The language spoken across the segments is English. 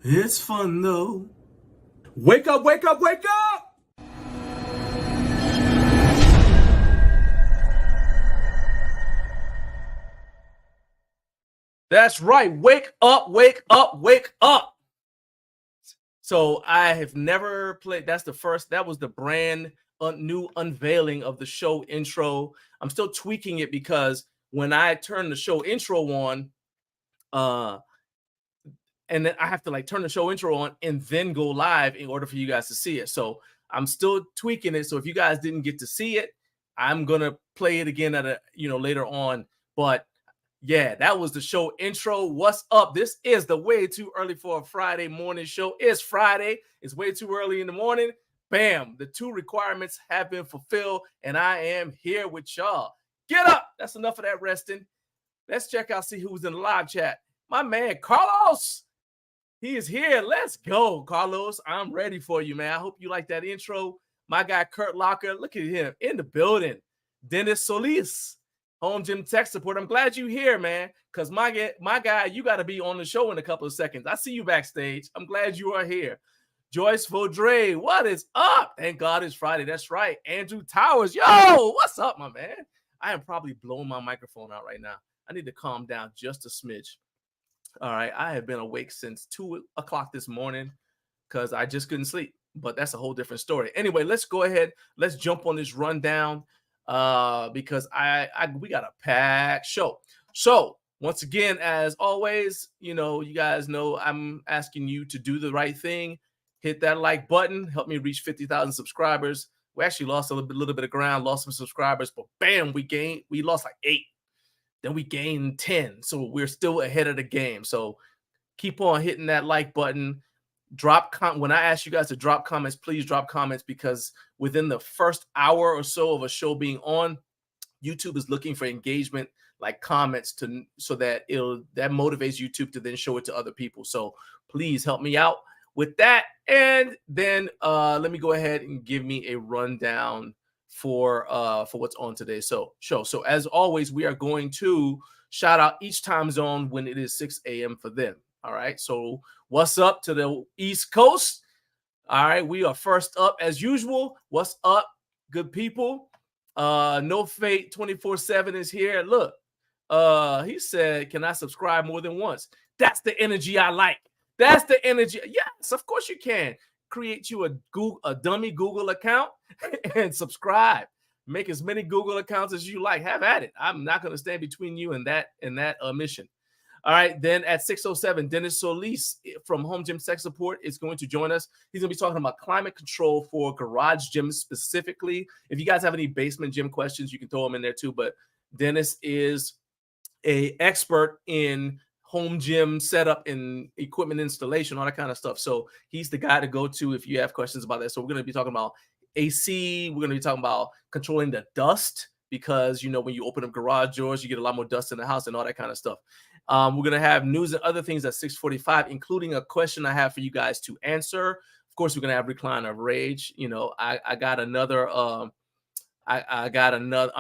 It's fun though. Wake up, wake up, wake up! That's right. Wake up, wake up, wake up. So I have never played. That was the brand new unveiling of the show intro. I'm still tweaking it because when I turn the show intro on, and then I have to like turn the show intro on and then go live in order for you guys to see it. So I'm still tweaking it. So if you guys didn't get to see it, I'm gonna play it again at later on. But yeah, that was the show intro. What's up? This is the way too early for a Friday morning show. It's Friday. It's way too early in the morning. Bam, the two requirements have been fulfilled, and I am here with y'all. Get up. That's enough of that resting. Let's check out, see who's in the live chat. My man, Carlos. He is here. Let's go, Carlos. I'm ready for you, man. I hope you like that intro. My guy, Kurt Locker. Look at him in the building. Dennis Solis, Home Gym Tech Support. I'm glad you're here, man, because my guy, you got to be on the show in a couple of seconds. I see you backstage. I'm glad you are here. Joyce Vaudrey, what is up? Thank God it's Friday. That's right. Andrew Towers, yo, what's up, my man? I am probably blowing my microphone out right now. I need to calm down just a smidge. All right, I have been awake since 2 o'clock this morning because I just couldn't sleep, but that's a whole different story. Anyway, let's go ahead. Let's jump on this rundown because we got a packed show. So once again, as always, you guys know I'm asking you to do the right thing. Hit that like button. Help me reach 50,000 subscribers. We actually lost a little bit of ground, lost some subscribers, but bam, we lost like 8. Then we gained 10. So we're still ahead of the game. So keep on hitting that like button. When I ask you guys to drop comments, please drop comments, because within the first hour or so of a show being on, YouTube is looking for engagement, like comments, so that that motivates YouTube to then show it to other people. So please help me out with that. And then let me go ahead and give me a rundown for what's on today's show. So as always, we are going to shout out each time zone when it is 6 a.m. for them. All right. So what's up to the East Coast? All right. We are first up as usual. What's up, good people? No Fate 24/7 is here. Look, he said, can I subscribe more than once? That's the energy I like. That's the energy. Yes, of course you can. Create you a dummy Google account and subscribe. Make as many Google accounts as you like. Have at it. I'm not going to stand between you and that mission. All right. Then at 6:07, Dennis Solis from Home Gym Tech Support is going to join us. He's going to be talking about climate control for garage gyms specifically. If you guys have any basement gym questions, you can throw them in there too. But Dennis is an expert in home gym setup and equipment installation, all that kind of stuff. So he's the guy to go to if you have questions about that. So we're going to be talking about AC. We're going to be talking about controlling the dust, because, when you open up garage doors, you get a lot more dust in the house and all that kind of stuff. We're going to have news and other things at 6:45, including a question I have for you guys to answer. Of course, we're going to have Recliner of Rage. I got another, I'm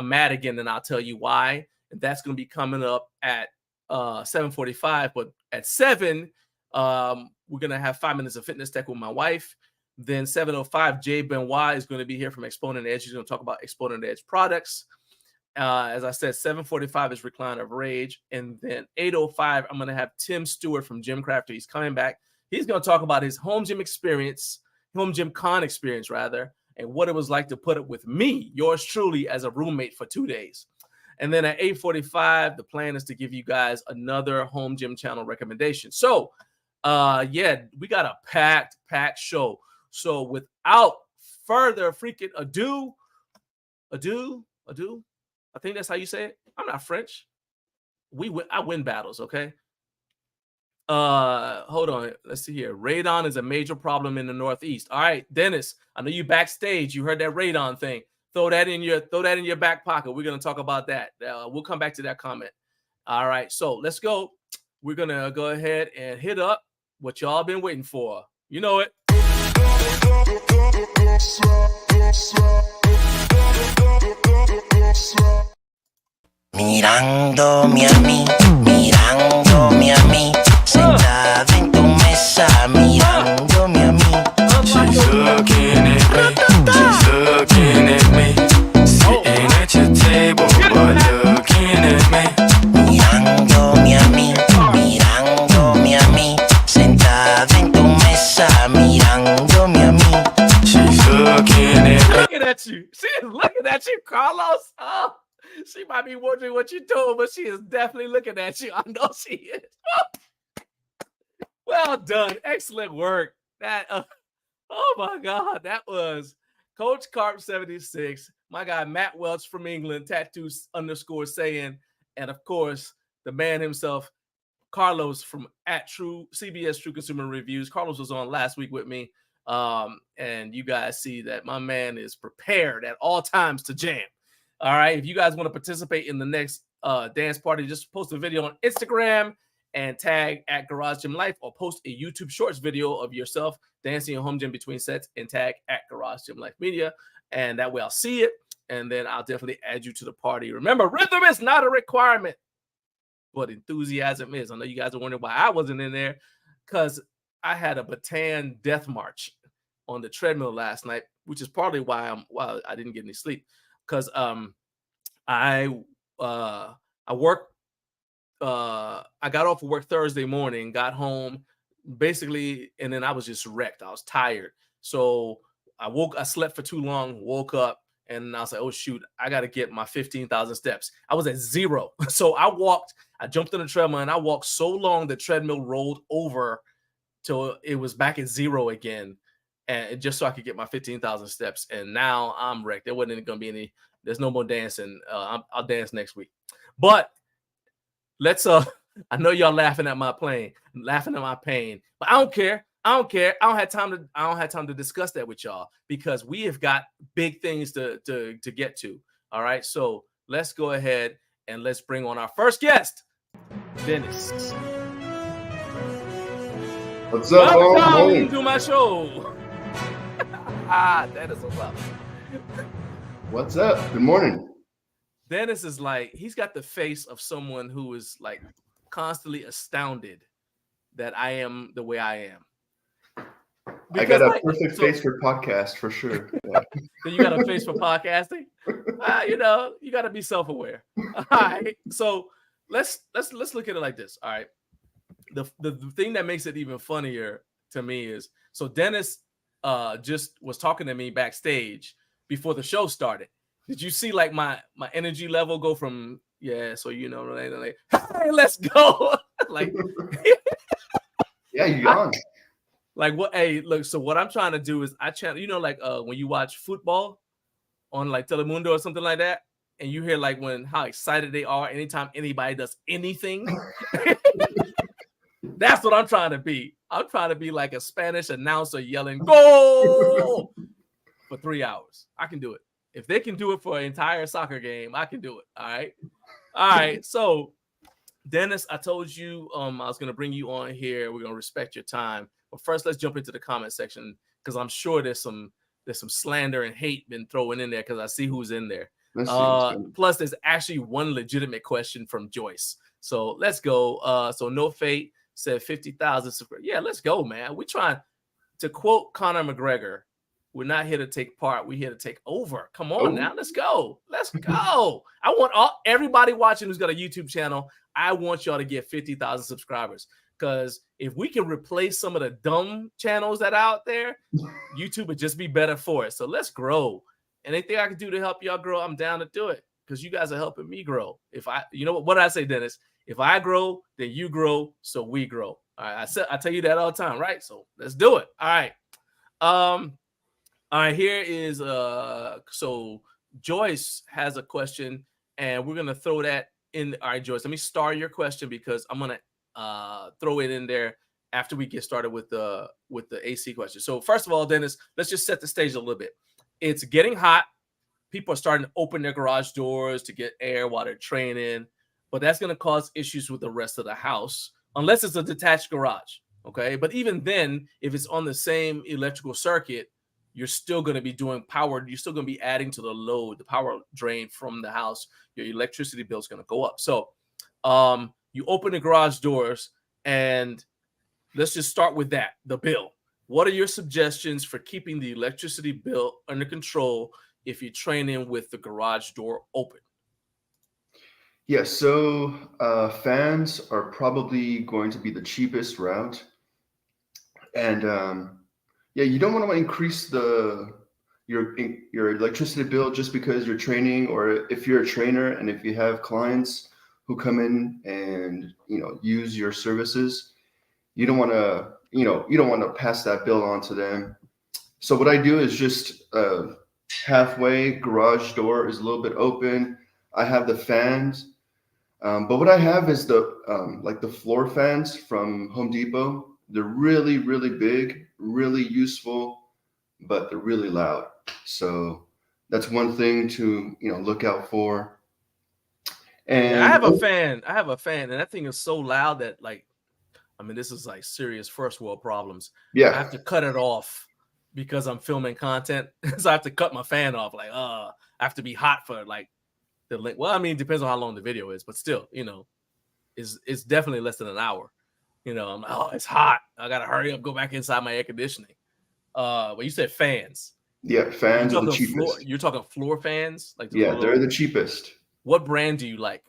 mad again, and I'll tell you why. And that's going to be coming up at 7:45, but at 7 we're gonna have 5 minutes of fitness tech with my wife. Then 7:05, Jay Benoit is going to be here from Exponent Edge. He's going to talk about Exponent Edge products. As I said, 7:45 is Recliner of Rage, and then 8:05 I'm going to have Tim Steward from Gymcrafter. He's coming back. He's going to talk about his home gym experience, HomeGymCon experience rather, and what it was like to put it with me, yours truly, as a roommate for 2 days. And then at 8:45, the plan is to give you guys another home gym channel recommendation. So, we got a packed show. So without further freaking ado, I think that's how you say it. I'm not French. I win battles, okay? Hold on. Let's see here. Radon is a major problem in the Northeast. All right, Dennis, I know you backstage. You heard that radon thing. Throw that in your back pocket. We're going to talk about that. We'll come back to that comment. All right, so let's go. We're going to go ahead and hit up what y'all been waiting for. You know it. Mirándome a mí, sentada en tu mesa, mirándome a mí. She's looking at me, she's looking at me, sitting at your table, but looking at me. Mirándome a mí, sentada en tu mesa, mirándome a mí. She's looking at me. Looking at you. She is looking at you, Carlos. Oh, she might be wondering what you're doing, but she is definitely looking at you. I know she is. Well done. Excellent work. That oh my God, that was Coach Carp 76, my guy Matt Welch from England, tattoos_ saying, and of course the man himself, Carlos from at CBS True Consumer Reviews. Carlos was on last week with me, and you guys see that my man is prepared at all times to jam. All right, if you guys want to participate in the next dance party, just post a video on Instagram and tag at Garage Gym Life, or post a YouTube Shorts video of yourself dancing in home gym between sets and tag at Garage Gym Life Media, and that way I'll see it, and then I'll definitely add you to the party. Remember, rhythm is not a requirement, but enthusiasm is. I know you guys are wondering why I wasn't in there, because I had a Bataan death march on the treadmill last night, which is partly why I didn't get any sleep, because I worked. I got off of work Thursday morning, got home basically, and then I was just wrecked. I was tired. So I slept for too long, woke up, and I was like, oh shoot, I got to get my 15,000 steps. I was at 0. So I jumped on the treadmill and I walked so long the treadmill rolled over till it was back at 0 again. And just so I could get my 15,000 steps. And now I'm wrecked. There wasn't going to be there's no more dancing. I'll dance next week. But let's I know y'all laughing at my pain, but I don't care. I don't have time to discuss that with y'all, because we have got big things to get to. All right, so let's go ahead and let's bring on our first guest, Dennis. What's up? Welcome to my show. Dennis, what's up? What's up? Good morning. Dennis is like, he's got the face of someone who is like constantly astounded that I am the way I am. Because, I got a perfect face for podcast for sure. Yeah. So you got a face for podcasting? You got to be self-aware. All right. So let's look at it like this. All right. The thing that makes it even funnier to me is, so Dennis just was talking to me backstage before the show started. Did you see like my energy level go from, like, hey, let's go. Like, yeah, you're young. Like what? Hey, look. So what I'm trying to do is I channel, like when you watch football on like Telemundo or something like that, and you hear like how excited they are anytime anybody does anything. That's what I'm trying to be. I'm trying to be like a Spanish announcer yelling "Go!" for 3 hours. I can do it. If they can do it for an entire soccer game, I can do it. All right. So, Dennis, I told you I was going to bring you on here. We're going to respect your time. But first, let's jump into the comment section, because I'm sure there's some slander and hate been thrown in there, because I see who's in there. Plus, there's actually one legitimate question from Joyce. So let's go. So No Fate said 50,000. Yeah, let's go, man. We're trying to quote Conor McGregor. We're not here to take part. We're here to take over. Come on now. Let's go. Let's go. I want everybody watching who's got a YouTube channel, I want y'all to get 50,000 subscribers. Because if we can replace some of the dumb channels that are out there, YouTube would just be better for it. So let's grow. Anything I can do to help y'all grow, I'm down to do it, because you guys are helping me grow. What did I say, Dennis? If I grow, then you grow, so we grow. All right. I tell you that all the time, right? So let's do it. All right. All right, here is so Joyce has a question, and we're gonna throw that in. All right, Joyce, let me star your question, because I'm gonna throw it in there after we get started with the AC question. So first of all, Dennis, let's just set the stage a little bit. It's getting hot. People are starting to open their garage doors to get air while they're training, but that's gonna cause issues with the rest of the house, unless it's a detached garage. Okay, but even then, if it's on the same electrical circuit, you're still going to be doing power. You're still going to be adding to the load, the power drain from the house. Your electricity bill is going to go up. So you open the garage doors, and let's just start with that, the bill. What are your suggestions for keeping the electricity bill under control if you train in with the garage door open? Yeah, so fans are probably going to be the cheapest route. And yeah, you don't want to increase your electricity bill just because you're training, or if you're a trainer and if you have clients who come in and use your services, you don't want to pass that bill on to them. So what I do is just halfway garage door is a little bit open. I have the fans, but what I have is like the floor fans from Home Depot. They're really, really big, really useful, but they're really loud. So that's one thing to look out for. And yeah, I have a fan. And that thing is so loud that, like, I mean, this is like serious first world problems. Yeah, I have to cut it off because I'm filming content. So I have to cut my fan off. Like, I have to be hot for like the link. Well, I mean, it depends on how long the video is, but still, it's definitely less than an hour. I'm like, oh, it's hot. I gotta hurry up, go back inside my air conditioning. But you said fans. Yeah, fans are the cheapest. You're talking floor fans, like they're the cheapest. What brand do you like?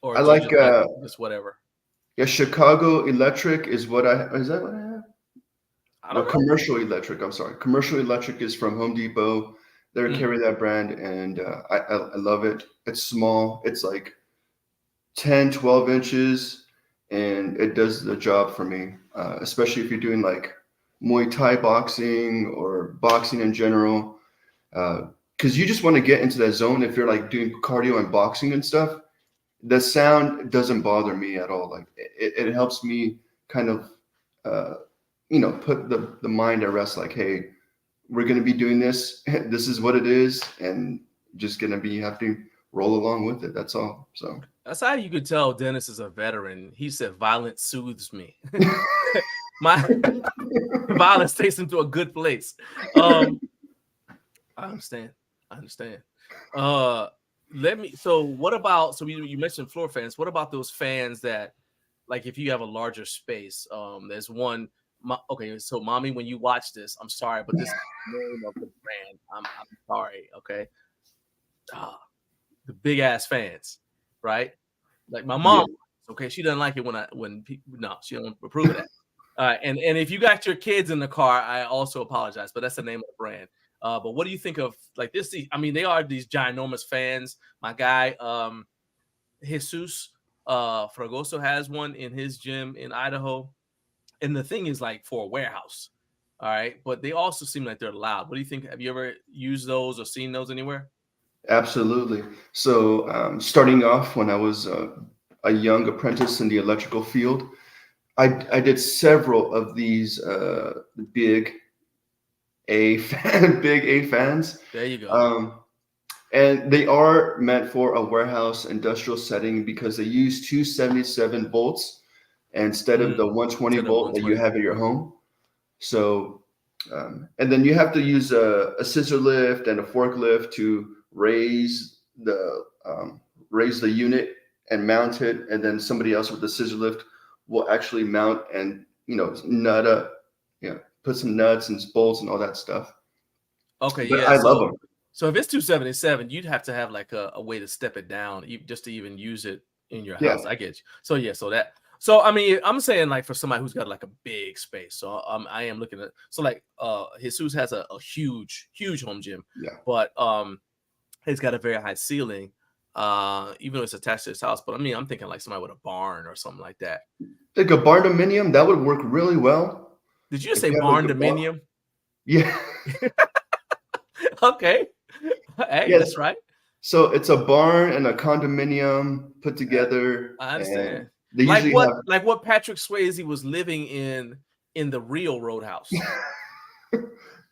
Or I do like you just just whatever. Yeah, Chicago Electric is what I have. I don't know. Commercial Electric. I'm sorry. Commercial Electric is from Home Depot. They carry that brand, and I love it. It's small. It's like 10, 12 inches, and it does the job for me, especially if you're doing like Muay Thai boxing or boxing in general, because you just want to get into that zone. If you're like doing cardio and boxing and stuff, the sound doesn't bother me at all. Like it helps me kind of put the mind at rest. Like, hey, we're gonna be doing this. This is what it is, and just gonna have to roll along with it. That's all. So that's how you could tell Dennis is a veteran. He said, "Violence soothes me." My violence takes him to a good place. I understand. So what about, you mentioned floor fans. What about those fans that, like, if you have a larger space, there's one. Okay, so mommy, when you watch this, I'm sorry, but this is the name of the brand. I'm sorry. Okay. The big ass fans, right? Like my mom. Yeah. Okay, she doesn't like it when people. No, she don't approve of that. And if you got your kids in the car, I also apologize, but that's the name of the brand. But what do you think of like this? I mean, they are these ginormous fans. My guy, Jesus Fragoso, has one in his gym in Idaho. And the thing is like for a warehouse. All right. But they also seem like they're loud. What do you think? Have you ever used those or seen those anywhere? Absolutely. So starting off when I was a young apprentice in the electrical field, I did several of these big A fans. There you go. And they are meant for a warehouse industrial setting because they use 277 volts instead of the 120 volt that you have at your home. So, and then you have to use a scissor lift and a forklift to raise the unit and mount it, and then somebody else with the scissor lift will actually mount and nut up, put some nuts and bolts and all that stuff. Okay, but I love them. So if it's 277, you'd have to have like a way to step it down just to even use it in your house. I get you. So I mean, I'm saying like for somebody who's got like a big space. So I am looking at, so like Jesus has a huge home gym. Yeah. But he's got a very high ceiling, even though it's attached to his house. But I mean, I'm thinking like somebody with a barn or something like that. Like a barn dominium, that would work really well. Did you say barn dominium? Yeah. Okay. Hey, yes. That's right. So it's a barn and a condominium put together. I understand. They usually like what Patrick Swayze was living in the real Roadhouse.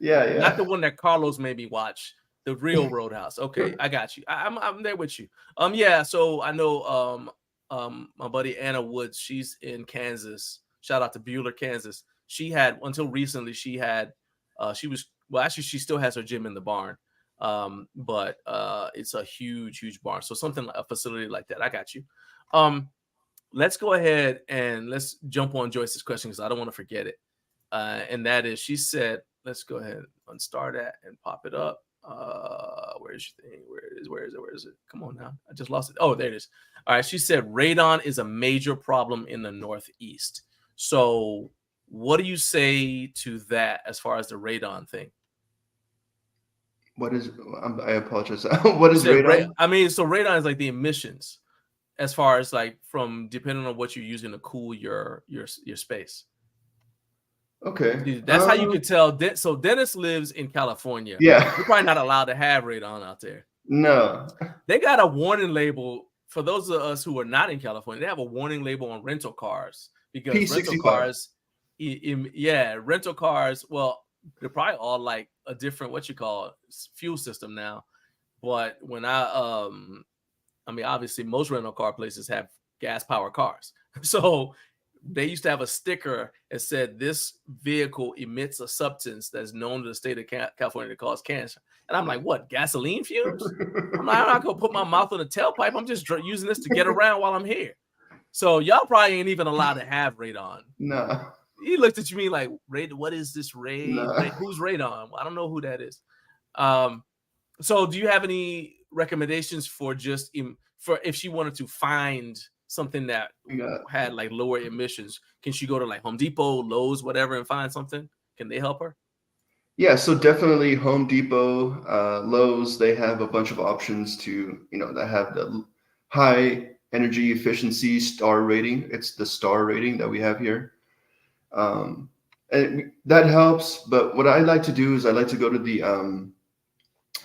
Yeah. Not the one that Carlos made me watch. The real Roadhouse. Okay, I got you. I'm there with you. Yeah. So I know my buddy Anna Woods. She's in Kansas. Shout out to Bueller, Kansas. She had until recently. She was well, actually, she still has her gym in the barn. But it's a huge barn. So something like a facility like that. I got you. Let's go ahead and let's jump on Joyce's question because I don't want to forget it. And that is, she said, let's go ahead and unstart that and pop it up. Where's your thing? Where is it? Come on now. I just lost it. Oh, there it is. All right. She said radon is a major problem in the Northeast. So what do you say to that as far as the radon thing? What is? I apologize. What is radon? I mean, so radon is like the emissions, as far as like from depending on what you're using to cool your space. Okay, That's how you could tell. So Dennis lives in California. Yeah, You're probably not allowed to have radon out there. No, They got a warning label for those of us who are not in California. They have a warning label on rental cars because P65. rental cars, rental cars. Well, they're probably all like a different fuel system now. But when I mean, obviously, most rental car places have gas powered cars, so they used to have a sticker that said this vehicle emits a substance that's known to the state of California to cause cancer. And I'm like, what, gasoline fumes? I'm not going to put my mouth on the tailpipe. I'm just using this to get around while I'm here. So y'all probably ain't even allowed to have radon. No. He looked at me like, what is this Ray? No. Who's radon? I don't know who that is. So do you have any recommendations for if she wanted to find something that had like lower emissions? Can she go to like Home Depot, Lowe's, whatever, and find something? Can they help her? Yeah, so definitely Home Depot, Lowe's, they have a bunch of options that have the high energy efficiency star rating. It's the star rating that we have here. And that helps. But what I like to do is I like to go to the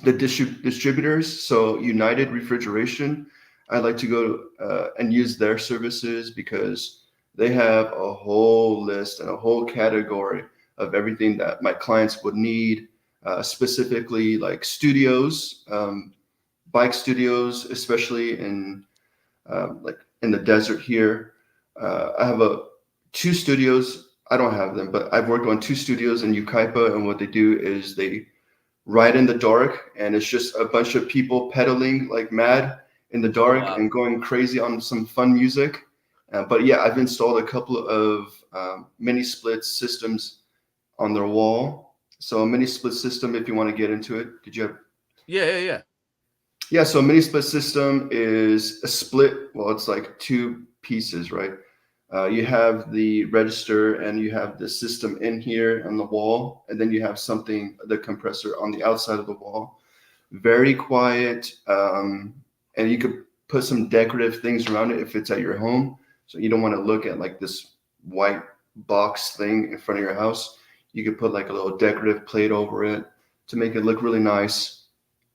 distributors. So United Refrigeration, I like to go and use their services because they have a whole list and a whole category of everything that my clients would need, specifically like studios, bike studios, especially in like in the desert here. I have two studios. I don't have them, but I've worked on two studios in Yucaipa, and what they do is they ride in the dark, and it's just a bunch of people pedaling like mad in the dark and going crazy on some fun music. But yeah, I've installed a couple of mini split systems on their wall. So a mini split system, if you want to get into it, did you have? Yeah. So a mini split system is a split. Well, it's like two pieces, right? You have the register and you have the system in here on the wall, and then you have the compressor on the outside of the wall. Very quiet, and you could put some decorative things around it if it's at your home. So you don't want to look at like this white box thing in front of your house. You could put like a little decorative plate over it to make it look really nice.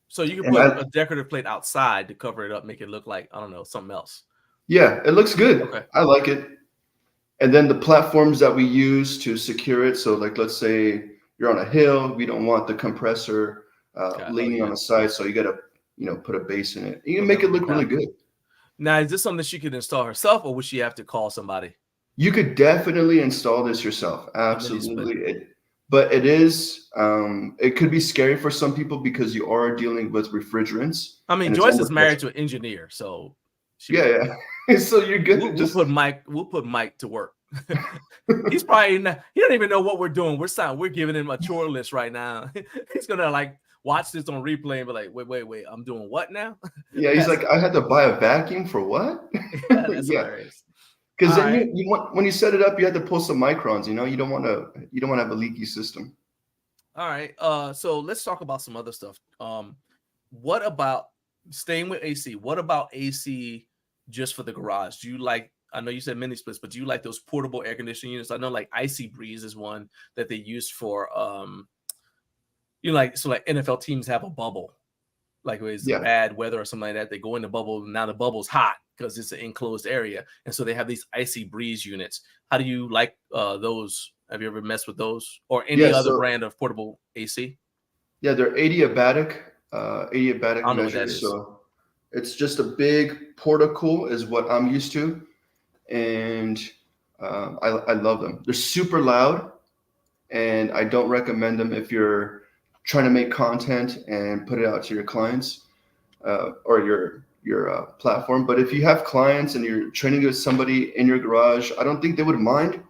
So you can put a decorative plate outside to cover it up, make it look like, I don't know, something else. Yeah, it looks good. Okay. I like it. And then the platforms that we use to secure it. So like, let's say you're on a hill, we don't want the compressor leaning on the side. So you got to, put a base in it. You can make it look really good. Now, is this something she could install herself, or would she have to call somebody? You could definitely install this yourself. Absolutely. But it is, it could be scary for some people because you are dealing with refrigerants. I mean, Joyce is married to an engineer, so. Yeah. So you're good. We'll put Mike to work. He's probably not, he don't even know what we're doing. We're giving him a chore list right now. He's gonna like watch this on replay and be like, wait, I'm doing what now? Yeah, he's like, I had to buy a vacuum for what? That's hilarious. Because then you want, when you set it up, you have to pull some microns. You don't want to have a leaky system. All right. So let's talk about some other stuff. What about staying with AC? What about AC just for the garage? Do you like? I know you said mini splits, but do you like those portable air conditioning units? I know like Icy Breeze is one that they use for like NFL teams have a bubble, like it's bad weather or something like that. They go in the bubble. Now the bubble's hot because it's an enclosed area, and so they have these Icy Breeze units. How do you like those? Have you ever messed with those or any other brand of portable AC? Yeah, they're adiabatic measures. So it's just a big porticle is what I'm used to. And I love them. They're super loud, and I don't recommend them if you're trying to make content and put it out to your clients or your platform. But if you have clients and you're training with somebody in your garage, I don't think they would mind,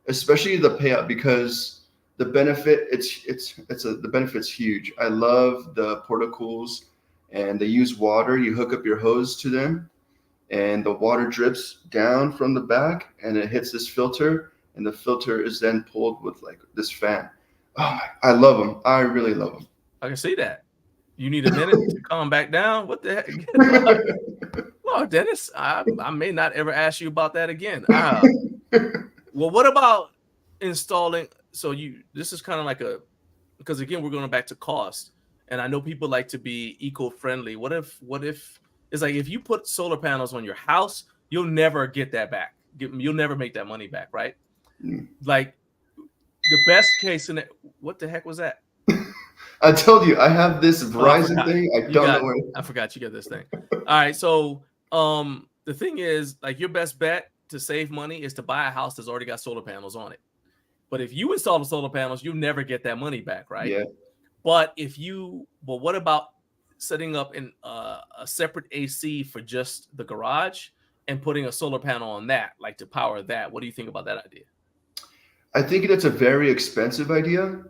especially the payout, because the benefit the benefit's huge. I love the portacools, and they use water. You hook up your hose to them, and the water drips down from the back, and it hits this filter, and the filter is then pulled with like this fan. Oh, I love them. I really love them. I can see that. You need a minute to calm back down. What the heck? Well, Dennis, I may not ever ask you about that again. Well, what about installing? So this is kind of like because again, we're going back to cost, and I know people like to be eco-friendly. What if it's like if you put solar panels on your house, you'll never get that back. You'll never make that money back, right? Like the best case in it. What the heck was that? I told you I have this Verizon thing. I don't know where. I forgot you got this thing. All right, so the thing is, like, your best bet to save money is to buy a house that's already got solar panels on it. But if you install the solar panels, you'll never get that money back, right? Yeah. But what about setting up a separate AC for just the garage and putting a solar panel on that, like to power that? What do you think about that idea? I think that's a very expensive idea.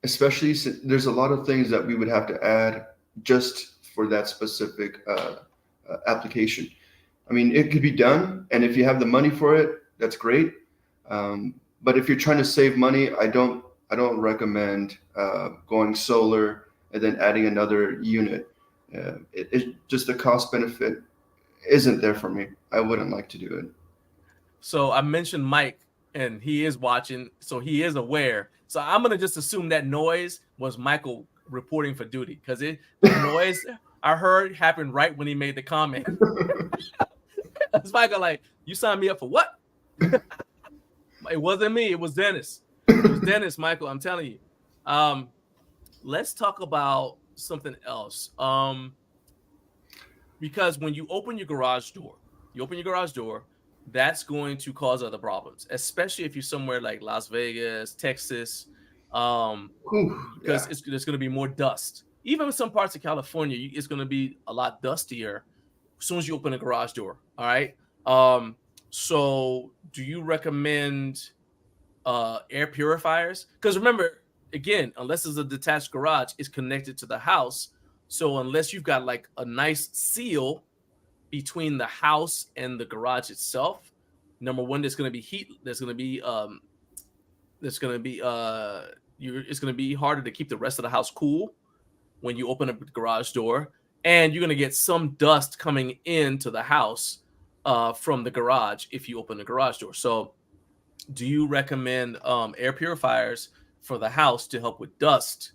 Especially since there's a lot of things that we would have to add just for that specific application. I mean, it could be done, and if you have the money for it, that's great. But if you're trying to save money, I don't recommend going solar and then adding another unit. It just the cost benefit isn't there for me. I wouldn't like to do it. So I mentioned Mike, and he is watching, so he is aware. So I'm gonna just assume that noise was Michael reporting for duty, because the noise I heard happened right when he made the comment. It's Michael, like, you signed me up for what? It wasn't me. It was Dennis. It was Dennis, Michael. I'm telling you. Let's talk about something else. Because when you open your garage door, that's going to cause other problems, especially if you're somewhere like Las Vegas, Texas, because there's going to be more dust. Even in some parts of California, it's going to be a lot dustier as soon as you open a garage door. All right. So do you recommend air purifiers? Because remember, again, unless it's a detached garage, it's connected to the house. So unless you've got like a nice seal between the house and the garage itself, number one, there's going to be heat. It's going to be harder to keep the rest of the house cool when you open up the garage door, and you're going to get some dust coming into the house from the garage if you open the garage door. So do you recommend air purifiers for the house to help with dust?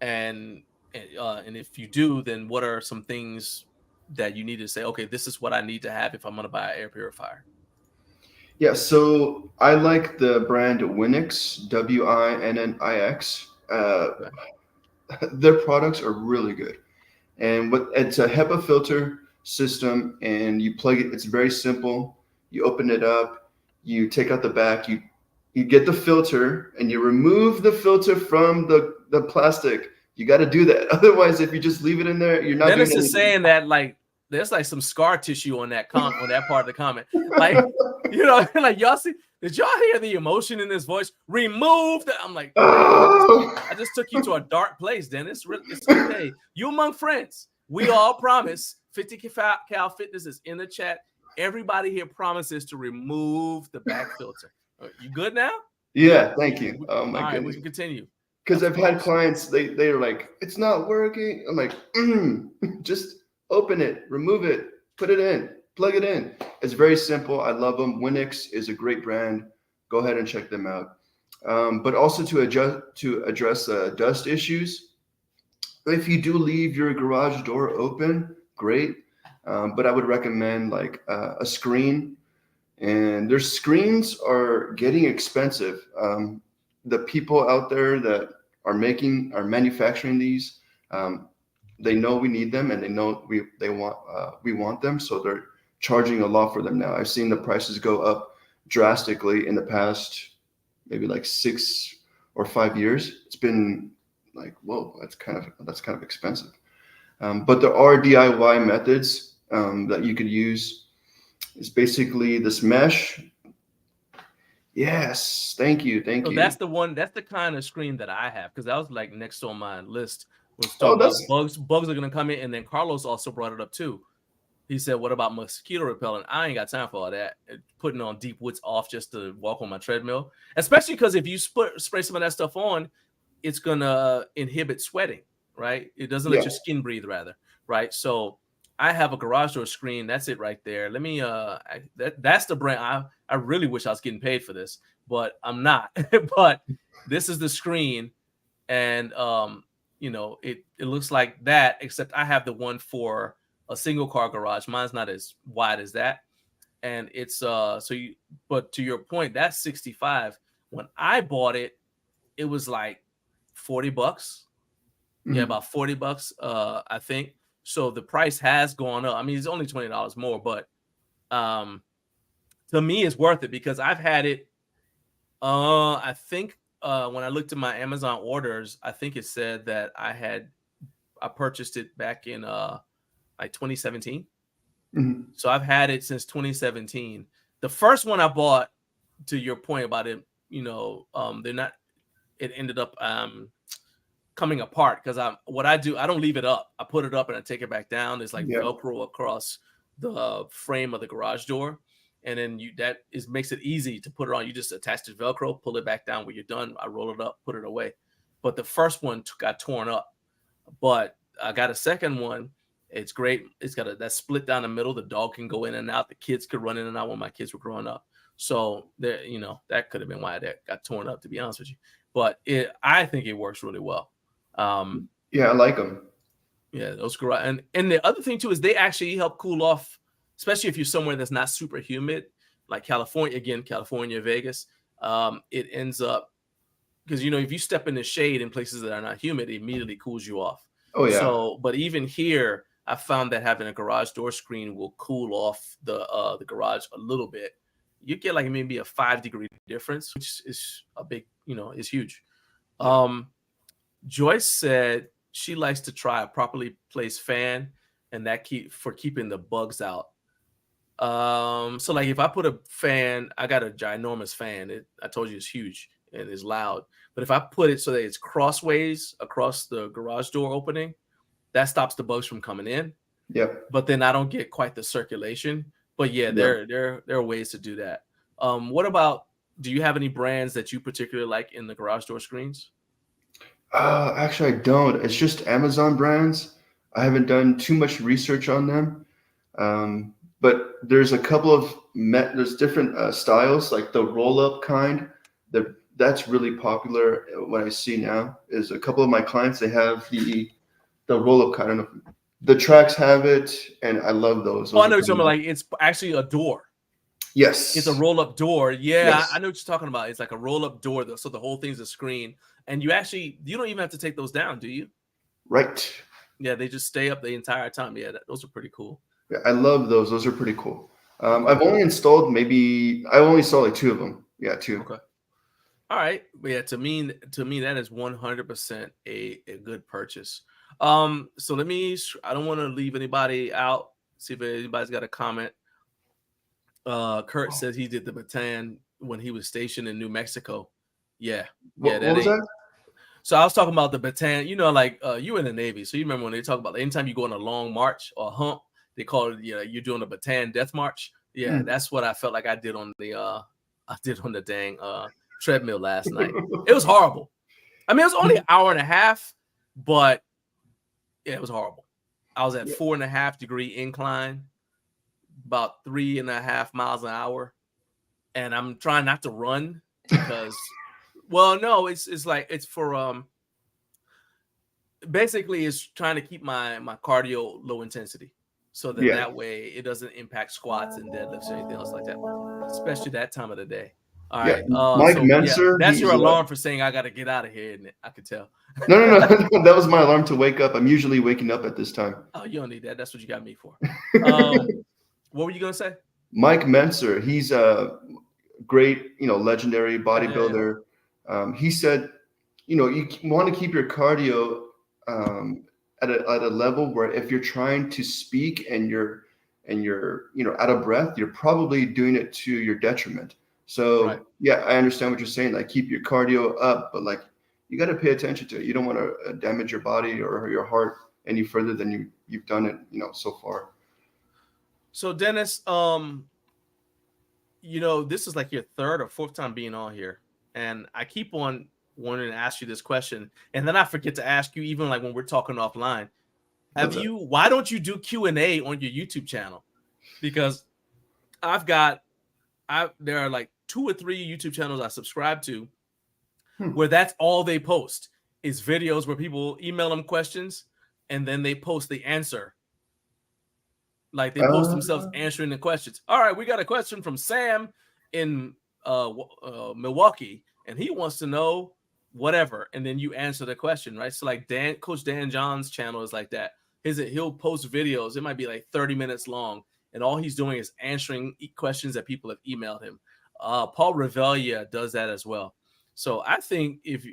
And if you do, then what are some things that you need to say, okay, this is what I need to have if I'm going to buy an air purifier? Yeah, so I like the brand Winix, Winnix. Okay. Their products are really good. And it's a HEPA filter system, and you plug it. It's very simple. You open it up, you take out the back, you get the filter, and you remove the filter from the plastic. You got to do that. Otherwise, if you just leave it in there, you're not. Dennis doing is saying that like there's like some scar tissue on that on that part of the comment. Like, you know, like, y'all see, did y'all hear the emotion in his voice? Remove that. I'm like, I just took you to a dark place, Dennis. It's okay. You among friends. We all promise. 50 Cal Fitness is in the chat. Everybody here promises to remove the back filter. You good now? Yeah, thank you. Oh my goodness. goodness. We can continue. Because I've had clients, they're like, it's not working. I'm like, just open it, remove it, put it in, plug it in. It's very simple. I love them. Winix is a great brand. Go ahead and check them out. But also to address dust issues, if you do leave your garage door open, great. But I would recommend like a screen. And their screens are getting expensive. The people out there that are manufacturing these, they know we need them, and they know we want them, so they're charging a lot for them now. I've seen the prices go up drastically in the past maybe like 6 or 5 years. It's been like, whoa, that's kind of expensive. But there are DIY methods that you could use. It's basically this mesh. Yes, thank you. So that's the one. That's the kind of screen that I have, because that was like next on my list. Was Oh, talking about bugs. Bugs are gonna come in, and then Carlos also brought it up too. He said, "What about mosquito repellent?" I ain't got time for all that. Putting on deep woods off just to walk on my treadmill, especially because if you spray some of that stuff on, it's gonna inhibit sweating, right? It doesn't let your skin breathe, rather, right? So I have a garage door screen. That's it right there. Let me that's the brand. I really wish I was getting paid for this, but I'm not. But this is the screen, and you know, it looks like that, except I have the one for a single car garage. Mine's not as wide as that, and it's but to your point, that's 65. When I bought it, it was like $40. Yeah, about $40, I think. So the price has gone up. I mean, it's only $20 more, but to me, it's worth it because I've had it. I think when I looked at my Amazon orders, I think it said that I purchased it back in like 2017. So I've had it since 2017. The first one I bought, to your point about it, you know, it ended up coming apart because what I do, I don't leave it up. I put it up and I take it back down. It's like Velcro across the frame of the garage door. And then makes it easy to put it on. You just attach the Velcro, pull it back down when you're done. I roll it up, put it away. But the first one got torn up. But I got a second one. It's great. It's got that split down the middle. The dog can go in and out. The kids could run in and out when my kids were growing up. So there, you know, that could have been why that got torn up, to be honest with you. But I think it works really well. Yeah, I like them. Yeah, those garage and the other thing too is they actually help cool off, especially if you're somewhere that's not super humid, like California, Vegas. It ends up because, you know, if you step in the shade in places that are not humid, it immediately cools you off. Oh yeah. So, but even here, I found that having a garage door screen will cool off the garage a little bit. You get like maybe a 5-degree difference, which is a big, you know, is huge. Yeah. Joyce said she likes to try a properly placed fan, and that keeping the bugs out. So like if I put a fan, I got a ginormous fan. I told you it's huge and it's loud. But if I put it so that it's crossways across the garage door opening, that stops the bugs from coming in. Yep. But then I don't get quite the circulation. But yeah, there are ways to do that. What about, do you have any brands that you particularly like in the garage door screens? Actually, I don't. It's just Amazon brands. I haven't done too much research on them. But there's a couple of there's different styles, like the roll-up kind. That's really popular. What I see now is a couple of my clients, they have the roll-up kind of. The tracks have it, and I love those. Oh, I know what you're talking about. Like it's actually a door. Yes. It's a roll-up door. Yeah, Yes. I know what you're talking about. It's like a roll-up door, so the whole thing's a screen. And you don't even have to take those down, do you? Right. Yeah, they just stay up the entire time. Yeah, those are pretty cool. Yeah, I love those. Those are pretty cool. I've only installed like 2 of them. Yeah, 2. Okay. All right. But yeah, to me, that is 100% a good purchase. So I don't want to leave anybody out. See if anybody's got a comment. Kurt says he did the baton when he was stationed in New Mexico. Yeah. What was that? So I was talking about the baton, you know, like you were in the Navy. So you remember when they talk about anytime you go on a long march or a hump, they call it, you're doing a baton death march. Yeah, that's what I felt like I did on the dang treadmill last night. It was horrible. I mean, it was only an hour and a half, but yeah, it was horrible. I was at 4.5-degree incline, about 3.5 miles an hour. And I'm trying not to run because well, no, it's like it's for basically it's trying to keep my cardio low intensity so that that way it doesn't impact squats and deadlifts or anything else like that, especially that time of the day. All right. Mike Menser, that's your alarm for saying I got to get out of here, isn't it? I could tell. No. That was my alarm to wake up. I'm usually waking up at this time. Oh, you don't need that. That's what you got me for. What were you gonna say? Mike Menser, he's a great, legendary bodybuilder. He said you want to keep your cardio at a level where if you're trying to speak and you're out of breath, you're probably doing it to your detriment. Right. So yeah, I understand what you're saying. Like keep your cardio up, but like you got to pay attention to it. You don't want to damage your body or your heart any further than you've done it, so far. So Dennis, this is like your third or fourth time being on here, and I keep on wanting to ask you this question, and then I forget to ask you even like when we're talking offline. Why don't you do Q&A on your YouTube channel? Because there are like 2 or 3 YouTube channels I subscribe to where that's all they post is videos where people email them questions and then they post the answer. Like they post themselves answering the questions. All right, we got a question from Sam in Milwaukee, and he wants to know whatever, and then you answer the question, right? So like Coach Dan John's channel is like that. He'll post videos. It might be like 30 minutes long, and all he's doing is answering questions that people have emailed him. Paul Revelia does that as well. So I think if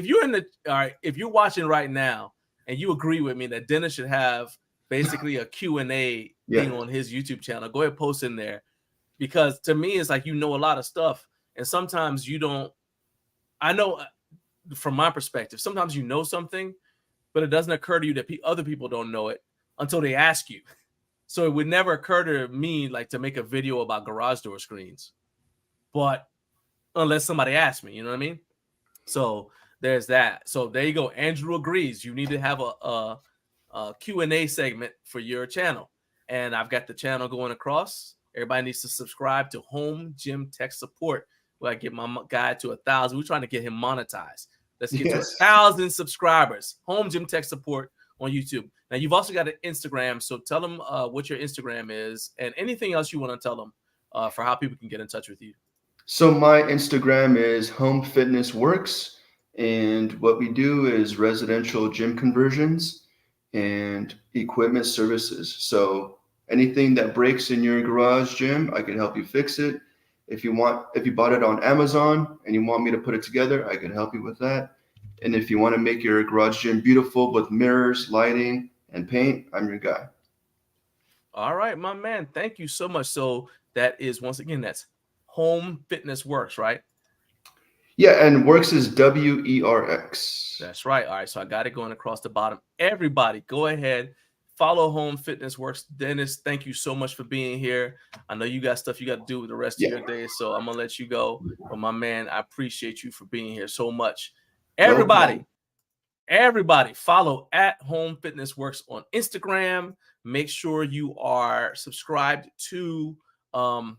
you're watching right now and you agree with me that Dennis should have basically a Q&A thing on his YouTube channel, go ahead and post in there, because to me it's like a lot of stuff, and sometimes you don't. I know from my perspective, sometimes you know something, but it doesn't occur to you that other people don't know it until they ask you. So it would never occur to me like to make a video about garage door screens, but unless somebody asks me, you know what I mean? So there's that. So there you go. Andrew agrees. You need to have a Q&A segment for your channel, and I've got the channel going across. Everybody needs to subscribe to Home Gym Tech Support, where I get my guy to 1,000. We're trying to get him monetized. Let's get to 1,000 subscribers. Home Gym Tech Support on YouTube. Now you've also got an Instagram, so tell them what your Instagram is and anything else you want to tell them for how people can get in touch with you. So my Instagram is Home Fitness Works, and what we do is residential gym conversions and equipment services. So anything that breaks in your garage gym, I can help you fix it. If you bought it on Amazon and you want me to put it together, I can help you with that. And if you want to make your garage gym beautiful with mirrors, lighting, and paint, I'm your guy. All right, my man. Thank you so much. So that is, once again, that's Home Fitness Works, right? Yeah, and Works is WERX. That's right. All right, so I got it going across the bottom. Everybody, go ahead, follow Home Fitness Works. Dennis, thank you so much for being here. I know you got stuff you got to do with the rest of your day, so I'm gonna let you go. But my man, I appreciate you for being here so much. Everybody, follow at Home Fitness Works on Instagram. Make sure you are subscribed to Home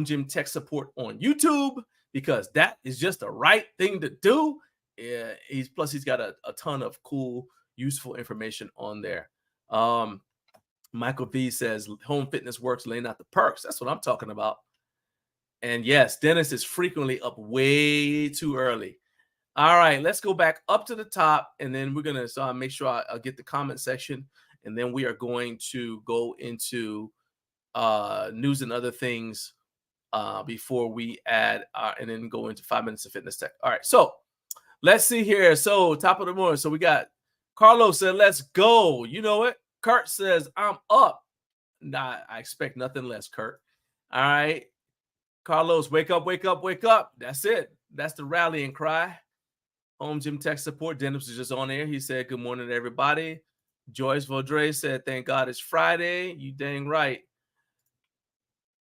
Gym Tech Support on YouTube, because that is just the right thing to do. Yeah, he's got a ton of cool, useful information on there. Michael V says Home Fitness Works, laying out the perks. That's what I'm talking about. And yes, Dennis is frequently up way too early. All right, let's go back up to the top, and then we're gonna make sure I'll get the comment section, and then we are going to go into news and other things before we add and then go into 5 minutes of fitness tech. All right, so let's see here. So top of the morning. So we got Carlos said, let's go. You know what? Kurt says, I'm up. Nah, I expect nothing less, Kurt. All right. Carlos, wake up, wake up, wake up. That's it. That's the rallying cry. Home Gym Tech Support. Dennis is just on air. He said, good morning, everybody. Joyce Vaudrey said, thank God it's Friday. You dang right.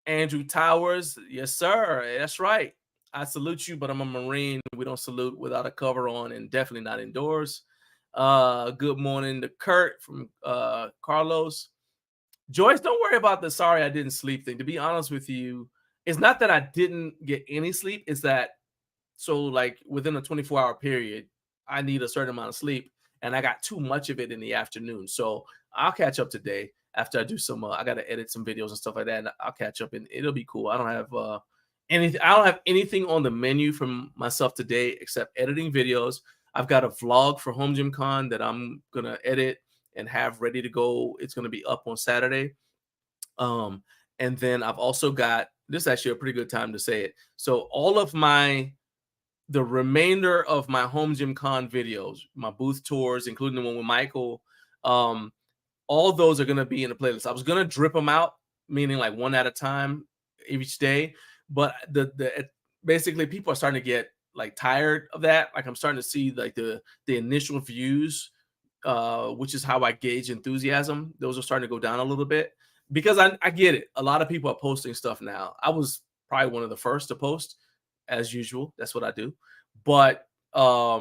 Andrew Towers, yes, sir. That's right. I salute you, but I'm a Marine. We don't salute without a cover on, and definitely not indoors. Good morning to Kurt from Carlos. Joyce, don't worry about the sorry I didn't sleep thing. To be honest with you, it's not that I didn't get any sleep. It's that, so like within a 24-hour period, I need a certain amount of sleep, and I got too much of it in the afternoon. So I'll catch up today after I do some, I got to edit some videos and stuff like that, and I'll catch up, and it'll be cool. I don't have anything on the menu from myself today except editing videos. I've got a vlog for HomeGymCon that I'm going to edit and have ready to go. It's going to be up on Saturday. And then I've also got, this is actually a pretty good time to say it. So all of my the remainder of my HomeGymCon videos, my booth tours, including the one with Michael, all those are going to be in the playlist. I was going to drip them out, meaning like one at a time each day, but basically people are starting to get like tired of that. Like I'm starting to see like the initial views, which is how I gauge enthusiasm. Those are starting to go down a little bit because I get it. A lot of people are posting stuff now. I was probably one of the first to post, as usual. That's what I do. But a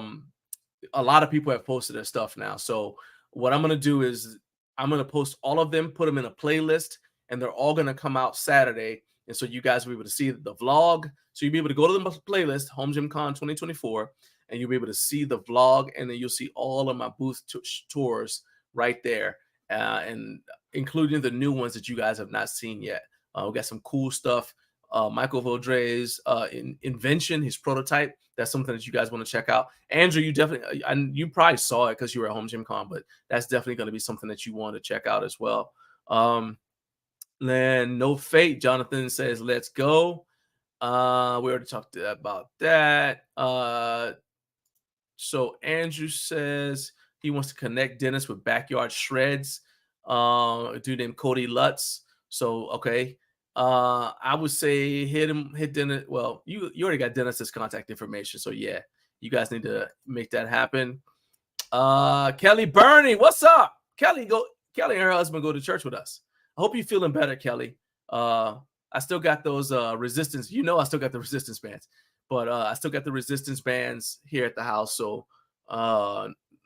lot of people have posted their stuff now. So what I'm going to do is I'm going to post all of them, put them in a playlist, and they're all going to come out Saturday. And so you guys will be able to see the vlog. So you'll be able to go to the playlist, HomeGymCon 2024, and you'll be able to see the vlog, and then you'll see all of my booth tours right there, and including the new ones that you guys have not seen yet. We got some cool stuff. Michael Vaudreuil's invention, his prototype. That's something that you guys want to check out. Andrew, you definitely, and you probably saw it because you were at HomeGymCon, but that's definitely going to be something that you want to check out as well. Then No Fate, Jonathan says, let's go. We already talked about that. So Andrew says he wants to connect Dennis with Backyard Shreds, a dude named Cody Lutz. So, okay. I would say hit Dennis. Well, you already got Dennis's contact information. So yeah, you guys need to make that happen. Kelly Burney, what's up? Kelly and her husband go to church with us. I hope you're feeling better, Kelly. I still got those resistance. I still got the resistance bands, but I still got the resistance bands here at the house. So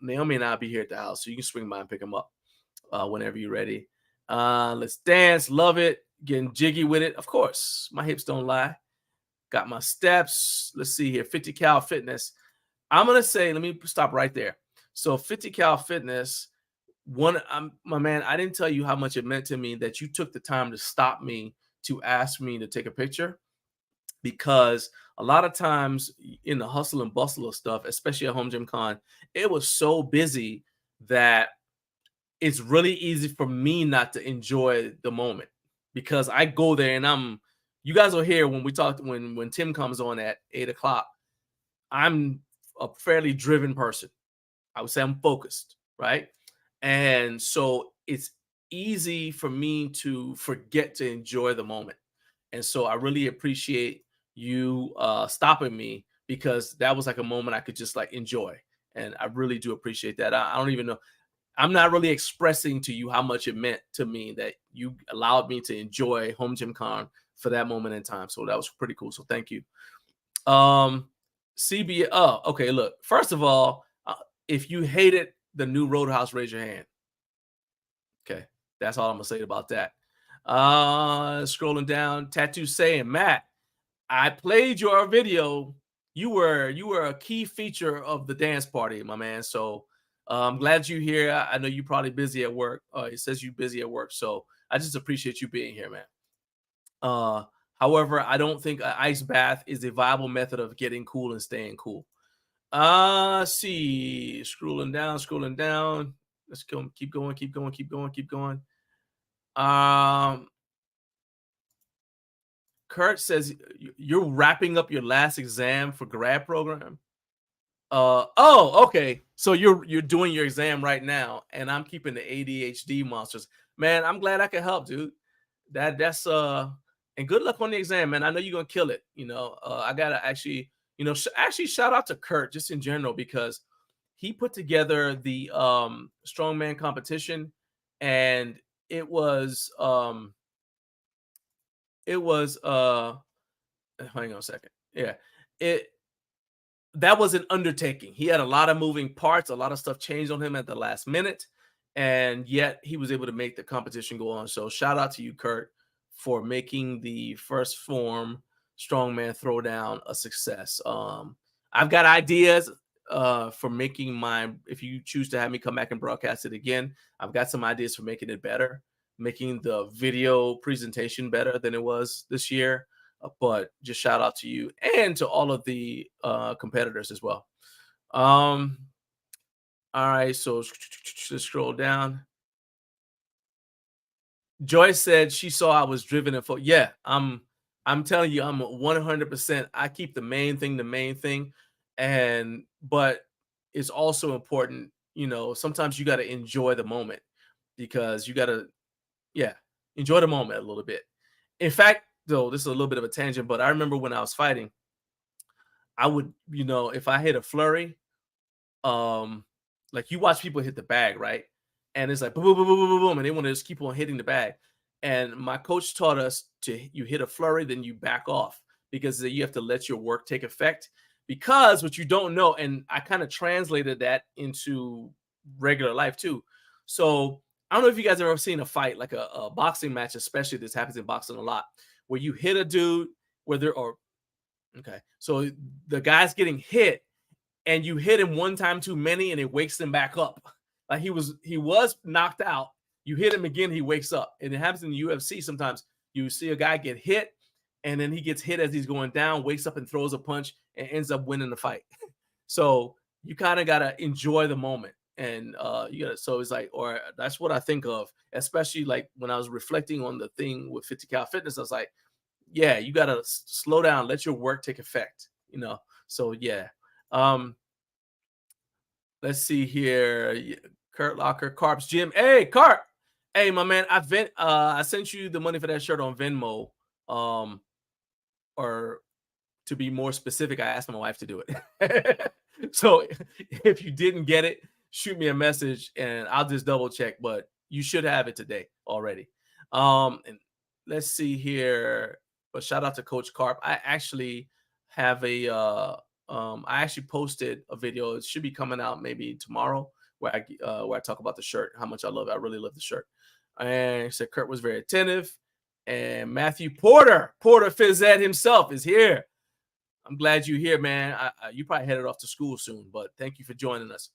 Naomi and I'll be here at the house, so you can swing by and pick them up whenever you're ready. Let's dance. Love it. Getting jiggy with it. Of course, my hips don't lie. Got my steps. Let's see here. 50 Cal Fitness. I'm going to say, let me stop right there. So 50 Cal Fitness, my man, I didn't tell you how much it meant to me that you took the time to stop me to ask me to take a picture, because a lot of times in the hustle and bustle of stuff, especially at HomeGymCon, it was so busy that it's really easy for me not to enjoy the moment, because I go there and you guys will hear when we talked, when Tim comes on at 8:00, I'm a fairly driven person. I would say I'm focused, right? And so it's easy for me to forget to enjoy the moment. And so I really appreciate you stopping me, because that was like a moment I could just like enjoy. And I really do appreciate that. I don't even know. I'm not really expressing to you how much it meant to me that you allowed me to enjoy HomeGymCon for that moment in time. So that was pretty cool. So thank you. CB. Oh, okay. Look, first of all, if you hated the new Roadhouse, raise your hand. Okay. That's all I'm going to say about that. Scrolling down, Tattoo saying, Matt, I played your video. You were a key feature of the dance party, my man. So I'm glad you're here. I know you're probably busy at work. It says you're busy at work. So I just appreciate you being here, man. However, I don't think an ice bath is a viable method of getting cool and staying cool. See, scrolling down. Let's go. Keep going. Kurt says you're wrapping up your last exam for grad program. Oh, okay. So you're doing your exam right now, and I'm keeping the ADHD monsters. Man, I'm glad I could help, dude. That's and good luck on the exam, man. I know you're gonna kill it. I gotta actually, shout out to Kurt just in general, because he put together the strongman competition, and it was hang on a second. Yeah. That was an undertaking. He had a lot of moving parts. A lot of stuff changed on him at the last minute, and yet he was able to make the competition go on. So shout out to you, Kurt, for making the first form strongman throwdown a success. I've got ideas for making mine. If you choose to have me come back and broadcast it again, I've got some ideas for making it better, making the video presentation better than it was this year. But just shout out to you and to all of the competitors as well. All right, so let's scroll down. Joyce said she saw I was driven and yeah, I'm telling you, I'm 100%. I keep the main thing. But it's also important, sometimes you got to enjoy the moment, because you got to, enjoy the moment a little bit. In fact, though, this is a little bit of a tangent, but I remember when I was fighting, I would, if I hit a flurry, like you watch people hit the bag, right? And it's like boom, boom, boom, boom, boom, boom, and they want to just keep on hitting the bag. And my coach taught us you hit a flurry, then you back off, because you have to let your work take effect. Because what you don't know, and I kind of translated that into regular life too. So I don't know if you guys have ever seen a fight, like a boxing match, especially this happens in boxing a lot, where you hit a dude, okay, so the guy's getting hit, and you hit him one time too many, and it wakes him back up. Like he was knocked out. You hit him again, he wakes up. And it happens in the UFC sometimes. You see a guy get hit, and then he gets hit as he's going down, wakes up and throws a punch, and ends up winning the fight. So you kind of gotta enjoy the moment. And so it's like, or that's what I think of, especially like when I was reflecting on the thing with 50 Cal Fitness. I was like, yeah, you gotta slow down, let your work take effect, So yeah. Let's see here. Kurt Locker, Carp's Gym. Hey, Carp. Hey, my man. I sent you the money for that shirt on Venmo. Or to be more specific, I asked my wife to do it. So if you didn't get it, shoot me a message and I'll just double check. But you should have it today already. And let's see here. But shout out to Coach Carp. I actually have I actually posted a video. It should be coming out maybe tomorrow, where I talk about the shirt, how much I love it. I really love the shirt. And he said Kurt was very attentive. And Matthew Porter Fizzette himself is here. I'm glad you're here, man. You probably headed off to school soon, but thank you for joining us.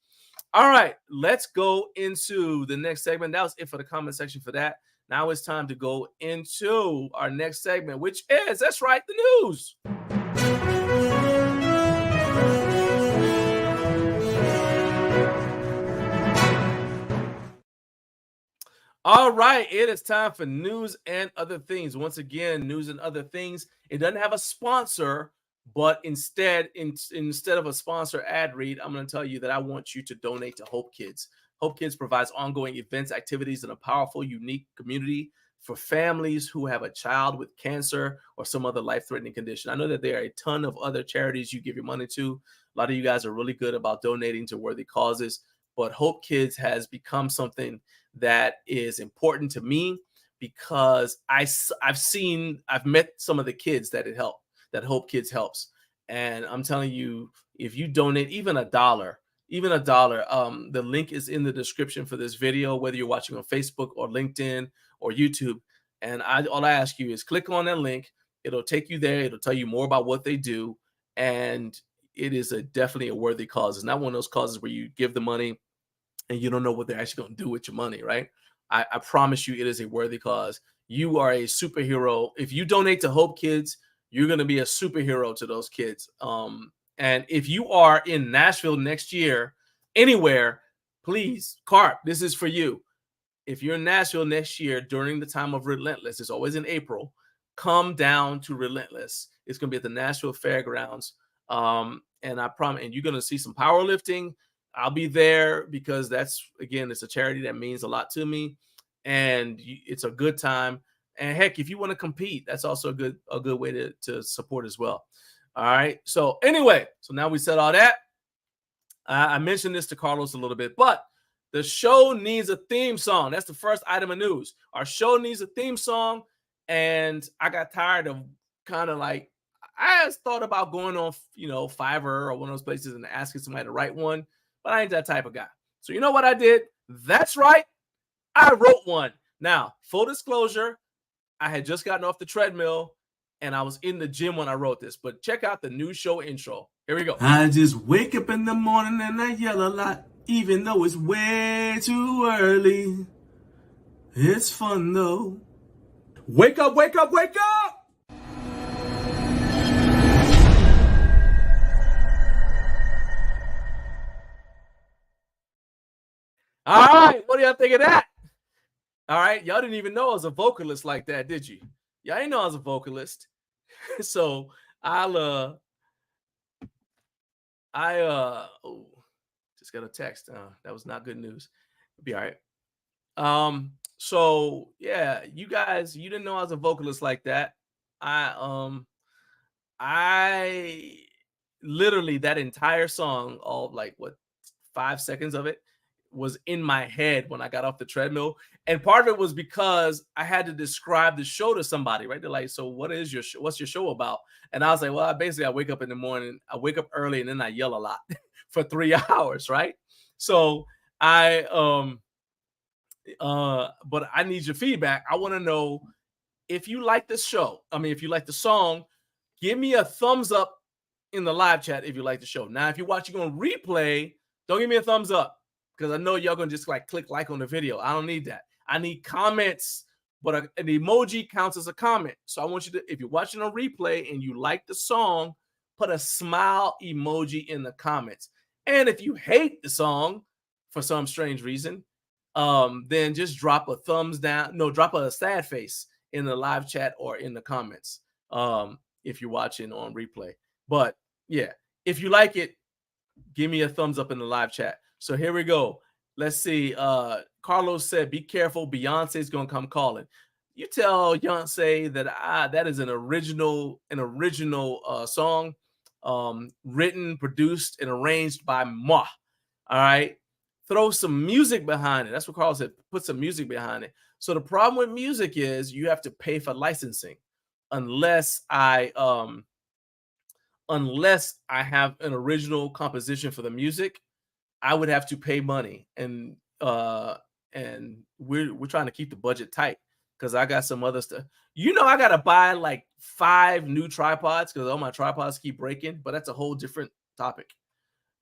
All right, let's go into the next segment. That was it for the comment section for that. Now it's time to go into our next segment, which is, that's right, the news. All right, it is time for news and other things. Once again, news and other things. It doesn't have a sponsor, but instead of a sponsor ad read, I'm going to tell you that I want you to donate to Hope Kids. Hope Kids provides ongoing events, activities, and a powerful, unique community for families who have a child with cancer or some other life-threatening condition. I know that there are a ton of other charities you give your money to. A lot of you guys are really good about donating to worthy causes, but Hope Kids has become something that is important to me, because I've met some of the kids that Hope Kids helps. And I'm telling you, if you donate even a dollar, the link is in the description for this video, whether you're watching on Facebook or LinkedIn or YouTube. And all I ask you is click on that link. It'll take you there. It'll tell you more about what they do. And it is definitely a worthy cause. It's not one of those causes where you give the money and you don't know what they're actually going to do with your money, right? I promise you, it is a worthy cause. You are a superhero. If you donate to Hope Kids, you're going to be a superhero to those kids. And if you are in Nashville next year, anywhere, please, Carp, this is for you. If you're in Nashville next year during the time of Relentless, it's always in April, come down to Relentless. It's going to be at the Nashville Fairgrounds. And I promise, and you're going to see some powerlifting. I'll be there because it's a charity that means a lot to me, and it's a good time. And heck, if you want to compete, that's also a good way to support as well. All right. So anyway, now we said all that. I mentioned this to Carlos a little bit, but the show needs a theme song. That's the first item of news. Our show needs a theme song, and I got tired of kind of like, I thought about going on, Fiverr or one of those places and asking somebody to write one. But I ain't that type of guy. So you know what I did? That's right. I wrote one. Now, full disclosure, I had just gotten off the treadmill and I was in the gym when I wrote this. But check out the new show intro. Here we go. I just wake up in the morning and I yell a lot, even though it's way too early. It's fun though. Wake up, wake up, wake up! All right, what do y'all think of that? All right, y'all didn't even know I was a vocalist like that, did you? Y'all didn't know I was a vocalist. So I'll Just got a text. That was not good news. It'll be all right. So yeah, you guys, you didn't know I was a vocalist like that. I literally that entire song, all like what 5 seconds of it, was in my head when I got off the treadmill. And part of it was because I had to describe the show to somebody, right? They're like, so what is your show? What's your show about? And I was like, well, I wake up in the morning, I wake up early and then I yell a lot for 3 hours, right? So I but I need your feedback. I want to know if you like this show. I mean, if you like the song, give me a thumbs up in the live chat if you like the show. Now, if you're watching on replay, don't give me a thumbs up because I know y'all gonna just like click like on the video. I don't need that. I need comments, but an emoji counts as a comment. So I want you to, if you're watching on replay and you like the song, put a smile emoji in the comments. And if you hate the song for some strange reason, then just drop a thumbs down. No, drop a sad face in the live chat or in the comments. If you're watching on replay. But yeah, if you like it, give me a thumbs up in the live chat. So here we go. Let's see. Carlos said, be careful. Beyonce's going to come calling. You tell Beyonce that that is an original song, written, produced, and arranged by moi. All right. Throw some music behind it. That's what Carlos said. Put some music behind it. So the problem with music is you have to pay for licensing. Unless I have an original composition for the music, I would have to pay money, and we're trying to keep the budget tight because I got some other stuff. You know, I gotta buy like 5 new tripods because all my tripods keep breaking, but that's a whole different topic.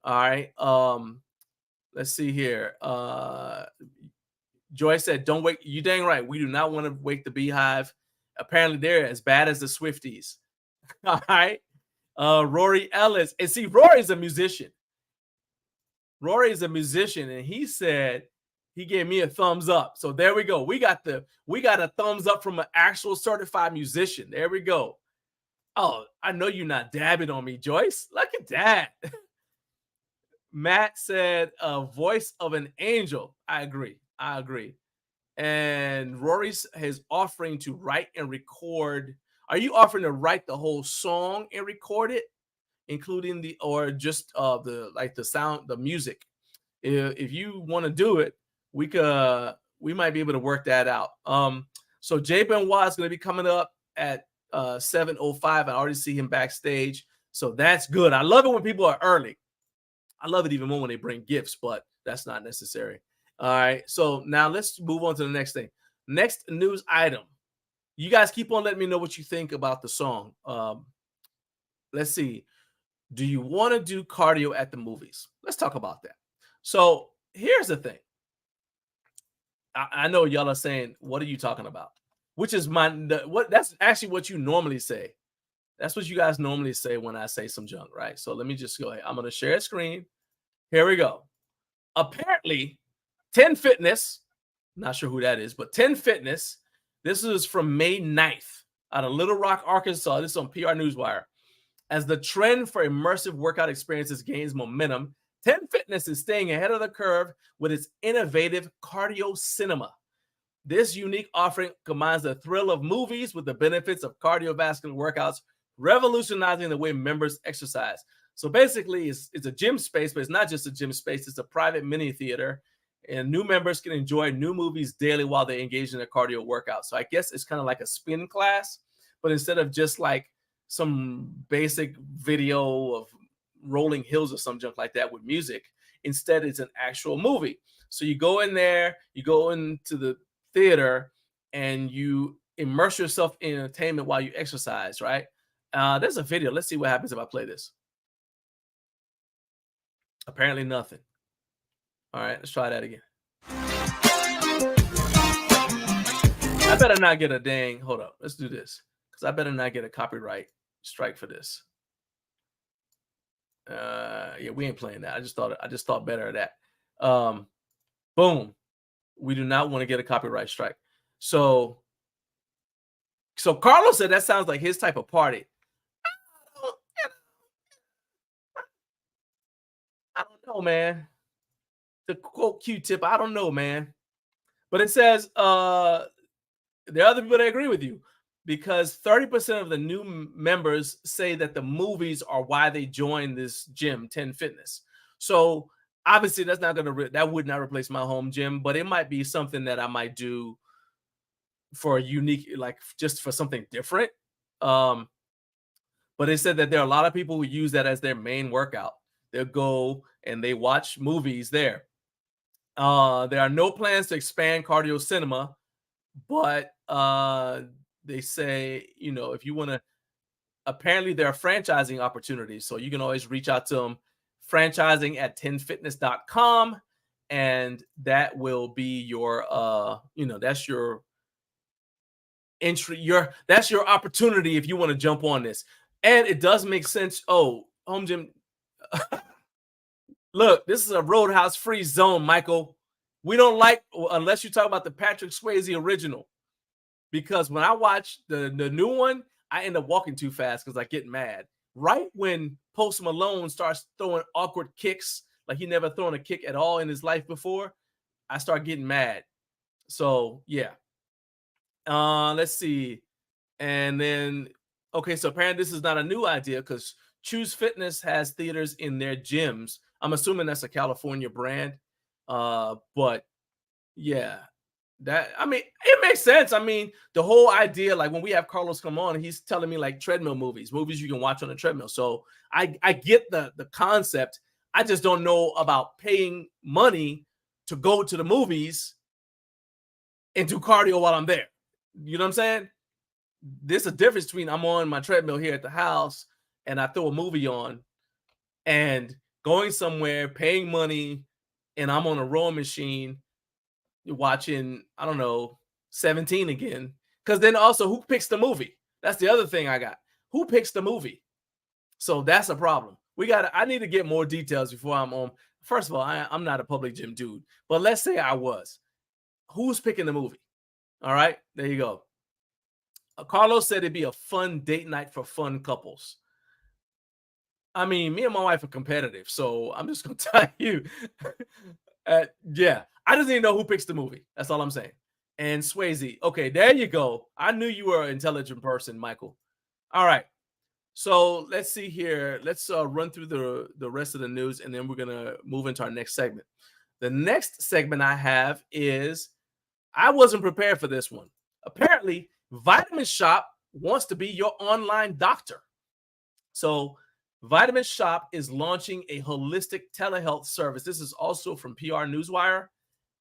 All right. Let's see here. Joy said, don't wake. You dang right. We do not want to wake the beehive. Apparently, they're as bad as the Swifties. All right. Rory Ellis. And see, Rory's a musician. Rory's a musician, and he said he gave me a thumbs up. So there we go. We got a thumbs up from an actual certified musician. There we go. Oh, I know you're not dabbing on me, Joyce. Look at that. Matt said, a voice of an angel. I agree. And Rory's his offering to write and record. Are you offering to write the whole song and record it, including or just the sound, the music? If you want to do it, we might be able to work that out. So Jay Benoit is going to be coming up at 7:05. I already see him backstage, so that's good. I love it when people are early. I love it even more when they bring gifts, but that's not necessary. All right, so now let's move on to the next thing. Next news item. You guys keep on letting me know what you think about the song. Let's see. Do you want to do cardio at the movies? Let's talk about that. So here's the thing. I know y'all are saying, what are you talking about? Which is that's actually what you normally say. That's what you guys normally say when I say some junk, right? So let me just go ahead. I'm going to share a screen. Here we go. Apparently, 10 Fitness, not sure who that is, but 10 Fitness, this is from May 9th out of Little Rock, Arkansas. This is on PR Newswire. As the trend for immersive workout experiences gains momentum, 10 Fitness is staying ahead of the curve with its innovative cardio cinema. This unique offering combines the thrill of movies with the benefits of cardiovascular workouts, revolutionizing the way members exercise. So basically, it's a gym space, but it's not just a gym space. It's a private mini theater, and new members can enjoy new movies daily while they engage in their cardio workout. So I guess it's kind of like a spin class, but instead of just like some basic video of rolling hills or some junk like that with music, instead it's an actual movie. So you go in there, you go into the theater, and you immerse yourself in entertainment while you exercise, right? There's a video. Let's see what happens if I play this. Apparently nothing. All right, let's try that again. I better not get a dang. Hold up. Let's do this because I better not get a copyright strike for this. Yeah, we ain't playing that. I just thought better of that. Boom. We do not want to get a copyright strike. So Carlos said that sounds like his type of party. I don't know, man. To quote Q-Tip, I don't know, man. But it says there are other people that agree with you because 30% of the new members say that the movies are why they joined this gym, 10 Fitness. So obviously that's not that would not replace my home gym, but it might be something that I might do for a unique, like just for something different. But they said that there are a lot of people who use that as their main workout. They'll go and they watch movies there. There are no plans to expand cardio cinema, but they say, you know, if you want to, apparently there are franchising opportunities. So you can always reach out to them, franchising at 10fitness.com. And that will be your, you know, that's your entry, that's your opportunity if you want to jump on this. And it does make sense. Oh, home gym. Look, this is a Roadhouse free zone, Michael. We don't like, unless you talk about the Patrick Swayze original, because when I watch the new one, I end up walking too fast because I get mad. Right when Post Malone starts throwing awkward kicks, like he never thrown a kick at all in his life before, I start getting mad. So yeah. Let's see. And then, okay, so apparently this is not a new idea because Choose Fitness has theaters in their gyms. I'm assuming that's a California brand. But yeah, that, I mean, it makes sense. I mean, the whole idea, like when we have Carlos come on, he's telling me like treadmill movies you can watch on a treadmill. So I get the concept. I just don't know about paying money to go to the movies and do cardio while I'm there. You know what I'm saying? There's a difference between I'm on my treadmill here at the house and I throw a movie on, and going somewhere, paying money, and I'm on a rowing machine watching, I don't know, 17 again. Because then also, who picks the movie? That's the other thing I got. Who picks the movie? So that's a problem. I need to get more details before I'm on. First of all, I'm not a public gym dude, but let's say I was. Who's picking the movie? All right, there you go. Carlos said it'd be a fun date night for fun couples. I mean, me and my wife are competitive, so I'm just going to tell you. Yeah, I just need to know who picks the movie. That's all I'm saying. And Swayze. Okay, there you go. I knew you were an intelligent person, Michael. All right. So let's see here. Let's run through the rest of the news, and then we're going to move into our next segment. The next segment I have is, I wasn't prepared for this one. Apparently, Vitamin Shop wants to be your online doctor. So Vitamin Shop is launching a holistic telehealth service. This is also from PR Newswire.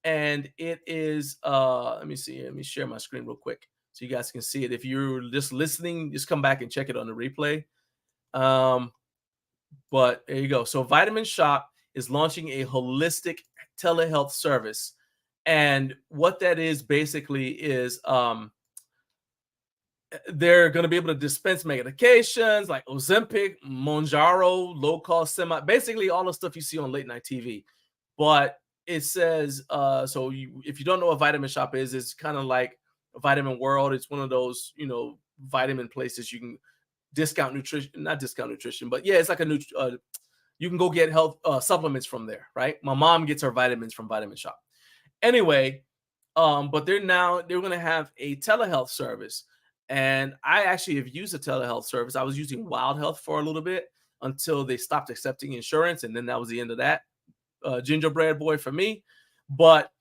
And it is, let me see. Let me share my screen real quick so you guys can see it. If you're just listening, just come back and check it on the replay. But there you go. So Vitamin Shop is launching a holistic telehealth service. And what that is basically is they're going to be able to dispense medications like Ozempic, Mounjaro, low-cost semi, basically all the stuff you see on late night TV. But it says, so if you don't know what Vitamin Shop is, it's kind of like Vitamin World. It's one of those, you know, vitamin places you can discount nutrition, not discount nutrition, but yeah, it's like you can go get health supplements from there, right? My mom gets her vitamins from Vitamin Shop. Anyway, but they're going to have a telehealth service. And I actually have used a telehealth service. I was using Wild Health for a little bit until they stopped accepting insurance. And then that was the end of that gingerbread boy for me. But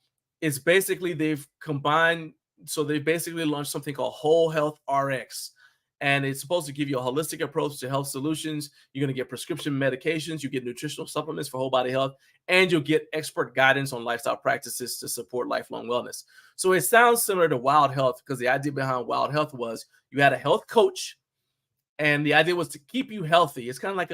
it's basically, they've combined. So they basically launched something called Whole Health RX. And it's supposed to give you a holistic approach to health solutions. You're going to get prescription medications. You get nutritional supplements for whole body health. And you'll get expert guidance on lifestyle practices to support lifelong wellness. So it sounds similar to Wild Health, because the idea behind Wild Health was you had a health coach. And the idea was to keep you healthy. It's kind of like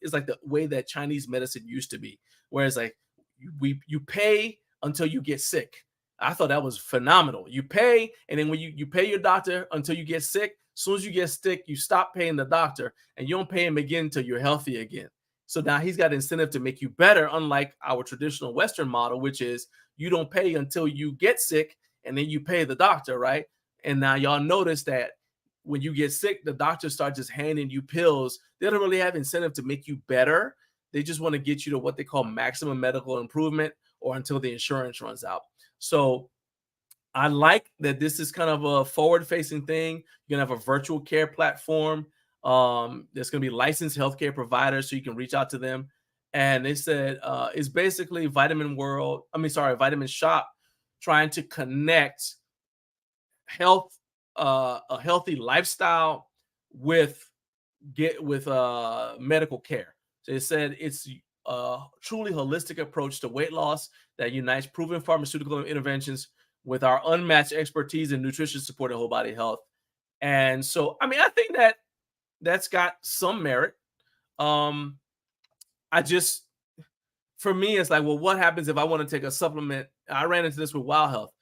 it's like the way that Chinese medicine used to be. Whereas like you pay until you get sick. I thought that was phenomenal. You pay, and then when you pay your doctor until you get sick. As soon as you get sick, you stop paying the doctor, and you don't pay him again until you're healthy again. So now he's got incentive to make you better, unlike our traditional Western model, which is you don't pay until you get sick, and then you pay the doctor, right? And now y'all notice that when you get sick, the doctors start just handing you pills. They don't really have incentive to make you better. They just want to get you to what they call maximum medical improvement or until the insurance runs out. So I like that this is kind of a forward-facing thing. You're gonna have a virtual care platform. There's gonna be licensed healthcare providers, so you can reach out to them. And they said it's basically Vitamin Shop trying to connect a healthy lifestyle with medical care. So they said it's a truly holistic approach to weight loss that unites proven pharmaceutical interventions with our unmatched expertise in nutrition support and whole body health. And so, I mean, I think that that's got some merit. For me, it's like, well, what happens if I want to take a supplement? I ran into this with Wow Health.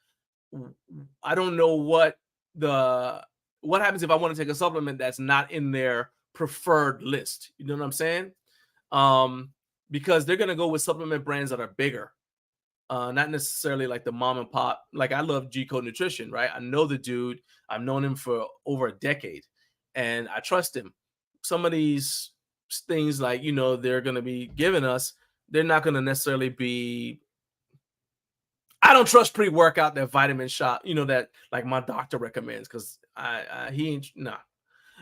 I don't know what happens if I want to take a supplement that's not in their preferred list. You know what I'm saying? Because they're gonna go with supplement brands that are bigger, not necessarily like the mom and pop. Like I love G Code Nutrition, right? I know the dude. I've known him for over a decade, and I trust him. Some of these things, like they're gonna be giving us, they're not gonna necessarily be. I don't trust pre-workout that Vitamin Shop, that like my doctor recommends, because he ain't nah.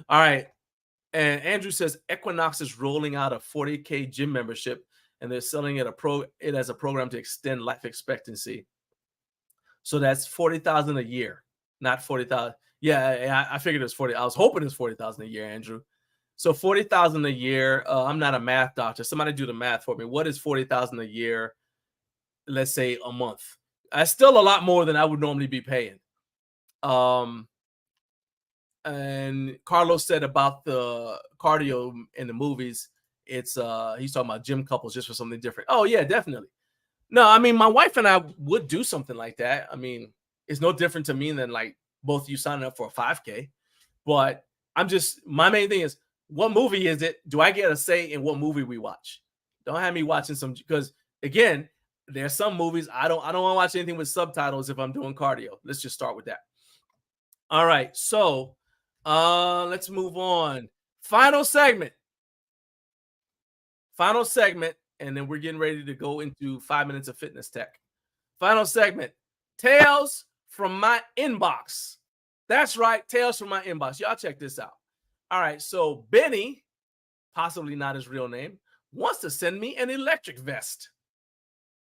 All right. And Andrew says Equinox is rolling out a 40K gym membership, and they're selling it as a program to extend life expectancy. So that's 40,000 a year, not 40,000. Yeah, I figured it was 40. I was hoping it's 40,000 a year, Andrew. So 40,000 a year. I'm not a math doctor. Somebody do the math for me. What is 40,000 a year? Let's say a month. That's still a lot more than I would normally be paying. And Carlos said about the cardio in the movies, he's talking about gym couples just for something different. Oh yeah, definitely. No, I mean, my wife and I would do something like that. I mean, it's no different to me than like both of you signing up for a 5K. But my main thing is, what movie is it? Do I get a say in what movie we watch? Don't have me watching because again, there's some movies I don't want to watch anything with subtitles if I'm doing cardio. Let's just start with that. All right, so let's move on. Final segment, and then we're getting ready to go into 5 minutes of fitness tech. Final segment, Tales from my inbox. That's right, Tales from my inbox. Y'all check this out. All right, so Benny, possibly not his real name, wants to send me an electric vest.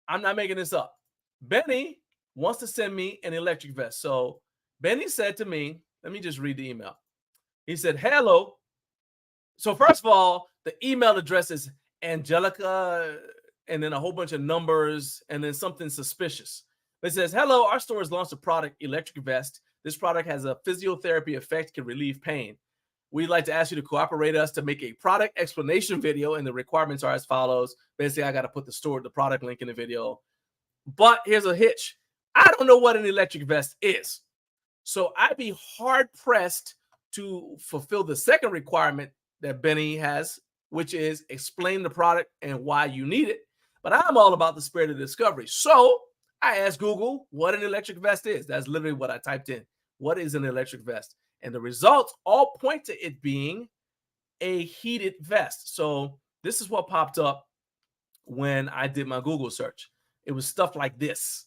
I'm not making this up. Benny wants to send me an electric vest. So Benny said to me, let me just read the email. He said, hello. So first of all, the email address is Angelica, and then a whole bunch of numbers, and then something suspicious. It says, hello, our store has launched a product, electric vest. This product has a physiotherapy effect, can relieve pain. We'd like to ask you to cooperate us to make a product explanation video, and the requirements are as follows. Basically, I got to put the product link in the video. But here's a hitch. I don't know what an electric vest is. So I'd be hard-pressed to fulfill the second requirement that Benny has, which is explain the product and why you need it. But I'm all about the spirit of discovery. So I asked Google what an electric vest is. That's literally what I typed in. What is an electric vest? And the results all point to it being a heated vest. So this is what popped up when I did my Google search. It was stuff like this.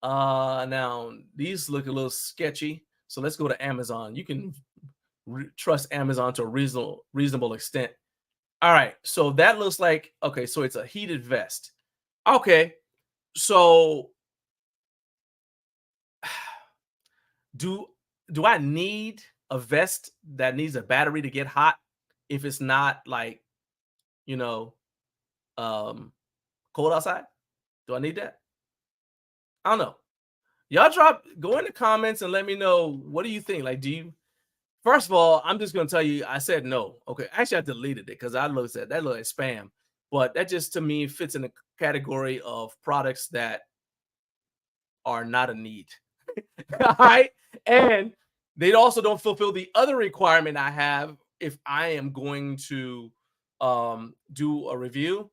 Now, these look a little sketchy. So let's go to Amazon. You can trust Amazon to a reasonable extent. All right. So that looks like, okay, so it's a heated vest. Okay. So do I need a vest that needs a battery to get hot if it's not like, cold outside? Do I need that? I don't know. Y'all go in the comments and let me know, what do you think? Like, first of all, I'm just going to tell you, I said no. Okay. Actually, I deleted it because I looked at that, looked like spam. But that just, to me, fits in the category of products that are not a need. All right. And they also don't fulfill the other requirement I have if I am going to do a review.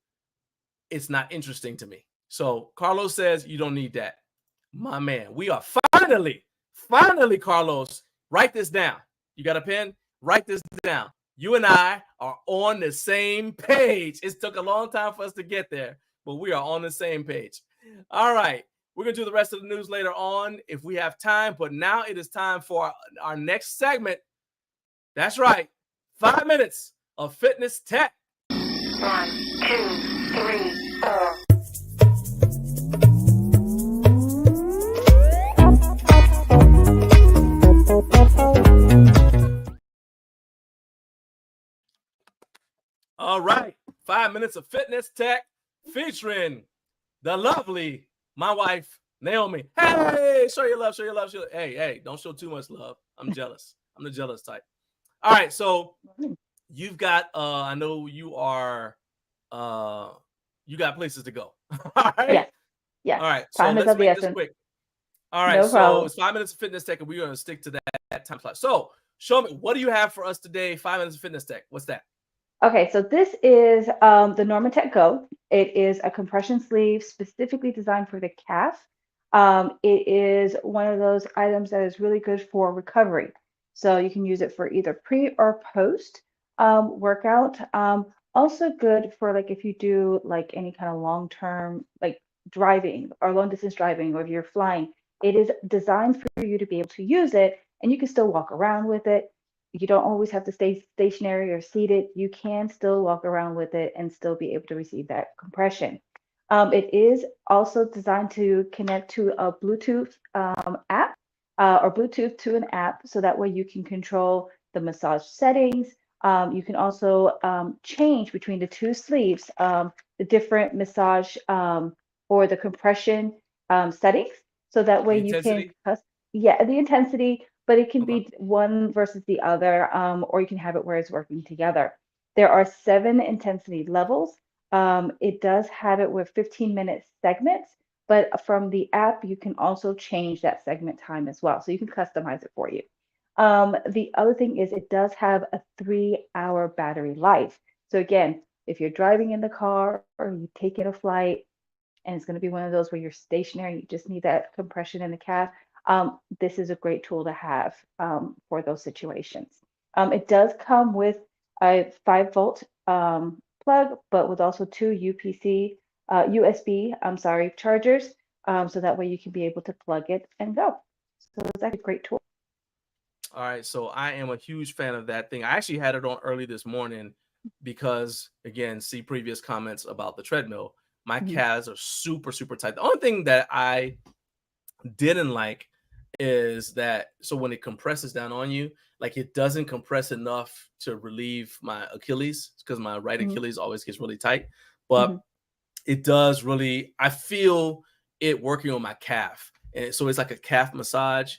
It's not interesting to me. So Carlos says you don't need that. My man, we are finally, Carlos, write this down. You got a pen? Write this down. you and I are on the same page. It took a long time for us to get there, but we are on the same page. All right. We're going to do the rest of the news later on if we have time, but now it is time for our next segment. That's right. 5 minutes of fitness tech. 1, 2, 3, 4. All right. 5 minutes of fitness tech featuring the lovely, my wife, Naomi. Hey, show your love, show your love. Hey, don't show too much love. I'm jealous. I'm the jealous type. All right. So you've got, I know you are, you got places to go. All right. Yes. All right. So Time is let's of the make this essence. quick. All right. No So problem. it's 5 minutes of fitness tech, and we're going to stick to that time slot. So show me, what do you have for us today? 5 minutes of fitness tech. What's that? Okay, so this is the Normatec Go. It is a compression sleeve specifically designed for the calf. It is one of those items that is really good for recovery. So you can use it for either pre or post workout. Also good for like if you do like any kind of long-term like driving or long distance driving, or if you're flying. It is designed for you to be able to use it, and you can still walk around with it. You don't always have to stay stationary or seated. You can still walk around with it and still be able to receive that compression. It is also designed to connect to a Bluetooth app or Bluetooth to an app, so that way you can control the massage settings. You can also change between the two sleeves, the different massage or the compression settings, so that way The you intensity? can, the intensity, but it can Okay. be one versus the other, or you can have it where it's working together. There are 7 intensity levels. It does have it with 15-minute segments, but from the app, you can also change that segment time as well. So you can customize it for you. The other thing is it does have a 3-hour battery life. So again, if you're driving in the car or you take in a flight, and it's going to be one of those where you're stationary, you just need that compression in the calf. This is a great tool to have for those situations. It does come with a 5-volt plug, but with also 2 USB chargers, so that way you can be able to plug it and go. So it's actually a great tool. All right, so I am a huge fan of that thing. I actually had it on early this morning because, again, see previous comments about the treadmill. My calves are super, super tight. The only thing that I didn't like is that, so when it compresses down on you, like it doesn't compress enough to relieve my Achilles, because my right Achilles always gets really tight. But it does really, I feel it working on my calf. And so it's like a calf massage.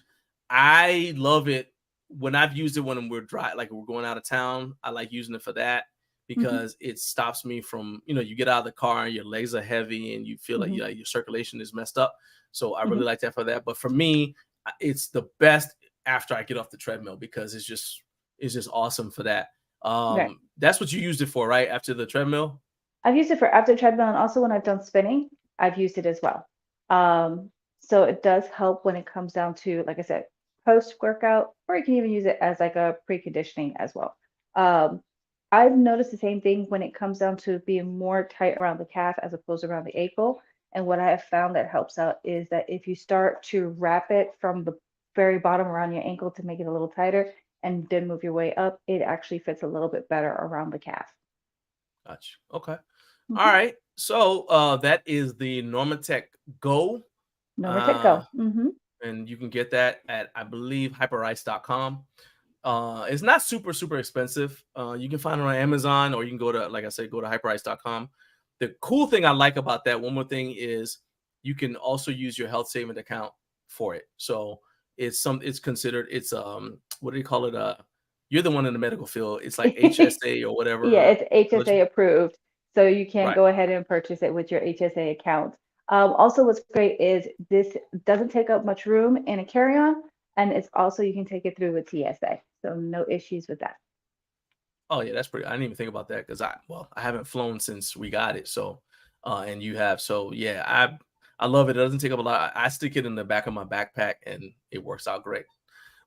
I love it when I've used it when we're dry, like we're going out of town. I like using it for that because it stops me from, you get out of the car and your legs are heavy and you feel like your circulation is messed up. So I really like that for that. But for me, it's the best after I get off the treadmill because it's just awesome for that. Right. That's what you used it for, right? After the treadmill? I've used it for after treadmill, and also when I've done spinning, I've used it as well. So it does help when it comes down to, like I said, post workout, or you can even use it as like a preconditioning as well. I've noticed the same thing when it comes down to being more tight around the calf as opposed to around the ankle. And what I have found that helps out is that if you start to wrap it from the very bottom around your ankle to make it a little tighter and then move your way up, it actually fits a little bit better around the calf. Gotcha. Okay. All right. So that is the Normatec Go. Normatec Go. And you can get that at, I believe, hyperice.com. It's not super, super expensive. You can find it on Amazon, or you can go to, like I said, go to hyperice.com. The cool thing I like about that, one more thing, is you can also use your health savings account for it. So it's considered, it's what do you call it? You're the one in the medical field. It's like HSA or whatever. Yeah, it's HSA approved. So you can go ahead and purchase it with your HSA account. Also, what's great is this doesn't take up much room in a carry-on, and it's also, you can take it through with TSA. So no issues with that. Oh yeah, that's pretty. I didn't even think about that because I haven't flown since we got it. So, and you have. So yeah, I love it. It doesn't take up a lot. I stick it in the back of my backpack and it works out great.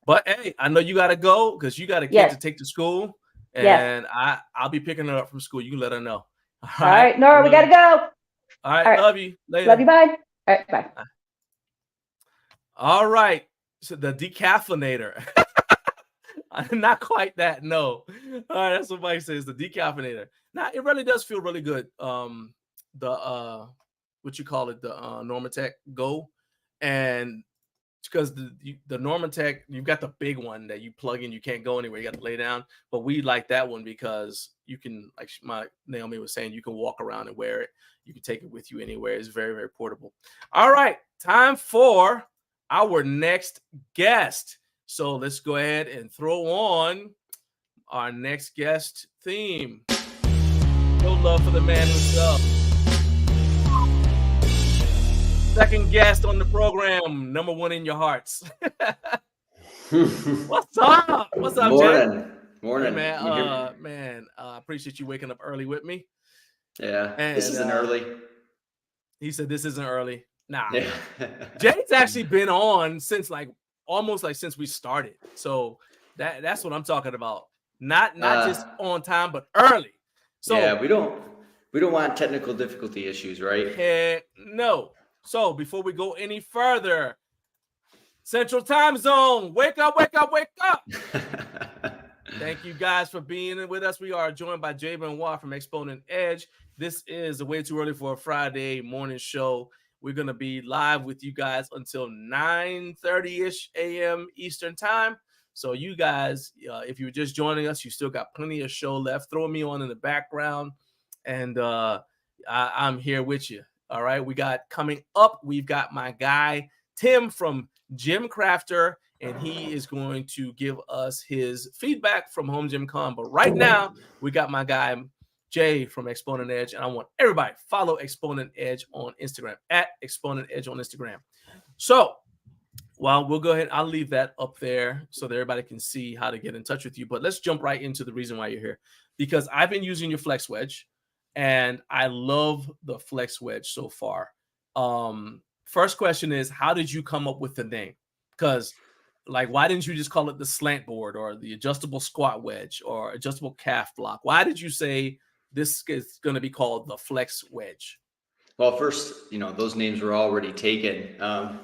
But hey, I know you got to go because you got a kid to take to school. and I'll be picking her up from school. You can let her know. All right, Nora, we gotta go. All right, love you. Later. Love you. Bye. All right, bye. All right, so the decaffeinator. Not quite that. No. All right, that's what Mike says. The decaffeinator. Now it really does feel really good. The what you call it, the Normatec Go, and because the Normatec, you've got the big one that you plug in, you can't go anywhere, you got to lay down. But we like that one because you can, like my Naomi was saying, you can walk around and wear it. You can take it with you anywhere. It's very, very portable. All right, time for our next guest. So let's go ahead and throw on our next guest theme. No love for the man himself. Second guest on the program, number one in your hearts. What's up? What's up, Jay? Morning. Hey, man. I appreciate you waking up early with me. Yeah, and, this isn't early. He said this isn't early. Nah. Yeah. Jay's actually been on since almost since we started. So that's what I'm talking about. Not just on time, but early. So yeah, we don't want technical difficulty issues, right? Heck no. So before we go any further, Central Time Zone, wake up, wake up, wake up. Thank you guys for being with us. We are joined by Jay and Waaay from Exponent Edge. This is way too early for a Friday morning show. We're going to be live with you guys until 9:30-ish a.m. Eastern time. So you guys, if you're just joining us, you still got plenty of show left. Throw me on in the background, and I'm here with you. All right, we've got my guy, Tim from Gym Crafter, and he is going to give us his feedback from HomeGymCon. But right now, we got my guy, Jay from Exponent Edge, and I want everybody follow Exponent Edge on Instagram, at Exponent Edge on Instagram. So, well, we'll go ahead. I'll leave that up there so that everybody can see how to get in touch with you. But let's jump right into the reason why you're here, because I've been using your Flex Wedge, and I love the Flex Wedge so far. First question is, how did you come up with the name? Because, why didn't you just call it the slant board or the adjustable squat wedge or adjustable calf block? Why did you say this is going to be called the Flex Wedge? Well, first, those names were already taken.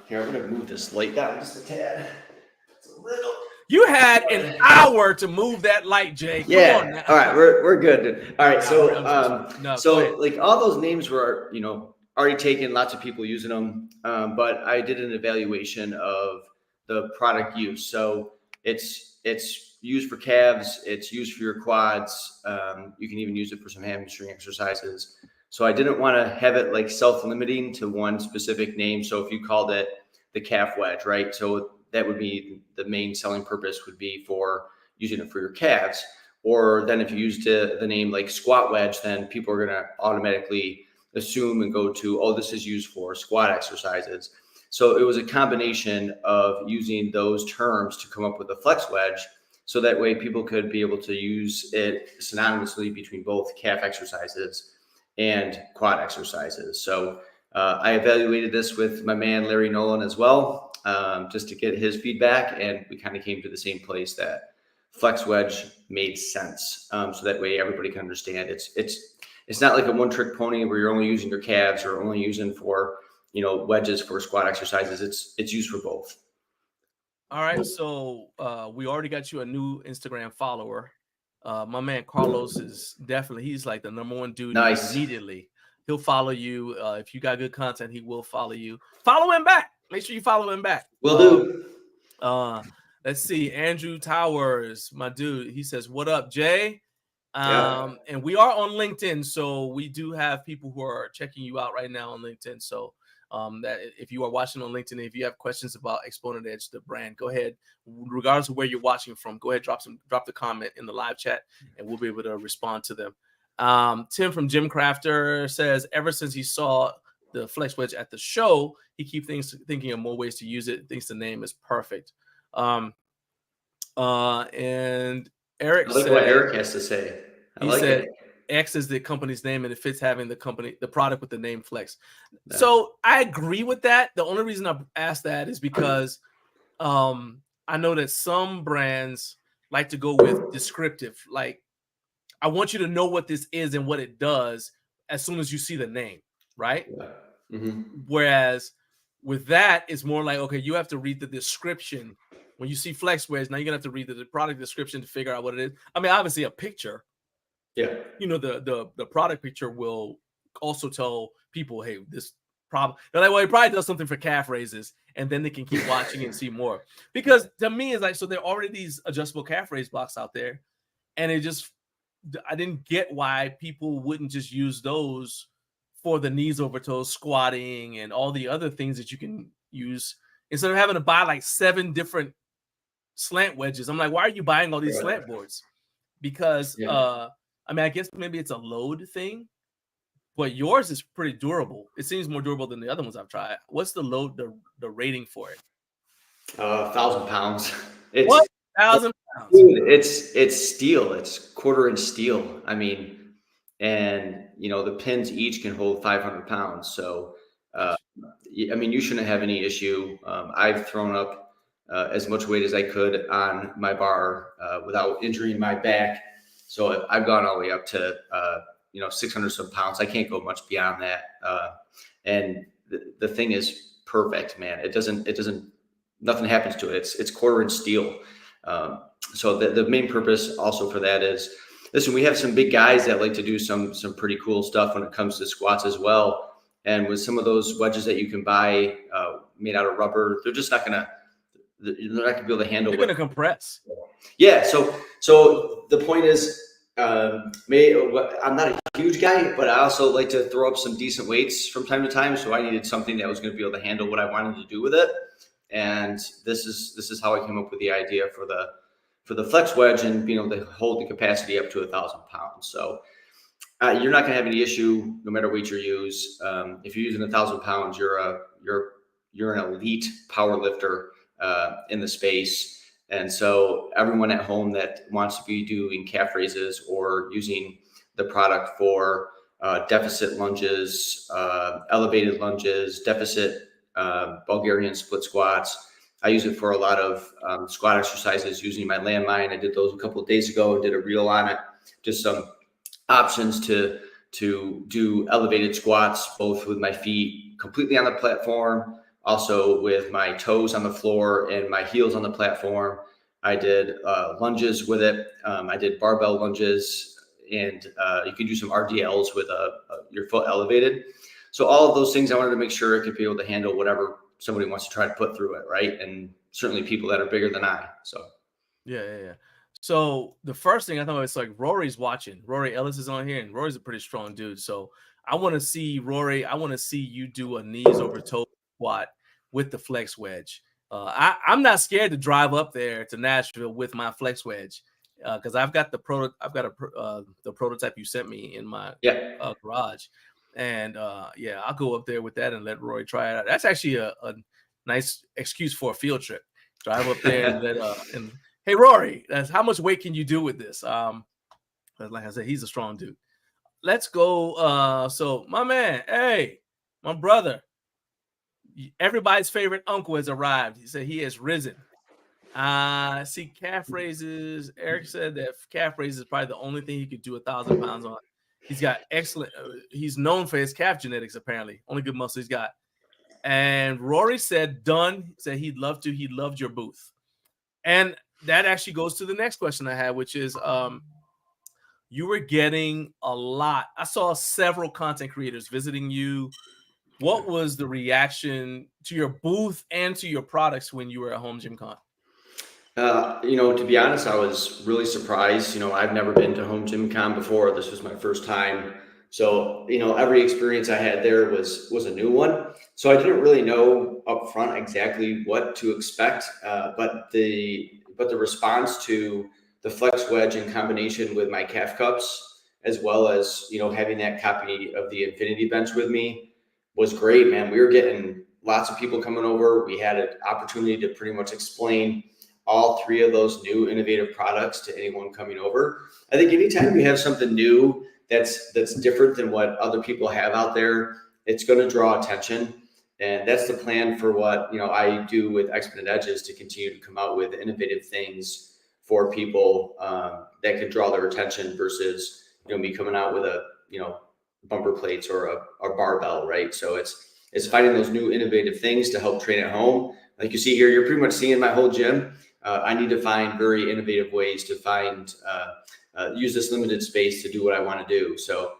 Here, I'm going to move this light down just a tad. It's a little. You had an hour to move that light, Jay. Come on now. All right, we're good. All right, so all those names were already taken. Lots of people using them, but I did an evaluation of the product use. So it's used for calves. It's used for your quads. You can even use it for some hamstring exercises. So I didn't want to have it self-limiting to one specific name. So if you called it the calf wedge, right? So that would be the main selling purpose would be for using it for your calves. Or then if you used the name squat wedge, then people are going to automatically assume and go to, oh, this is used for squat exercises. So it was a combination of using those terms to come up with a flex wedge. So that way people could be able to use it synonymously between both calf exercises and quad exercises. So I evaluated this with my man, Larry Nolan, as well, just to get his feedback. And we kind of came to the same place that flex wedge made sense. So that way everybody can understand it's not like a one trick pony where you're only using your calves or only using for, wedges for squat exercises. It's used for both. All right. So we already got you a new Instagram follower. My man Carlos is he's like the number one dude. Nice. Immediately. He'll follow you. If you got good content, he will follow you. Follow him back. Make sure you follow him back. Will do. Let's see. Andrew Towers, my dude. He says, "What up, Jay?" And we are on LinkedIn, so we do have people who are checking you out right now on LinkedIn. So that if you are watching on LinkedIn, if you have questions about Exponent Edge, the brand, go ahead, regardless of where you're watching from, go ahead, drop the comment in the live chat, and we'll be able to respond to them. Tim from Gym Crafter says, ever since he saw the Flex Wedge at the show, he keeps thinking of more ways to use it. Thinks the name is perfect. And Eric I like said, what Eric has to say. He said X is the company's name, and it fits having the product with the name Flex. Yeah. So I agree with that. The only reason I asked that is because I know that some brands like to go with descriptive, like I want you to know what this is and what it does as soon as you see the name, right? Yeah. Mm-hmm. Whereas with that, it's more like, okay, you have to read the description. When you see flex wedge, now you're gonna have to read the product description to figure out what it is. I mean, obviously a picture, Yeah. you know, the product picture will also tell people, hey, this problem. They're like, well, it probably does something for calf raises, and then they can keep watching and see more. Because to me, it's like, so there are already these adjustable calf raise blocks out there, and I didn't get why people wouldn't just use those for the knees over toes squatting and all the other things that you can use instead of having to buy like 7 different slant wedges. I'm like, why are you buying all these slant boards? Because I mean, I guess maybe it's a load thing, but yours is pretty durable. It seems more durable than the other ones I've tried. What's the load, the rating for it? 1,000 pounds. It's what? 1,000 pounds. Dude, it's steel. It's 1/4-inch steel. I mean, and you know, the pins each can hold 500 pounds. So, I mean, you shouldn't have any issue. I've thrown up as much weight as I could on my bar without injuring my back. So I've gone all the way up to, 600 some pounds. I can't go much beyond that. And the thing is perfect, man. It doesn't, nothing happens to it. It's 1/4-inch steel. So the main purpose also for that is, listen, we have some big guys that like to do some pretty cool stuff when it comes to squats as well. And with some of those wedges that you can buy made out of rubber, they're just not gonna be able to handle. They're gonna compress. Yeah. So the point is, I'm not a huge guy, but I also like to throw up some decent weights from time to time. So I needed something that was going to be able to handle what I wanted to do with it. And this is how I came up with the idea for the flex wedge and being able to hold the capacity up to 1,000 pounds. So you're not going to have any issue no matter what you use. If you're using 1,000 pounds, you're an elite power lifter in the space. And so everyone at home that wants to be doing calf raises or using the product for deficit lunges, elevated lunges, deficit Bulgarian split squats. I use it for a lot of squat exercises using my landmine. I did those a couple of days ago and did a reel on it. Just some options to do elevated squats, both with my feet completely on the platform, also with my toes on the floor and my heels on the platform. I did lunges with it. I did barbell lunges, and you can do some RDLs with your foot elevated. So all of those things, I wanted to make sure it could be able to handle whatever somebody wants to try to put through it, right? And certainly people that are bigger than I. So yeah. So the first thing I thought was like, Rory's watching. Rory Ellis is on here, and Rory's a pretty strong dude. So I want to see Rory. I want to see you do a knees over toe squat with the flex wedge. I'm not scared to drive up there to Nashville with my flex wedge because I've got the prototype you sent me in my garage. And I'll go up there with that and let Roy try it out. That's actually a nice excuse for a field trip. Drive up there and and hey, Rory, that's how much weight can you do with this? Like I said, he's a strong dude. Let's go. So my man, hey, my brother, everybody's favorite uncle has arrived. He said he has risen. See calf raises. Eric said that calf raises is probably the only thing he could do 1,000 pounds on. He's got excellent. He's known for his calf genetics, apparently. Only good muscle he's got. And Rory said, done. Said he'd love to. He loved your booth. And that actually goes to the next question I had, which is you were getting a lot. I saw several content creators visiting you. What was the reaction to your booth and to your products when you were at HomeGymCon? To be honest, I was really surprised. I've never been to HomeGymCon before. This was my first time. So, every experience I had there was a new one. So I didn't really know up front exactly what to expect. But the response to the flex wedge in combination with my calf cups, as well as, having that copy of the Infinity Bench with me was great, man. We were getting lots of people coming over. We had an opportunity to pretty much explain all 3 of those new innovative products to anyone coming over. I think anytime you have something new that's different than what other people have out there, it's going to draw attention. And that's the plan for what, I do with Exponent Edges, to continue to come out with innovative things for people, that could draw their attention versus, me coming out with a, bumper plates or a barbell, right? So it's finding those new innovative things to help train at home. Like you see here, you're pretty much seeing my whole gym. I need to find very innovative ways to use this limited space to do what I want to do. So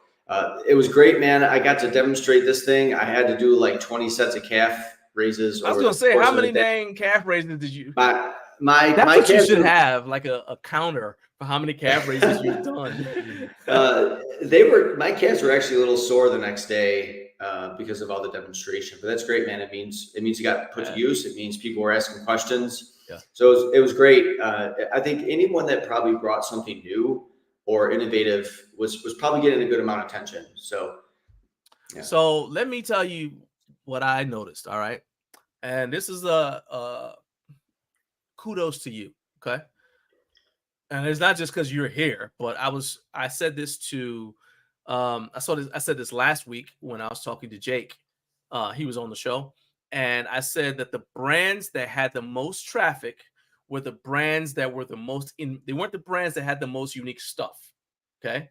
it was great, man. I got to demonstrate this thing. I had to do like 20 sets of calf raises. I was going to say, how many dang calf raises did you? That's what calves you should have, like a counter for how many calf raises you've done. My calves were actually a little sore the next day because of all the demonstration. But that's great, man. It means you got put to use. It means people were asking questions. Yeah. So it was great. I think anyone that probably brought something new or innovative was probably getting a good amount of attention. So, yeah. So let me tell you what I noticed. All right. And this is a kudos to you. Okay. And it's not just because you're here, but I said this to, I said this last week when I was talking to Jake. He was on the show. And I said that the brands that had the most traffic were the brands that were the most they weren't the brands that had the most unique stuff. Okay.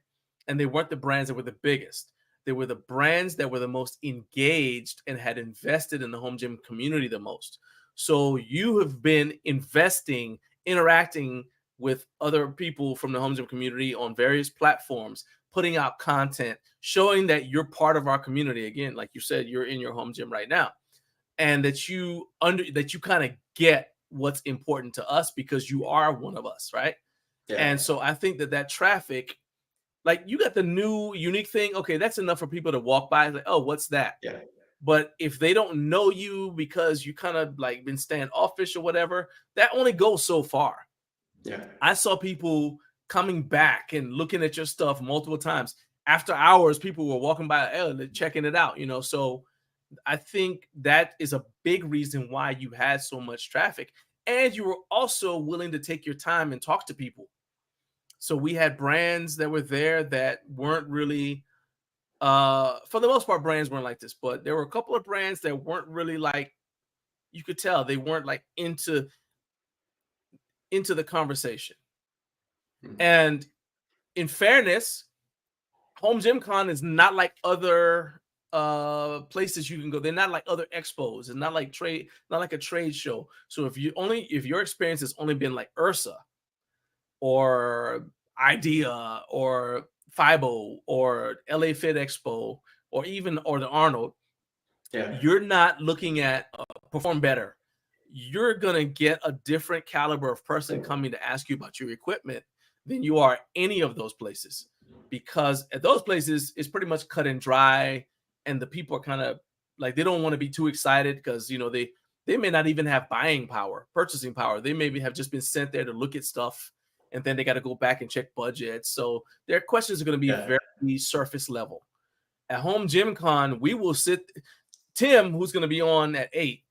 And they weren't the brands that were the biggest. They were the brands that were the most engaged and had invested in the home gym community the most. So you have been investing, interacting with other people from the home gym community on various platforms, putting out content, showing that you're part of our community. Again, like you said, you're in your home gym right now. And that you kind of get what's important to us because you are one of us, right? Yeah. And so I think that traffic, like you got the new unique thing. Okay, that's enough for people to walk by and like, oh, what's that? Yeah. But if they don't know you because you kind of like been standoffish or whatever, that only goes so far. Yeah. I saw people coming back and looking at your stuff multiple times. After hours, people were walking by, checking it out, so I think that is a big reason why you had so much traffic, and you were also willing to take your time and talk to people. So we had brands that were there that weren't really, for the most part, brands weren't like this, but there were a couple of brands that weren't really like, you could tell they weren't like into the conversation. And in fairness, HomeGymCon is not like other places you can go. They're not like other expos. It's not like a trade show. So if your experience has only been like Ursa or Idea or FIBO or LA Fit Expo or the Arnold, you're not looking at Perform Better. You're gonna get a different caliber of person coming to ask you about your equipment than you are any of those places, because at those places it's pretty much cut and dry. And the people are kind of like, they don't want to be too excited because, they may not even have purchasing power. They maybe have just been sent there to look at stuff and then they got to go back and check budgets. So their questions are going to be very surface level. At HomeGymCon, we will sit. Tim, who's going to be on at 8,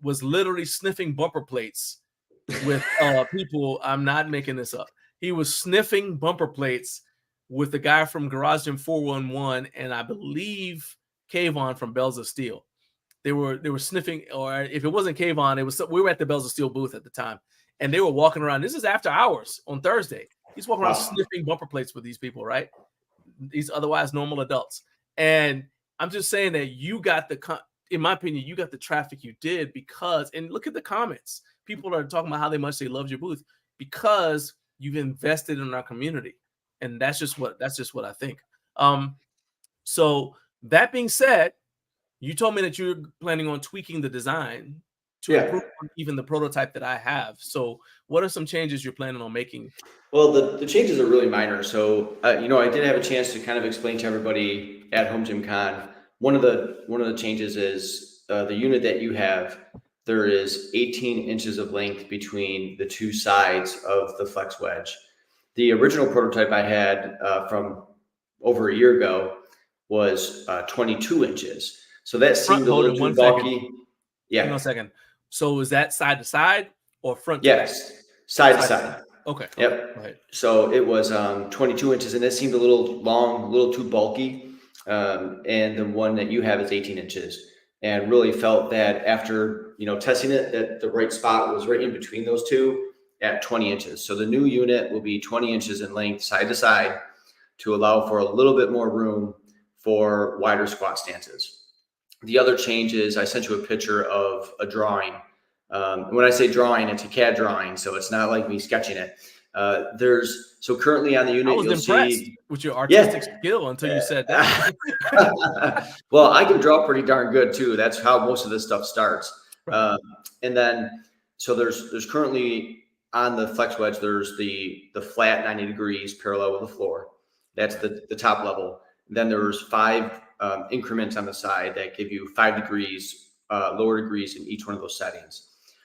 was literally sniffing bumper plates with people. I'm not making this up. He was sniffing bumper plates with the guy from Garage Gym 411 and I believe Kayvon from Bells of Steel. They were sniffing, or if it wasn't Kayvon, we were at the Bells of Steel booth at the time, and they were walking around. This is after hours on Thursday. He's walking around sniffing bumper plates with these people, right? These otherwise normal adults. And I'm just saying that you got in my opinion, you got the traffic you did because, and look at the comments. People are talking about how much they loved your booth because you've invested in our community. And that's just what I think. So that being said, you told me that you're planning on tweaking the design to improve on even the prototype that I have. So what are some changes you're planning on making? Well, the changes are really minor. So, I did have a chance to kind of explain to everybody at HomeGymCon. One of the changes is the unit that you have. There is 18 inches of length between the two sides of the flex wedge. The original prototype I had from over a year ago was 22 inches. So that seemed a little too bulky. Yeah. Hang on a second. So is that side to side or front? Yes. Side to side. Okay. Yep. Go ahead. So it was 22 inches and that seemed a little long, a little too bulky. And the one that you have is 18 inches. And really felt that after, testing it, that the right spot was right in between those two. at 20 inches. So the new unit will be 20 inches in length side to side to allow for a little bit more room for wider squat stances. The other change is I sent you a picture of a drawing. When I say drawing, it's a CAD drawing, so it's not like me sketching it. So currently on the unit, I was you'll impressed see with your artistic skill until you said that. Well, I can draw pretty darn good too. That's how most of this stuff starts. Right. And then, so there's currently on the flex wedge, there's the flat 90 degrees parallel with the floor. That's the top level. Then there's 5 increments on the side that give you 5 degrees, lower degrees in each one of those settings.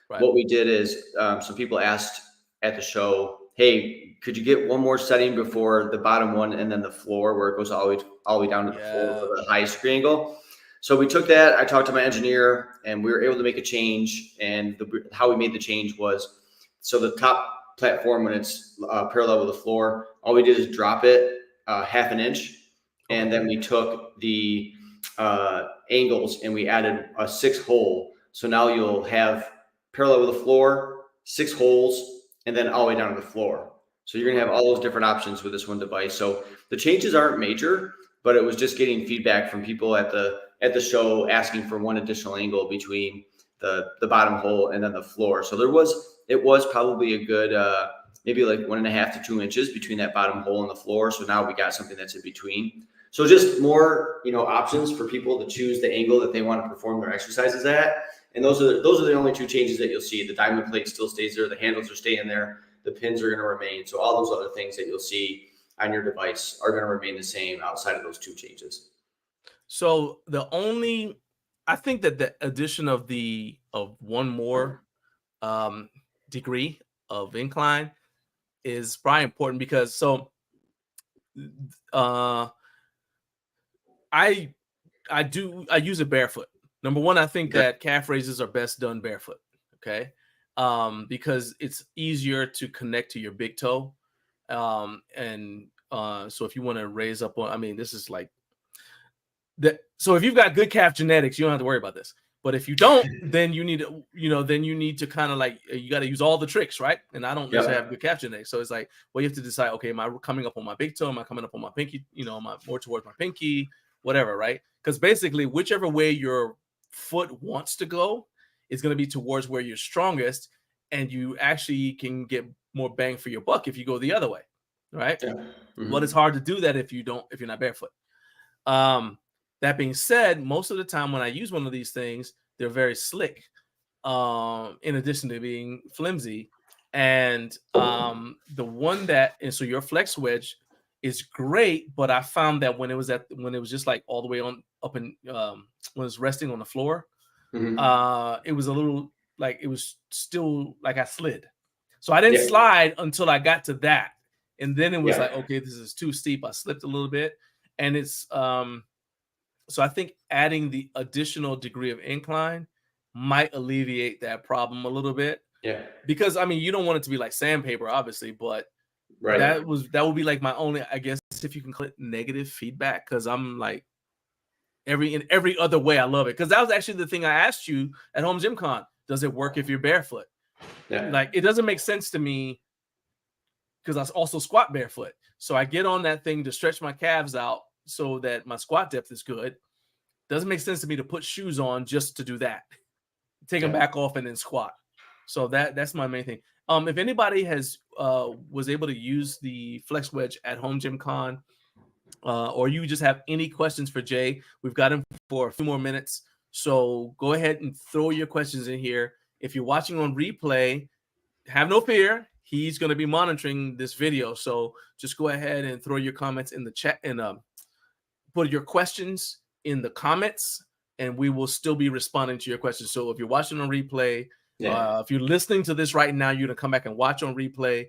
Right. What we did is some people asked at the show, hey, could you get one more setting before the bottom one and then the floor where it goes all the way down to the floor for the highest degree angle? So we took that. I talked to my engineer, and we were able to make a change. And how we made the change was, so the top platform, when it's parallel with the floor, all we did is drop it half an inch. And then we took the angles and we added a 6 hole. So now you'll have parallel with the floor, 6 holes, and then all the way down to the floor. So you're going to have all those different options with this one device. So the changes aren't major, but it was just getting feedback from people at the show asking for one additional angle between the bottom hole and then the floor. So it was probably a good maybe like 1.5 to 2 inches between that bottom hole and the floor. So now we got something that's in between. So just more, options for people to choose the angle that they want to perform their exercises at. And those are the only 2 changes that you'll see. The diamond plate still stays there. The handles are staying there. The pins are going to remain. So all those other things that you'll see on your device are going to remain the same outside of those 2 changes. So I think that the addition of one more degree of incline is probably important because I use it barefoot. Number one, I think that calf raises are best done barefoot. Okay. Because it's easier to connect to your big toe. So if you want to raise up this is like that. So if you've got good calf genetics, you don't have to worry about this. But if you don't, then you need to kind of like, you got to use all the tricks, right? And I don't necessarily have good calf genetics. So it's like, well, you have to decide, okay, am I coming up on my big toe? Am I coming up on my pinky? Am I more towards my pinky? Whatever, right? Because basically, whichever way your foot wants to go is going to be towards where you're strongest, and you actually can get more bang for your buck if you go the other way, right? Yeah. Mm-hmm. But it's hard to do that if you're not barefoot. That being said, most of the time when I use one of these things, they're very slick, in addition to being flimsy. And so your flex wedge is great, but I found that when it was just like all the way on up and when it was resting on the floor, it was a little like it was still like I slid. So I didn't slide until I got to that. And then it was like, okay, this is too steep. I slipped a little bit. And it's so I think adding the additional degree of incline might alleviate that problem a little bit. Yeah. Because you don't want it to be like sandpaper, obviously, but that would be like my only, I guess, if you can call it negative feedback, because I'm like in every other way I love it. Because that was actually the thing I asked you at HomeGymCon. Does it work if you're barefoot? Yeah. Like it doesn't make sense to me because I also squat barefoot. So I get on that thing to stretch my calves out so that my squat depth is good. Doesn't make sense to me to put shoes on just to do that. Take them back off and then squat. So that's my main thing. If anybody was able to use the flex wedge at HomeGymCon, or you just have any questions for Jay, we've got him for a few more minutes. So go ahead and throw your questions in here. If you're watching on replay, have no fear. He's going to be monitoring this video. So just go ahead and throw your comments in the chat and put your questions in the comments, and we will still be responding to your questions. So if you're watching on replay, if you're listening to this right now, you're going to come back and watch on replay.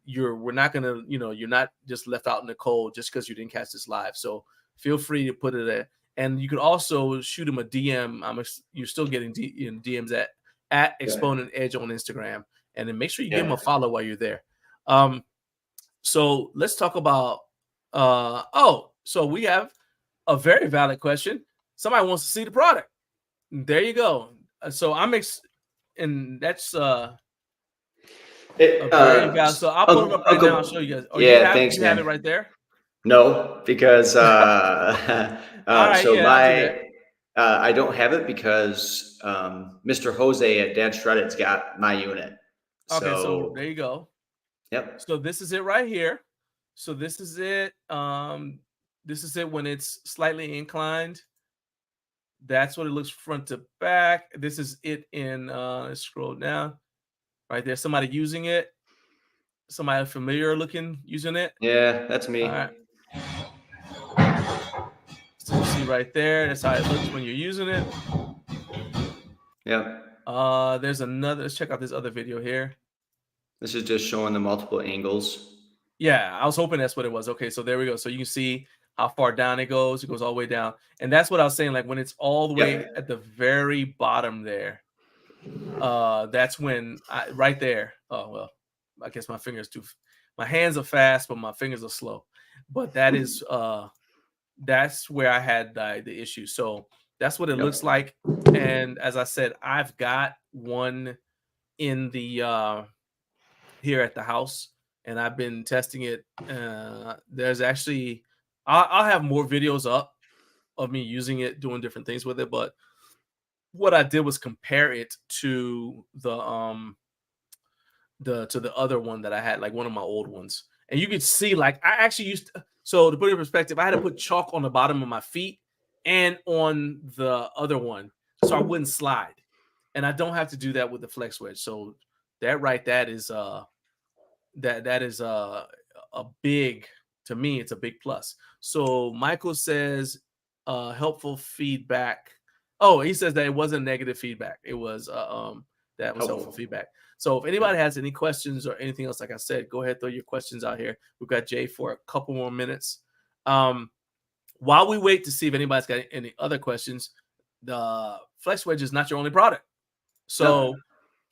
We're not going to, you're not just left out in the cold just because you didn't catch this live. So feel free to put it there. And you could also shoot him a DM. You're still getting DMs at Exponent Edge on Instagram. And then make sure you give him a follow while you're there. So let's talk about, so we have a very valid question. Somebody wants to see the product. There you go. So and that's there you go. So I'll pull it up right now. I'll show you guys. Oh, yeah, thanks, you have man. it right there? No, because All right, so yeah, I'll do that. I don't have it because Mr. Jose at Dad Shredded's got my unit. Okay, so there you go. Yep. So this is it right here. So this is it. This is it when it's slightly inclined. That's what it looks front to back. This is it in let's scroll down. Right there. Somebody using it. Somebody familiar looking using it. Yeah, that's me. All right. So you see right there, that's how it looks when you're using it. Yeah. There's another, let's check out this other video here. This is just showing the multiple angles. Yeah, I was hoping that's what it was. Okay, so there we go. So you can see how far down it goes. It goes all the way down. And that's what I was saying, like when it's all the way at the very bottom there, that's when right there. Oh, well, I guess my hands are fast, but my fingers are slow. But that is, that's where I had the issue. So that's what it looks like. And as I said, I've got one in the here at the house, and I've been testing it. There's actually, I'll have more videos up of me using it, doing different things with it. But what I did was compare it to the other one that I had, like one of my old ones. And you could see, like, I actually used to, so to put it in perspective, I had to put chalk on the bottom of my feet and on the other one so I wouldn't slide. And I don't have to do that with the Flex Wedge. So that is that is a big, to me, it's a big plus. So Michael says helpful feedback. Oh, he says that it wasn't negative feedback. It was that was helpful feedback. So if anybody has any questions or anything else, like I said, go ahead, throw your questions out here. We've got Jay for a couple more minutes. While we wait to see if anybody's got any other questions, the Flex Wedge is not your only product. So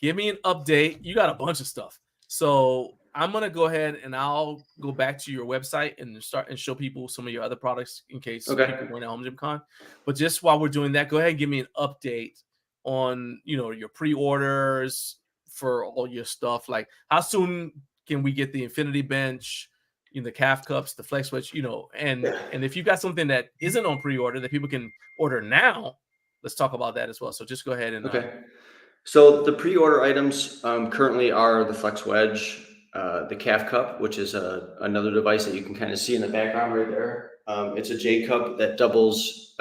give me an update. You got a bunch of stuff. So I'm going to go ahead and I'll go back to your website and start and show people some of your other products in case people weren't at HomeGymCon. But just while we're doing that, go ahead and give me an update on, your pre-orders for all your stuff. Like how soon can we get the Infinity Bench, the calf cups, the Flex Wedge, and if you've got something that isn't on pre-order that people can order now, let's talk about that as well. So just go ahead and So the pre-order items currently are the Flex Wedge, the calf cup, which is another device that you can kind of see in the background right there. It's a J cup that doubles,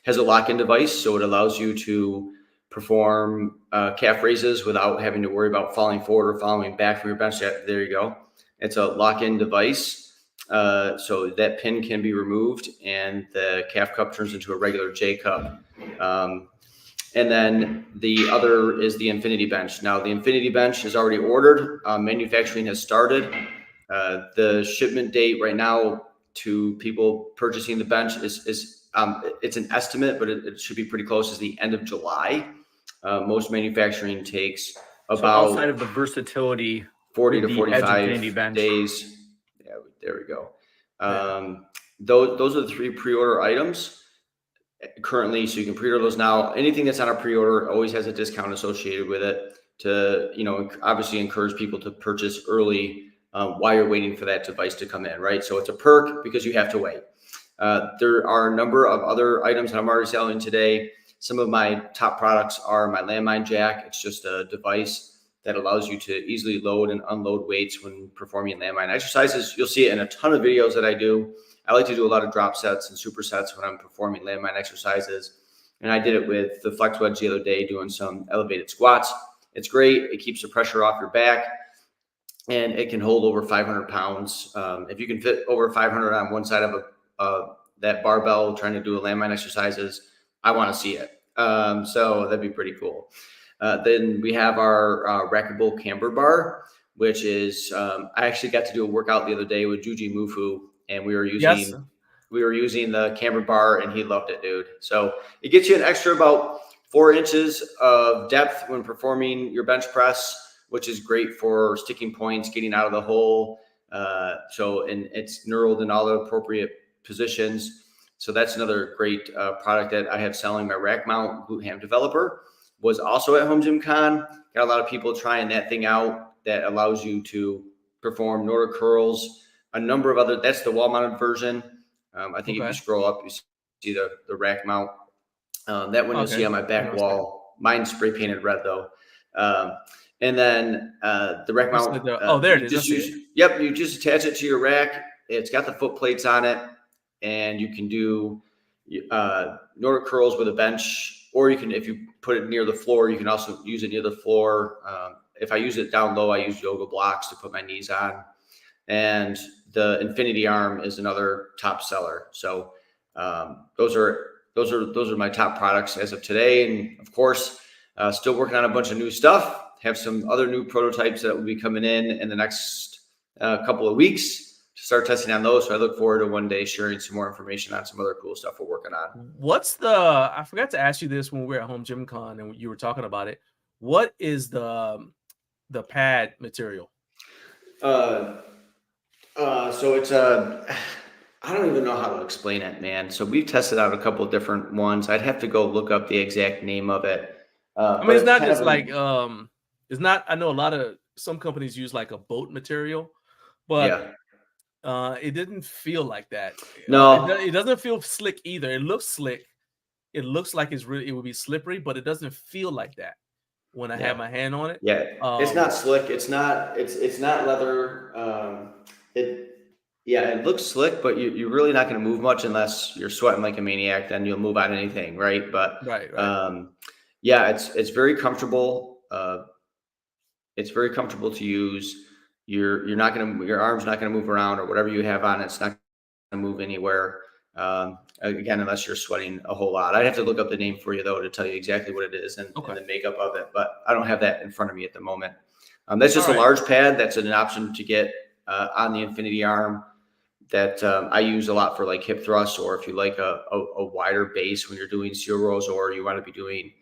has a lock-in device, so it allows you to perform calf raises without having to worry about falling forward or falling back from your bench. There you go. It's a lock-in device, so that pin can be removed, and the calf cup turns into a regular J cup. And then the other is the Infinity Bench. Now, the Infinity Bench is already ordered. Manufacturing has started. The shipment date right now to people purchasing the bench is it's an estimate, but it should be pretty close, is the end of July. Most manufacturing takes about outside of the versatility 40 to 45 days. Yeah, there we go. Those are the 3 pre-order items currently, so you can pre-order those now. Anything that's on a pre-order always has a discount associated with it to, obviously encourage people to purchase early while you're waiting for that device to come in, right? So it's a perk because you have to wait. There are a number of other items that I'm already selling today. Some of my top products are my landmine jack. It's just a device that allows you to easily load and unload weights when performing landmine exercises. You'll see it in a ton of videos that I do. I like to do a lot of drop sets and supersets when I'm performing landmine exercises. And I did it with the Flex Wedge the other day doing some elevated squats. It's great. It keeps the pressure off your back, and it can hold over 500 pounds. If you can fit over 500 on one side of that barbell trying to do a landmine exercises, I want to see it. So that'd be pretty cool. Then we have our rackable camber bar, which is, I actually got to do a workout the other day with Juji Mufu, and we were using the camber bar, and he loved it, dude. So it gets you an extra about 4 inches of depth when performing your bench press, which is great for sticking points, getting out of the hole. And it's knurled in all the appropriate positions. So that's another great product that I have selling. My rack mount glute ham developer was also at HomeGymCon. Got a lot of people trying that thing out. that allows you to perform Nordic curls, a number of other. That's the wall mounted version. I think if you scroll up, you see the rack mount. That one you'll see on my back wall. Mine's spray painted red though. And then the rack mount. There it is. Yep, you just attach it to your rack. It's got the foot plates on it, and you can do Nordic curls with a bench, or you can, if you put it near the floor, you can also use it near the floor. If I use it down low, I use yoga blocks to put my knees on. And the infinity arm is another top seller. So those are my top products as of today. And of course, still working on a bunch of new stuff. Have some other new prototypes that will be coming in the next couple of weeks to start testing on those. So I look forward to one day sharing some more information on some other cool stuff we're working on. I forgot to ask you this when we were at HomeGymCon and you were talking about it. What is the pad material? So it's I don't even know how to explain it, man. So we've tested out a couple of different ones. I'd have to go look up the exact name of it. I mean, it's not just like it's not. I know some companies use like a boat material, but it didn't feel like that. No, it doesn't feel slick either. It looks slick. It looks like it would be slippery, but it doesn't feel like that when I have my hand on it. Yeah, it's not slick. It's not leather. It looks slick, but you're really not going to move much unless you're sweating like a maniac. Then you'll move on anything, right? But right. It's very comfortable. It's very comfortable to use. Your arm's not going to move around, or whatever you have on it's not going to move anywhere. Again, unless you're sweating a whole lot. I'd have to look up the name for you though to tell you exactly what it is and the makeup of it, but I don't have that in front of me at the moment. That's just a large pad. That's an option to get on the infinity arm that I use a lot for like hip thrusts, or if you like a wider base when you're doing seal rows, or you want to be doing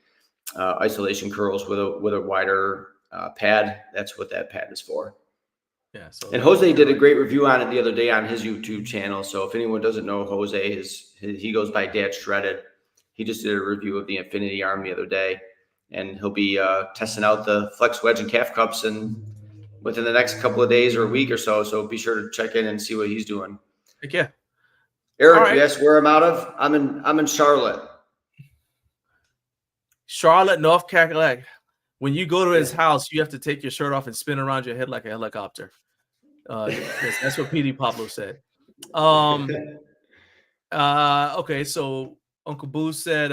isolation curls with a wider pad. That's what that pad is for. Yeah. So and Jose did a great review on it the other day on his YouTube channel. So if anyone doesn't know Jose, he goes by Dad Shredded. He just did a review of the infinity arm the other day, and he'll be testing out the flex wedge and calf cups and within the next couple of days or a week or so. So be sure to check in and see what he's doing. Heck yeah. Eric, you asked where I'm out of? I'm in Charlotte. Charlotte, North Carolina. When you go to his house, you have to take your shirt off and spin around your head like a helicopter. That's what PD Pablo said. Okay, so Uncle Boo said,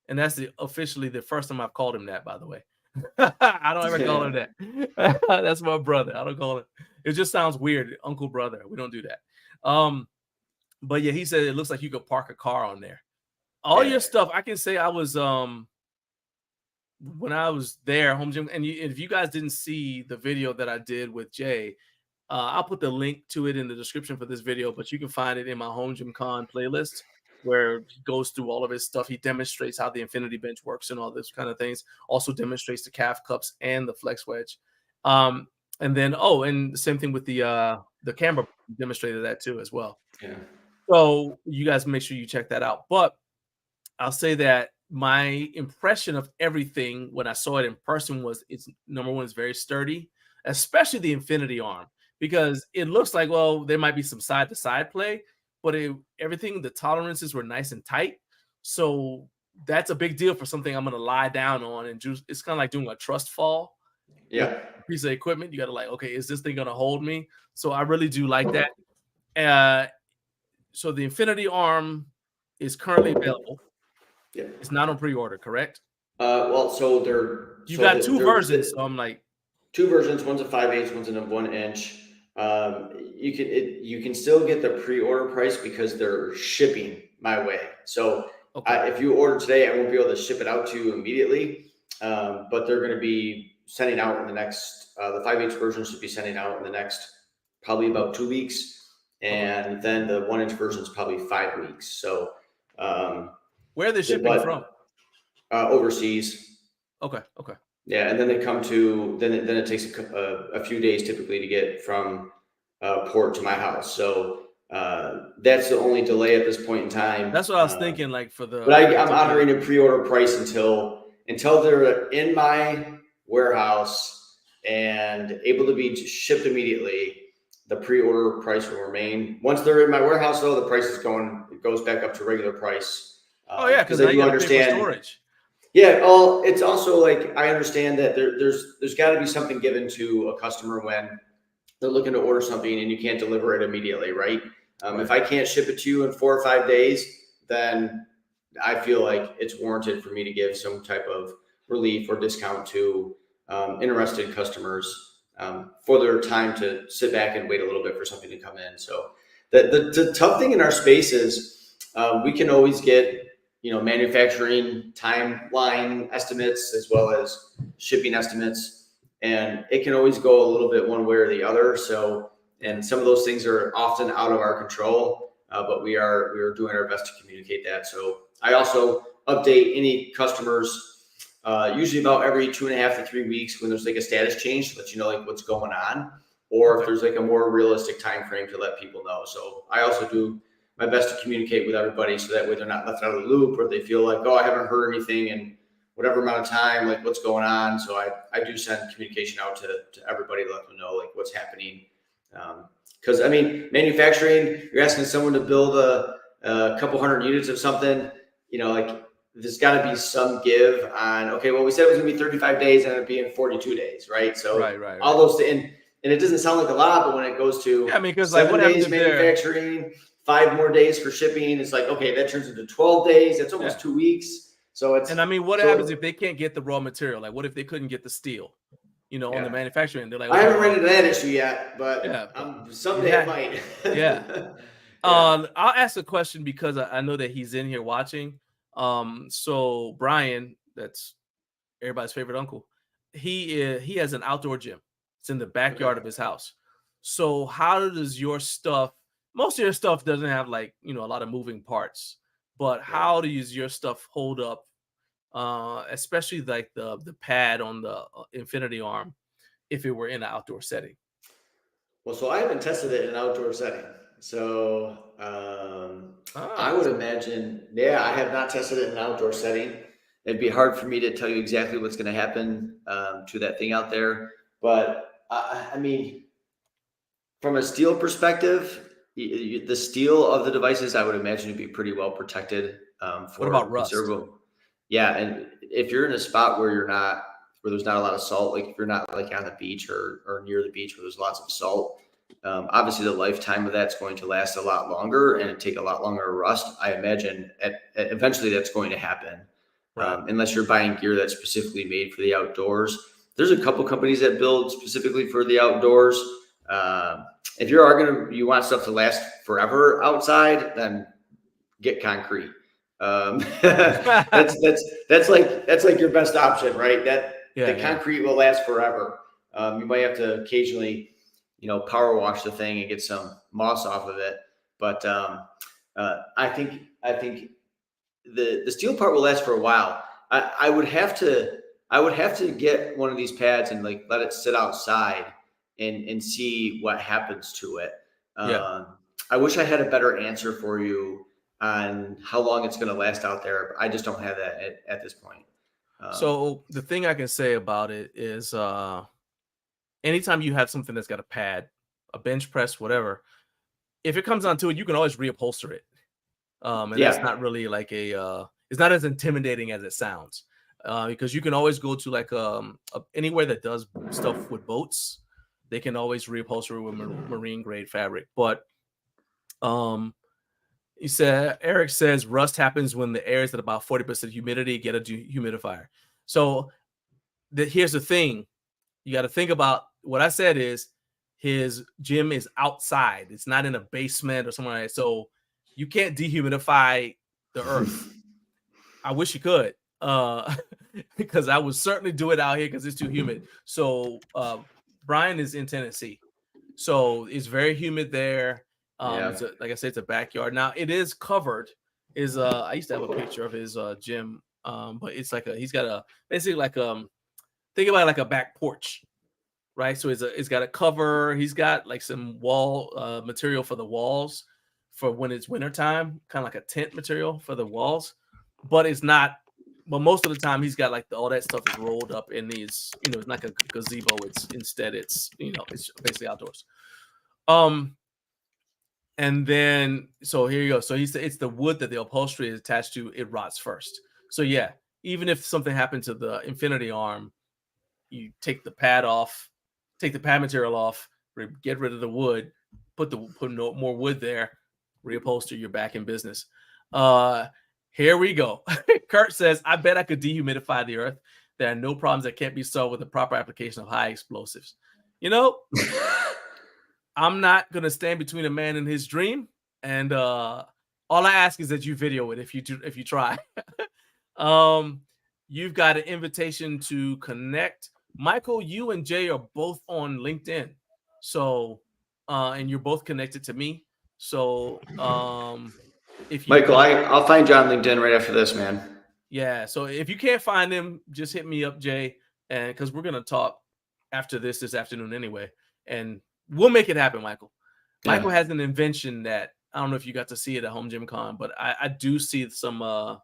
and that's officially the first time I've called him that, by the way. I don't ever call him that. That's my brother. I don't call it. It just sounds weird. Uncle brother. We don't do that. But yeah, he said it looks like you could park a car on there. All your stuff, I can say I was when I was there, home gym, and if you guys didn't see the video that I did with Jay, I'll put the link to it in the description for this video, but you can find it in my HomeGymCon playlist where he goes through all of his stuff. He demonstrates how the infinity bench works and all this kind of things. Also demonstrates the calf cups and the flex wedge. And then, and the same thing with the camera, demonstrated that too as well. Yeah. So you guys make sure you check that out. But I'll say that my impression of everything when I saw it in person was it's number one, it's very sturdy, especially the infinity arm, because it looks like, well, there might be some side to side play, but everything, the tolerances were nice and tight. So that's a big deal for something I'm going to lie down on and do. It's kind of like doing a trust fall. Yeah. Piece of equipment. You got to like, okay, is this thing going to hold me? So I really do like that. So the infinity arm is currently available. Yeah. It's not on pre-order, correct? So you got two versions. So I'm like, two versions. One's a 5/8, one's a 1 inch. You can still get the pre-order price because they're shipping my way. So if you order today, I won't be able to ship it out to you immediately. But they're going to be sending out in the next. The 5/8 version should be sending out in the next probably about 2 weeks, and then the 1 inch version is probably 5 weeks. So. Where are they shipping from? Overseas. Okay. Yeah, and then they come to then it takes a few days typically to get from port to my house. So that's the only delay at this point in time. That's what I was thinking. Like for the. But I'm honoring a pre-order price until they're in my warehouse and able to be shipped immediately, the pre-order price will remain. Once they're in my warehouse, though, the price it goes back up to regular price. Oh yeah, because I now you do got to pay for understand. storage. Yeah, well, it's also like I understand that there's got to be something given to a customer when they're looking to order something and you can't deliver it immediately, right? If I can't ship it to you in 4 or 5 days, then I feel like it's warranted for me to give some type of relief or discount to interested customers for their time to sit back and wait a little bit for something to come in. So the tough thing in our space is we can always get manufacturing timeline estimates as well as shipping estimates, and it can always go a little bit one way or the other. So, and some of those things are often out of our control, but we are doing our best to communicate that. So I also update any customers usually about every 2.5 to 3 weeks when there's like a status change to let you know like what's going on, or if there's like a more realistic time frame to let people know. So I also do my best to communicate with everybody so that way they're not left out of the loop, or they feel like, oh, I haven't heard anything in whatever amount of time, like what's going on. So I do send communication out to everybody to let them know like what's happening. Because I mean, manufacturing, you're asking someone to build a couple hundred units of something, like there's got to be some give on, okay, well, we said it was gonna be 35 days and it'd be in 42 days, right? So right. all those things, and it doesn't sound like a lot, but when it goes to because 7 like what days happens manufacturing, 5 more days for shipping, it's like, okay, that turns into 12 days. That's almost 2 weeks. So it's, and I mean, what happens if they can't get the raw material? Like, what if they couldn't get the steel, on the manufacturing? They're like, I haven't run into that issue yet, but someday I might. Yeah. I'll ask a question because I know that he's in here watching. So Brian, that's everybody's favorite uncle. He has an outdoor gym. It's in the backyard of his house. So how does your stuff? Most of your stuff doesn't have like a lot of moving parts. But how does your stuff hold up, especially like the pad on the Infinity arm, if it were in an outdoor setting? Well, so I haven't tested it in an outdoor setting. So I would imagine, I have not tested it in an outdoor setting. It'd be hard for me to tell you exactly what's going to happen to that thing out there. But I mean, from a steel perspective, the steel of the devices, I would imagine to be pretty well protected. What about rust? Yeah, and if you're in a spot where there's not a lot of salt, like if you're not like on the beach or near the beach where there's lots of salt, obviously the lifetime of that's going to last a lot longer and take a lot longer to rust. I imagine eventually that's going to happen, unless you're buying gear that's specifically made for the outdoors. There's a couple companies that build specifically for the outdoors. If you want stuff to last forever outside, then get concrete. That's like your best option, right? The concrete will last forever. You might have to occasionally, power wash the thing and get some moss off of it. But I think the steel part will last for a while. I would have to get one of these pads and like let it sit outside and see what happens to it. I wish I had a better answer for you on how long it's going to last out there. I just don't have that at this point. So the thing I can say about it is anytime you have something that's got a pad, a bench press, whatever, if it comes down to it, you can always reupholster it. And that's not really like it's not as intimidating as it sounds, because you can always go to like anywhere that does stuff with boats. They can always reupholster it with marine grade fabric. But Eric says rust happens when the air is at about 40% humidity. Get a dehumidifier. So here's the thing. You got to think about what I said is his gym is outside. It's not in a basement or somewhere like that. So you can't dehumidify the earth. I wish you could, because I would certainly do it out here because it's too humid. So Brian is in Tennessee, so it's very humid there. Like I said, it's a backyard. Now it is covered. I used to have a picture of his gym, but it's like he's got basically like think about it like a back porch, right? So it's got a cover. He's got like some wall material for the walls for when it's wintertime, kind of like a tent material for the walls, but it's not but most of the time he's got like all that stuff is rolled up in these, it's not a gazebo. It's it's basically outdoors. And then, so here you go. So he said it's the wood that the upholstery is attached to. It rots first. So yeah, even if something happened to the Infinity arm, you take the pad off, take the pad material off, get rid of the wood, put no more wood there, reupholster, you're back in business. Here we go. Kurt says, I bet I could dehumidify the earth. There are no problems that can't be solved with the proper application of high explosives. I'm not going to stand between a man and his dream. And all I ask is that you video it if you try. You've got an invitation to connect. Michael, you and Jay are both on LinkedIn. So, and you're both connected to me. So, if you Michael, I'll find you on LinkedIn right after this, man. Yeah. So if you can't find him, just hit me up, Jay. And because we're going to talk after this afternoon anyway. And we'll make it happen, Michael. Yeah. Michael has an invention that I don't know if you got to see it at HomeGymCon, but I do see some,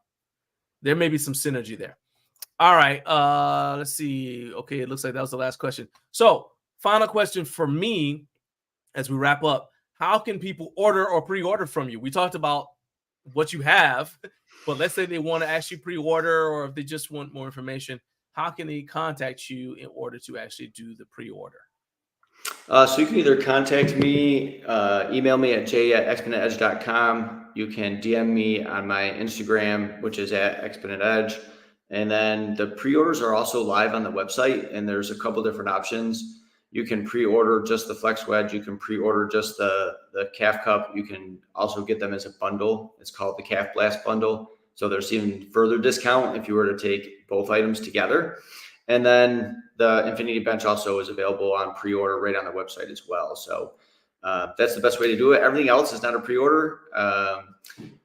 there may be some synergy there. All right. Let's see. Okay. It looks like that was the last question. So final question for me as we wrap up. How can people order or pre-order from you? We talked about what you have, but let's say they want to actually pre-order, or if they just want more information, how can they contact you in order to actually do the pre-order? So you can either contact me, email me at j@exponentedge.com. You can DM me on my Instagram, which is @exponentedge. And then the pre-orders are also live on the website, and there's a couple different options. You can pre-order just the flex wedge. You can pre-order just the calf cup. You can also get them as a bundle. It's called the Calf Blast Bundle. So there's even further discount if you were to take both items together. And then the Infinity Bench also is available on pre-order right on the website as well. So that's the best way to do it. Everything else is not a pre-order.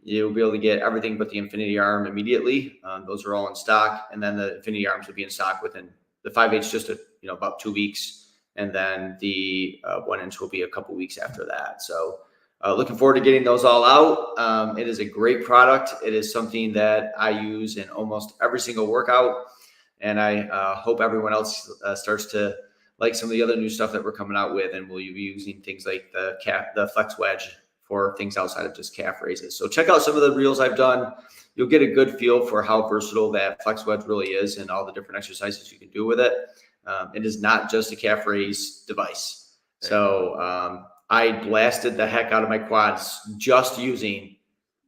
You'll be able to get everything but the Infinity Arm immediately. Those are all in stock. And then the Infinity Arms will be in stock within the 5/8 just about 2 weeks. And then the 1-inch will be a couple weeks after that. So looking forward to getting those all out. It is a great product. It is something that I use in almost every single workout. And I hope everyone else starts to like some of the other new stuff that we're coming out with. And we'll be using things like the flex wedge for things outside of just calf raises. So check out some of the reels I've done. You'll get a good feel for how versatile that flex wedge really is and all the different exercises you can do with it. It is not just a calf raise device. So I blasted the heck out of my quads just using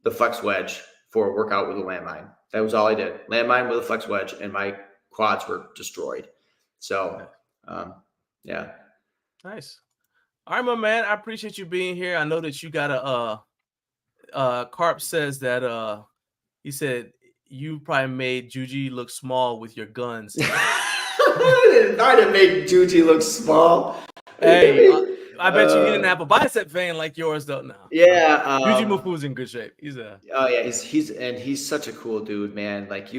the flex wedge for a workout with a landmine. That was all I did. Landmine with a flex wedge, and my quads were destroyed. So, yeah. Nice. All right, my man. I appreciate you being here. I know that you got Carp says that he said you probably made Juji look small with your guns. I didn't make Juji look small. Hey, I bet you he didn't have a bicep vein like yours though. No. Yeah. Juji Mufu's in good shape. He's he's such a cool dude, man. I don't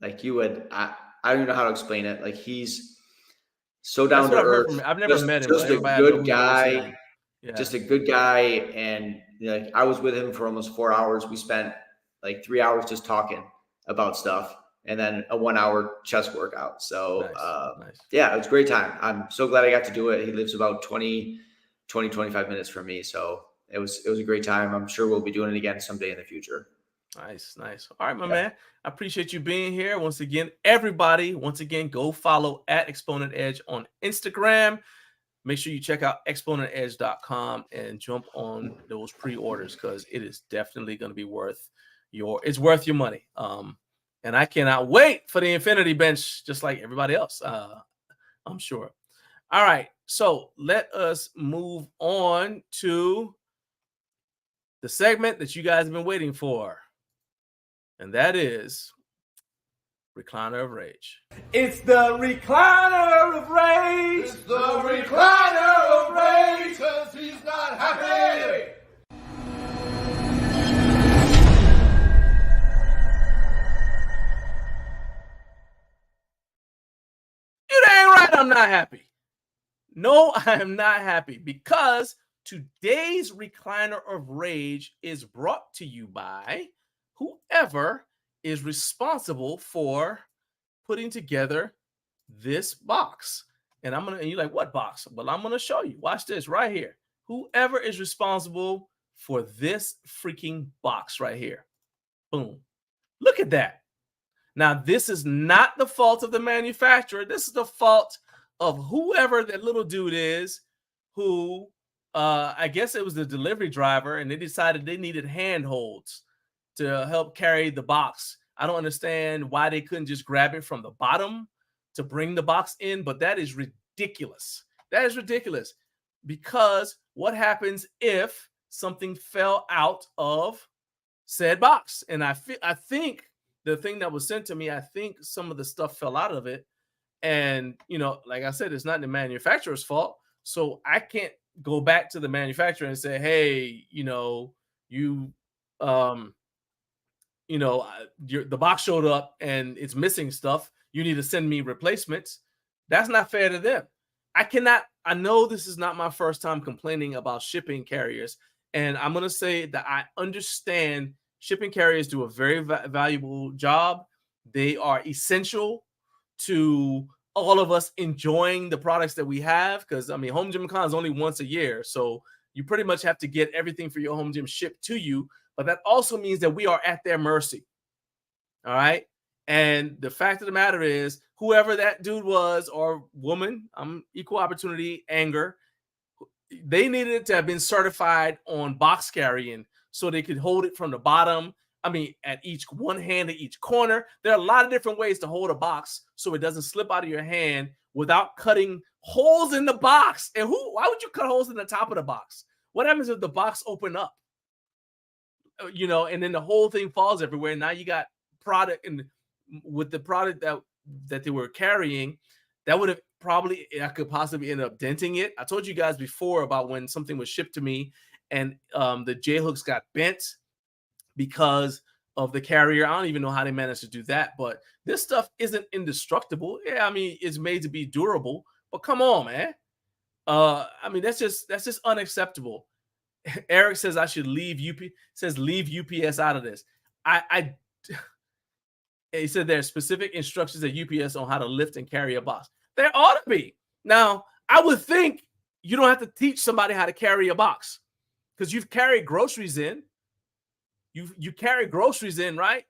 even know how to explain it. Like, he's so down to earth. I've never met him. Just a good guy. Yeah. Just a good guy. And I was with him for almost 4 hours. We spent 3 hours just talking about stuff, and then a 1 hour chest workout. So nice. Yeah, it was a great time. I'm so glad I got to do it. He lives about 25 minutes from me. So it was a great time. I'm sure we'll be doing it again someday in the future. Nice. All right, my man. I appreciate you being here. Once again, everybody, go follow @Exponent Edge on Instagram. Make sure you check out exponentedge.com and jump on those pre-orders, because it is definitely going to be worth your money. And I cannot wait for the Infinity Bench, just like everybody else. I'm sure. All right. So let us move on to the segment that you guys have been waiting for. And that is Recliner of Rage. It's the Recliner of Rage. It's the Recliner of Rage, 'cause he's not happy. You dang right I'm not happy. No, I am not happy, because today's Recliner of Rage is brought to you by whoever is responsible for putting together this box. And you're like, what box? Well, I'm gonna show you. Watch this right here. Whoever is responsible for this freaking box right here. Boom. Look at that. Now, this is not the fault of the manufacturer. This is the fault of whoever that little dude is who, I guess it was the delivery driver, and they decided they needed handholds to help carry the box. I don't understand why they couldn't just grab it from the bottom to bring the box in, but that is ridiculous. That is ridiculous, because what happens if something fell out of said box? And I think the thing that was sent to me, I think some of the stuff fell out of it. And, like I said, it's not the manufacturer's fault. So I can't go back to the manufacturer and say, hey, the box showed up and it's missing stuff. You need to send me replacements. That's not fair to them. I know this is not my first time complaining about shipping carriers. And I'm going to say that I understand shipping carriers do a very valuable job. They are essential to all of us enjoying the products that we have. Because, HomeGymCon is only once a year. So you pretty much have to get everything for your home gym shipped to you. But that also means that we are at their mercy. All right. And the fact of the matter is, whoever that dude was or woman, equal opportunity, anger, they needed to have been certified on box carrying so they could hold it from the bottom. At one hand at each corner. There are a lot of different ways to hold a box so it doesn't slip out of your hand without cutting holes in the box. And why would you cut holes in the top of the box? What happens if the box open up? And then the whole thing falls everywhere. Now you got product, and with the product that they were carrying, that would have I could possibly end up denting it. I told you guys before about when something was shipped to me and the J hooks got bent because of the carrier. I don't even know how they managed to do that, but this stuff isn't indestructible. Yeah, it's made to be durable, but come on, man. That's just unacceptable. Eric says I should leave UPS out of this. He said there are specific instructions at UPS on how to lift and carry a box. There ought to be. Now, I would think you don't have to teach somebody how to carry a box, because you've carried groceries in. You carry groceries in, right?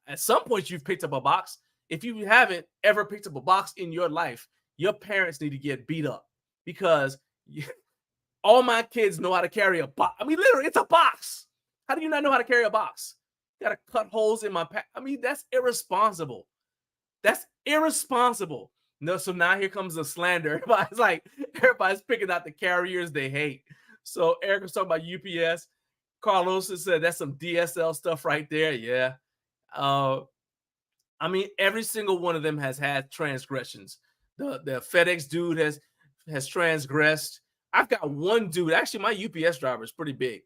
At some point you've picked up a box. If you haven't ever picked up a box in your life, your parents need to get beat up, because all my kids know how to carry a box. Literally, it's a box. How do you not know how to carry a box? You got to cut holes in my pack. That's irresponsible. That's irresponsible. No, so now here comes the slander. Everybody's picking out the carriers they hate. So Eric was talking about UPS. Carlos said that's some DSL stuff right there. Yeah. Every single one of them has had transgressions. The FedEx dude has transgressed. I've got one dude. Actually, my UPS driver is pretty big.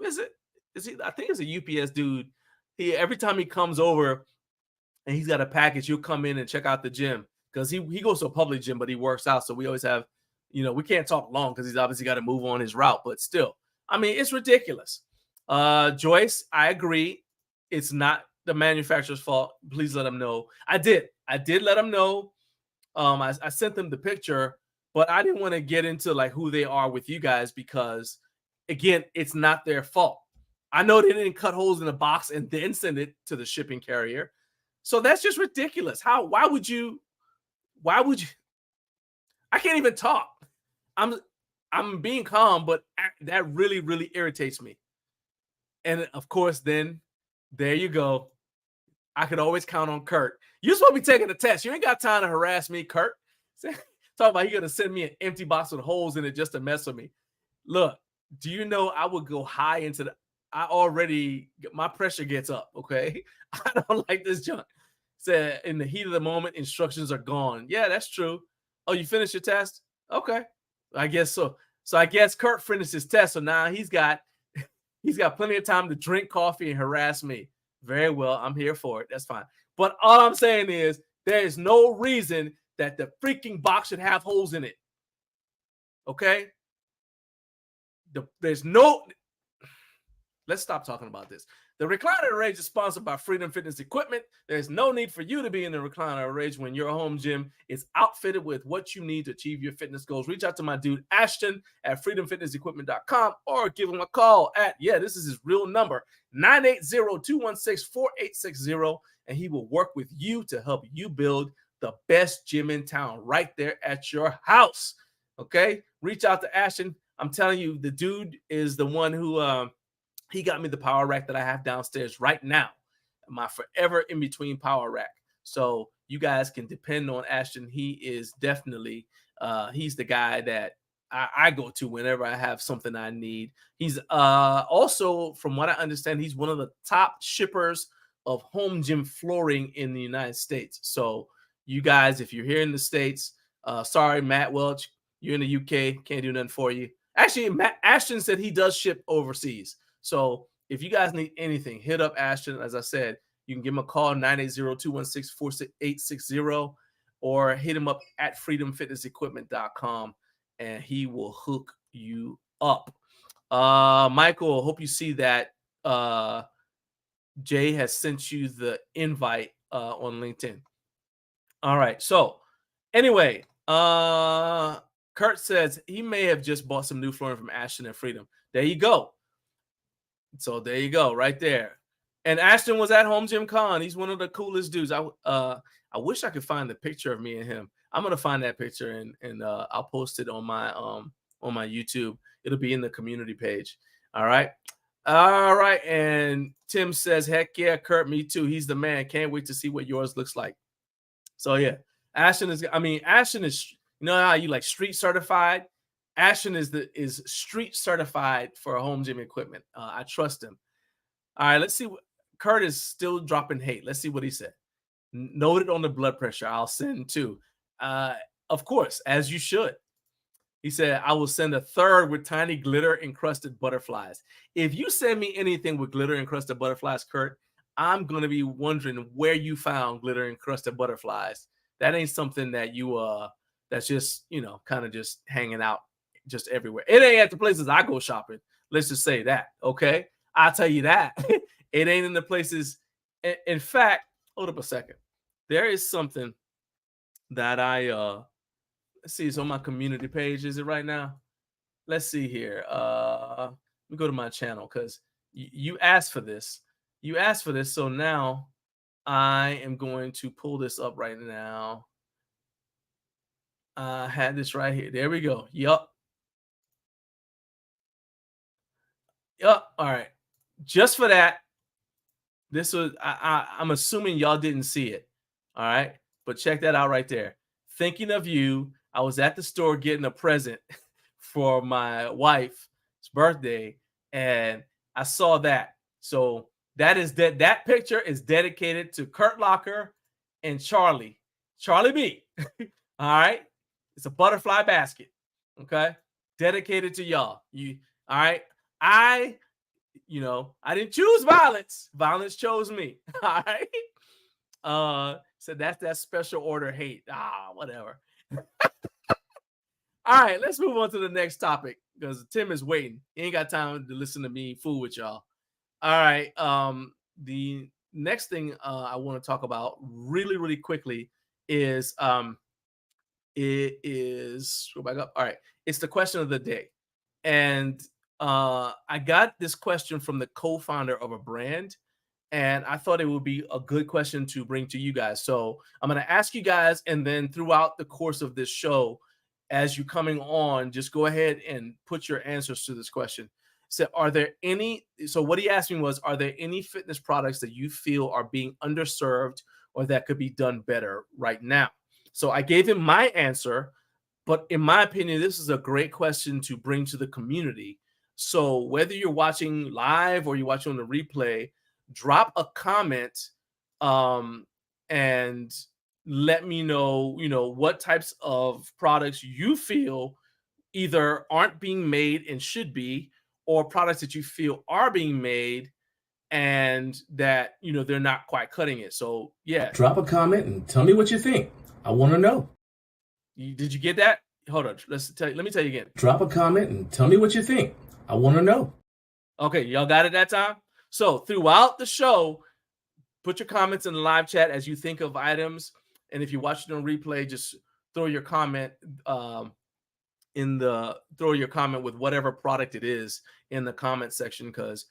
Is he? I think it's a UPS dude. Every time he comes over and he's got a package, he'll come in and check out the gym, because he goes to a public gym, but he works out. So we always have, we can't talk long because he's obviously got to move on his route. But still, it's ridiculous. Joyce, I agree. It's not the manufacturer's fault. Please let them know. I did let them know. I sent them the picture, but I didn't want to get into who they are with you guys, because again, it's not their fault. I know they didn't cut holes in the box and then send it to the shipping carrier. So that's just ridiculous. Why would you? I can't even talk. I'm being calm, but that really, really irritates me. And of course, then there you go. I could always count on Kurt. You're supposed to be taking the test. You ain't got time to harass me, Kurt. Talk about you're going to send me an empty box with holes in it just to mess with me. Look, do you know I would go high into my pressure gets up, okay? I don't like this junk. Said in the heat of the moment, instructions are gone. Yeah, that's true. Oh, you finished your test? Okay. I guess so. So I guess Kurt finished his test. So now he's got plenty of time to drink coffee and harass me. Very well. I'm here for it. That's fine. But all I'm saying is there is no reason that the freaking box should have holes in it. Okay? Let's stop talking about this. The Recliner of Rage is sponsored by Freedom Fitness Equipment. There's no need for you to be in the Recliner of Rage when your home gym is outfitted with what you need to achieve your fitness goals. Reach out to my dude Ashton at freedomfitnessequipment.com or give him a call at, this is his real number, 980-216-4860, and he will work with you to help you build the best gym in town right there at your house. Okay? Reach out to Ashton. I'm telling you, the dude is the one who he got me the power rack that I have downstairs right now, my forever in between power rack. So you guys can depend on Ashton. He is definitely, he's the guy that I go to whenever I have something I need. He's also, from what I understand, he's one of the top shippers of home gym flooring in the United States. So you guys, if you're here in the States, sorry, Matt Welch, you're in the UK, can't do nothing for you. Actually, Ashton said he does ship overseas. So if you guys need anything, hit up Ashton. As I said, you can give him a call, 980-216-4860, or hit him up at freedomfitnessequipment.com, and he will hook you up. Michael, hope you see that Jay has sent you the invite on LinkedIn. All right. So anyway, Kurt says he may have just bought some new flooring from Ashton and Freedom. There you go. So there you go, right there. And Ashton was at HomeGymCon. He's one of the coolest dudes. I wish I could find the picture of me and him. I'm gonna find that picture and I'll post it on my YouTube. It'll be in the community page. All right. And Tim says, heck yeah, Kurt, me too. He's the man. Can't wait to see what yours looks like. So yeah, Ashton is, you know how you like street certified? Ashton is street certified for home gym equipment. I trust him. All right, let's see. Kurt is still dropping hate. Let's see what he said. Noted on the blood pressure. I'll send two. Of course, as you should. He said, I will send a third with tiny glitter encrusted butterflies. If you send me anything with glitter encrusted butterflies, Kurt, I'm going to be wondering where you found glitter encrusted butterflies. That ain't something that you, that's just, kind of just hanging out just everywhere. It ain't at the places I go shopping. Let's just say that. Okay. I'll tell you that. It ain't in the places. In fact, hold up a second. There is something that let's see, it's on my community page. Is it right now? Let's see here. Let me go to my channel because you asked for this. You asked for this. So now I am going to pull this up right now. I had this right here. There we go. Yup. All right. Just for that, this was, I'm assuming y'all didn't see it. All right. But check that out right there. Thinking of you. I was at the store getting a present for my wife's birthday, and I saw that. So that picture is dedicated to Kurt Locker and Charlie B. All right. It's a butterfly basket. Okay. Dedicated to y'all. All right. I didn't choose violence. Violence chose me. All right. So that's that special order hate. Whatever. All right, let's move on to the next topic because Tim is waiting. He ain't got time to listen to me fool with y'all. All right. The next thing I want to talk about really, really quickly is go back up. All right. It's the question of the day. And I got this question from the co-founder of a brand, and I thought it would be a good question to bring to you guys. So I'm going to ask you guys, and then throughout the course of this show, as you're coming on, just go ahead and put your answers to this question. So what he asked me was, are there any fitness products that you feel are being underserved or that could be done better right now? So I gave him my answer, but in my opinion, this is a great question to bring to the community. So whether you're watching live or you're watching on the replay, drop a comment and let me know, what types of products you feel either aren't being made and should be, or products that you feel are being made and that, they're not quite cutting it. So yeah. Drop a comment and tell me what you think. I want to know. Did you get that? Hold on. Let me tell you again. Drop a comment and tell me what you think. I want to know. Okay. Y'all got it that time? So throughout the show, put your comments in the live chat as you think of items. And if you're watching on replay, just throw your comment throw your comment with whatever product it is in the comment section, because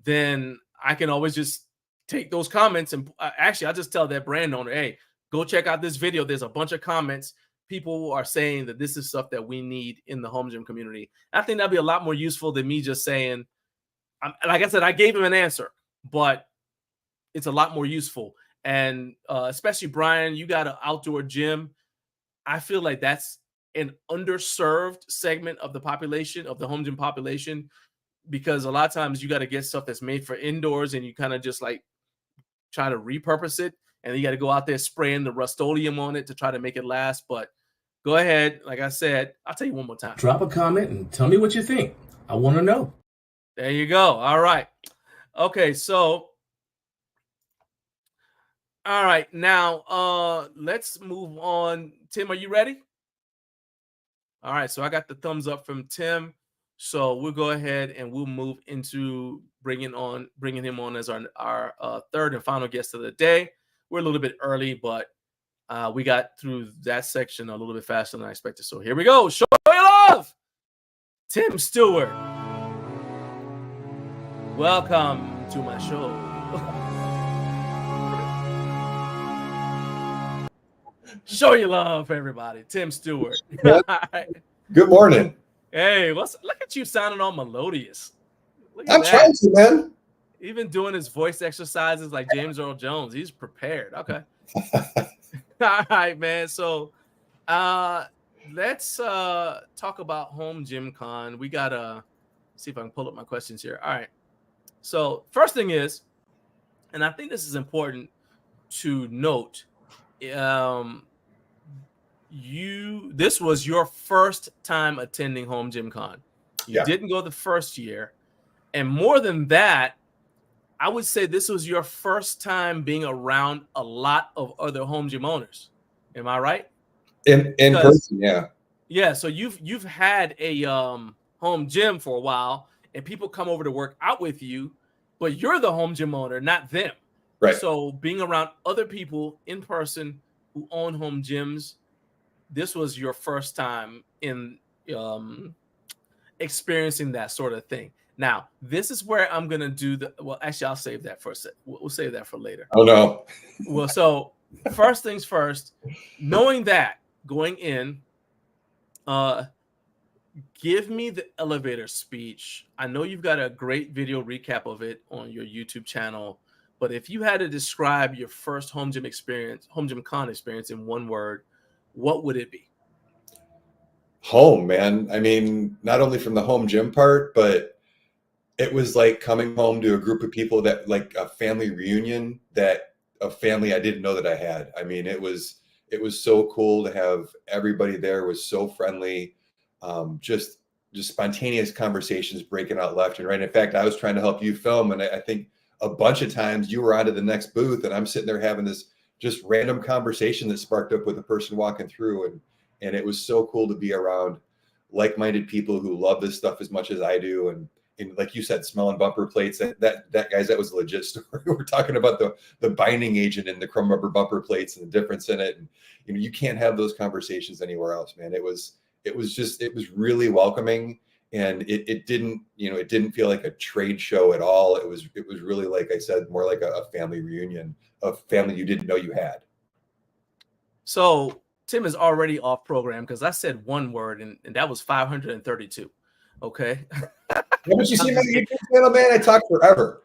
then I can always just take those comments and actually I'll just tell that brand owner, hey, go check out this video. There's a bunch of comments. People are saying that this is stuff that we need in the home gym community. I think that'd be a lot more useful than me just saying, like I said, I gave him an answer, but it's a lot more useful. And especially Brian, you got an outdoor gym. I feel like that's an underserved segment of the population, of the home gym population, because a lot of times you got to get stuff that's made for indoors and you kind of just like try to repurpose it. And you got to go out there spraying the Rust-Oleum on it to try to make it last. But go ahead. Like I said, I'll tell you one more time. Drop a comment and tell me what you think. I want to know. There you go. All right. Okay. So, all right. Now, let's move on. Tim, are you ready? All right. So I got the thumbs up from Tim. So we'll go ahead and we'll move into bringing him on as our third and final guest of the day. We're a little bit early, but we got through that section a little bit faster than I expected. So here we go. Show your love, Tim Steward. Welcome to my show. Show your love, everybody. Tim Steward. Yeah. Good morning. Hey, look at you sounding all melodious. I'm trying to, man. Even doing his voice exercises like James Earl Jones. He's prepared. Okay. All right, man. So let's talk about HomeGymCon. We gotta see if I can pull up my questions here. All right. So first thing is, and I think this is important to note, this was your first time attending HomeGymCon. You didn't go the first year. And more than that, I would say this was your first time being around a lot of other home gym owners. Am I right? In person, yeah. Yeah, so you've had a home gym for a while, and people come over to work out with you, but you're the home gym owner, not them. Right. So being around other people in person who own home gyms, this was your first time in experiencing that sort of thing. Now, this is where I'm going to do actually, I'll save that for a sec. We'll save that for later. Oh, no. Well, so first things first, knowing that going in, give me the elevator speech. I know you've got a great video recap of it on your YouTube channel, but if you had to describe your first home gym experience, HomeGymCon experience in one word, what would it be? Home, man. I mean, not only from the home gym part, but it was like coming home to a group of people that like a family reunion, that a family I didn't know that I had. I mean, it was so cool to have everybody there. Was so friendly, just spontaneous conversations breaking out left and right. In fact, I was trying to help you film, and I think a bunch of times you were on to the next booth, and I'm sitting there having this just random conversation that sparked up with a person walking through, and it was so cool to be around like-minded people who love this stuff as much as I do. And like you said, smelling bumper plates, that guys, that was a legit story. We're talking about the binding agent and the chrome rubber bumper plates and the difference in it. And you can't have those conversations anywhere else, man. It was really welcoming, and it didn't feel like a trade show at all. It was really, like I said, more like a family reunion, a family you didn't know you had. So Tim is already off program because I said one word, and that was 532. Okay. Yeah, but you see my YouTube channel, man, I talk forever.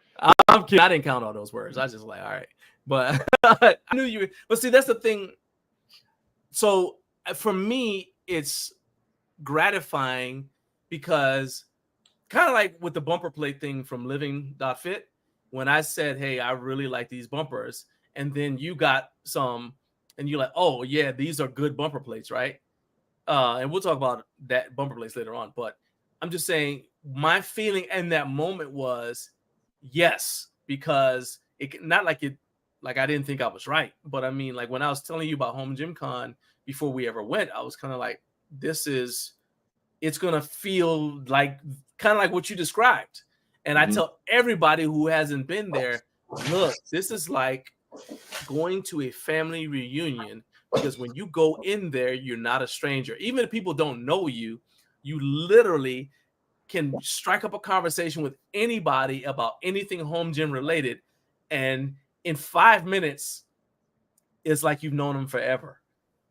I'm kidding. I didn't count all those words. I was just like, all right. But I knew you. But see, that's the thing. So for me, it's gratifying because kind of like with the bumper plate thing from Living.fit, when I said, hey, I really like these bumpers, and then you got some, and you're like, oh, yeah, these are good bumper plates, right? And we'll talk about that bumper plates later on. But I'm just saying my feeling in that moment was yes, because it not like I didn't think I was right. But I mean, like when I was telling you about HomeGymCon before we ever went, I was kind of like, it's going to feel like kind of like what you described. And I tell everybody who hasn't been there, look, this is like going to a family reunion, because when you go in there, you're not a stranger. Even if people don't know you, you literally can strike up a conversation with anybody about anything home gym related. And in 5 minutes, it's like you've known them forever.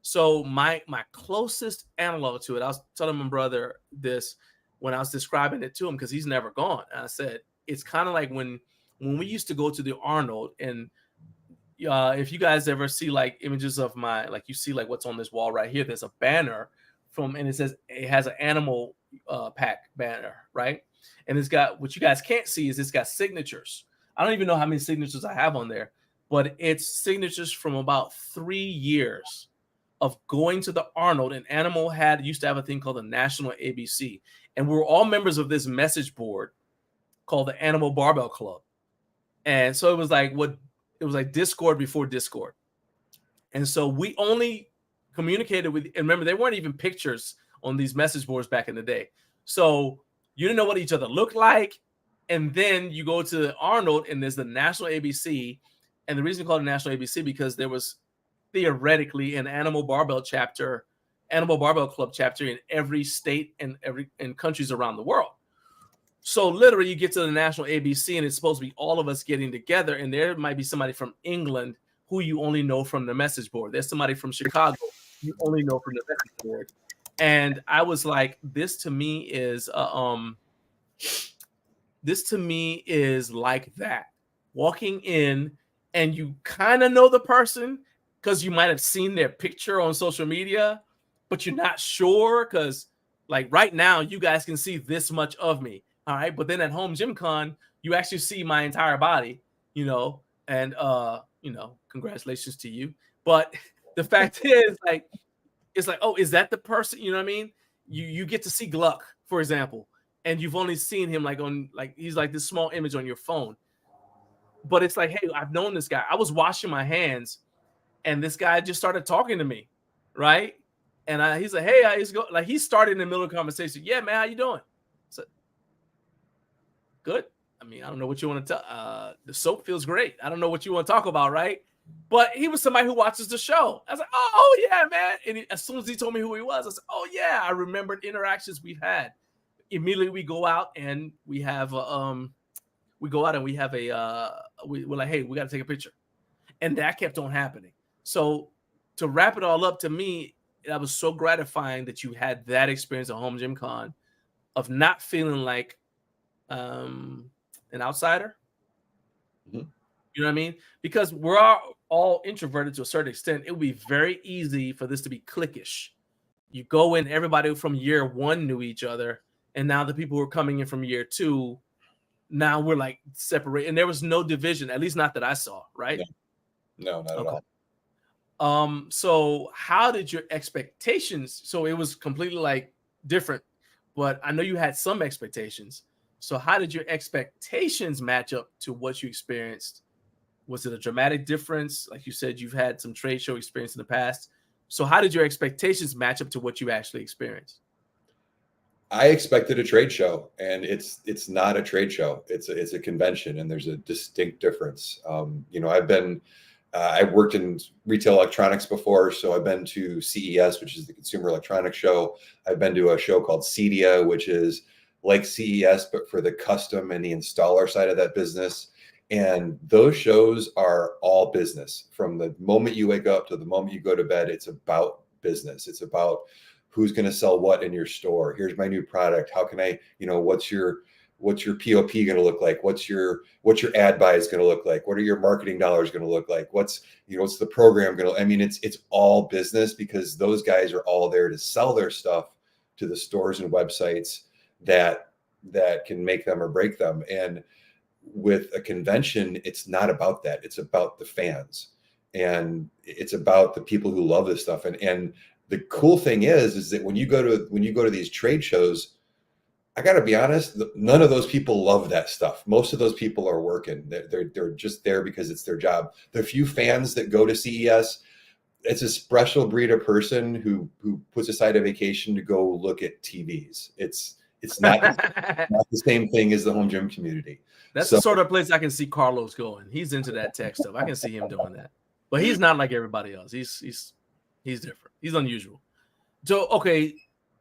So my closest analog to it, I was telling my brother this when I was describing it to him, because he's never gone. And I said, it's kind of like when we used to go to the Arnold, and if you guys ever see like images of my, like you see like what's on this wall right here, there's a banner and it says, it has an animal pack banner, right? And it's got, what you guys can't see is it's got signatures. I don't even know how many signatures I have on there, but it's signatures from about 3 years of going to the Arnold. And Animal used to have a thing called the National ABC, and we were all members of this message board called the Animal Barbell Club. And so it was like Discord before Discord. And so we only communicated with, and remember, there weren't even pictures on these message boards back in the day. So you didn't know what each other looked like. And then you go to Arnold and there's the National ABC. And the reason we call it National ABC, because there was theoretically an Animal Barbell Club chapter in every state and countries around the world. So literally you get to the National ABC and it's supposed to be all of us getting together. And there might be somebody from England who you only know from the message board. There's somebody from Chicago you only know from the message board. And I was like, this to me is like that. Walking in and you kind of know the person because you might have seen their picture on social media, but you're not sure because like right now you guys can see this much of me. All right. But then at HomeGymCon, you actually see my entire body, and congratulations to you. But the fact is, like, it's like, oh, is that the person? You know what I mean? You get to see Gluck, for example, and you've only seen him he's like this small image on your phone. But it's like, hey, I've known this guy. I was washing my hands, and this guy just started talking to me, right? And he's like, hey, he started in the middle of the conversation. Yeah, man, how you doing? So, good. I mean, I don't know what you want to tell. The soap feels great. I don't know what you want to talk about, right? But he was somebody who watches the show. I was like, oh yeah, man. And as soon as he told me who he was, I said, oh yeah, I remembered interactions we've had. Immediately we go out and we have we're like, hey, we got to take a picture. And that kept on happening. So to wrap it all up, to me, that was so gratifying that you had that experience at HomeGymCon of not feeling like an outsider. Mm-hmm. You know what I mean? Because we're all introverted to a certain extent. It would be very easy for this to be cliquish. You go in, everybody from year one knew each other. And now the people who are coming in from year two, now we're like separate. And there was no division, at least not that I saw, right? No, not at all. So how did your expectations? So it was completely like different, but I know you had some expectations. So how did your expectations match up to what you experienced? Was it a dramatic difference? Like you said, you've had some trade show experience in the past. So how did your expectations match up to what you actually experienced? I expected a trade show, and it's not a trade show. It's a convention, and there's a distinct difference. I've worked in retail electronics before, so I've been to CES, which is the Consumer Electronics Show. I've been to a show called CEDIA, which is like CES, but for the custom and the installer side of that business. And those shows are all business. From the moment you wake up to the moment you go to bed, it's about business. It's about who's going to sell what in your store. Here's my new product. How can I, what's your POP going to look like? What's your ad buy is going to look like? What are your marketing dollars going to look like? What's the program going to, I mean, it's all business, because those guys are all there to sell their stuff to the stores and websites that can make them or break them. And with a convention, it's not about that. It's about the fans, and it's about the people who love this stuff. And the cool thing is that when you go to these trade shows, I got to be honest, none of those people love that stuff. Most of those people are working. They're just there because it's their job. The few fans that go to CES, it's a special breed of person who puts aside a vacation to go look at TVs. It's It's not the same thing as the home gym community. That's the sort of place I can see Carlos going. He's into that tech stuff. I can see him doing that. But he's not like everybody else. He's different. He's unusual. So okay,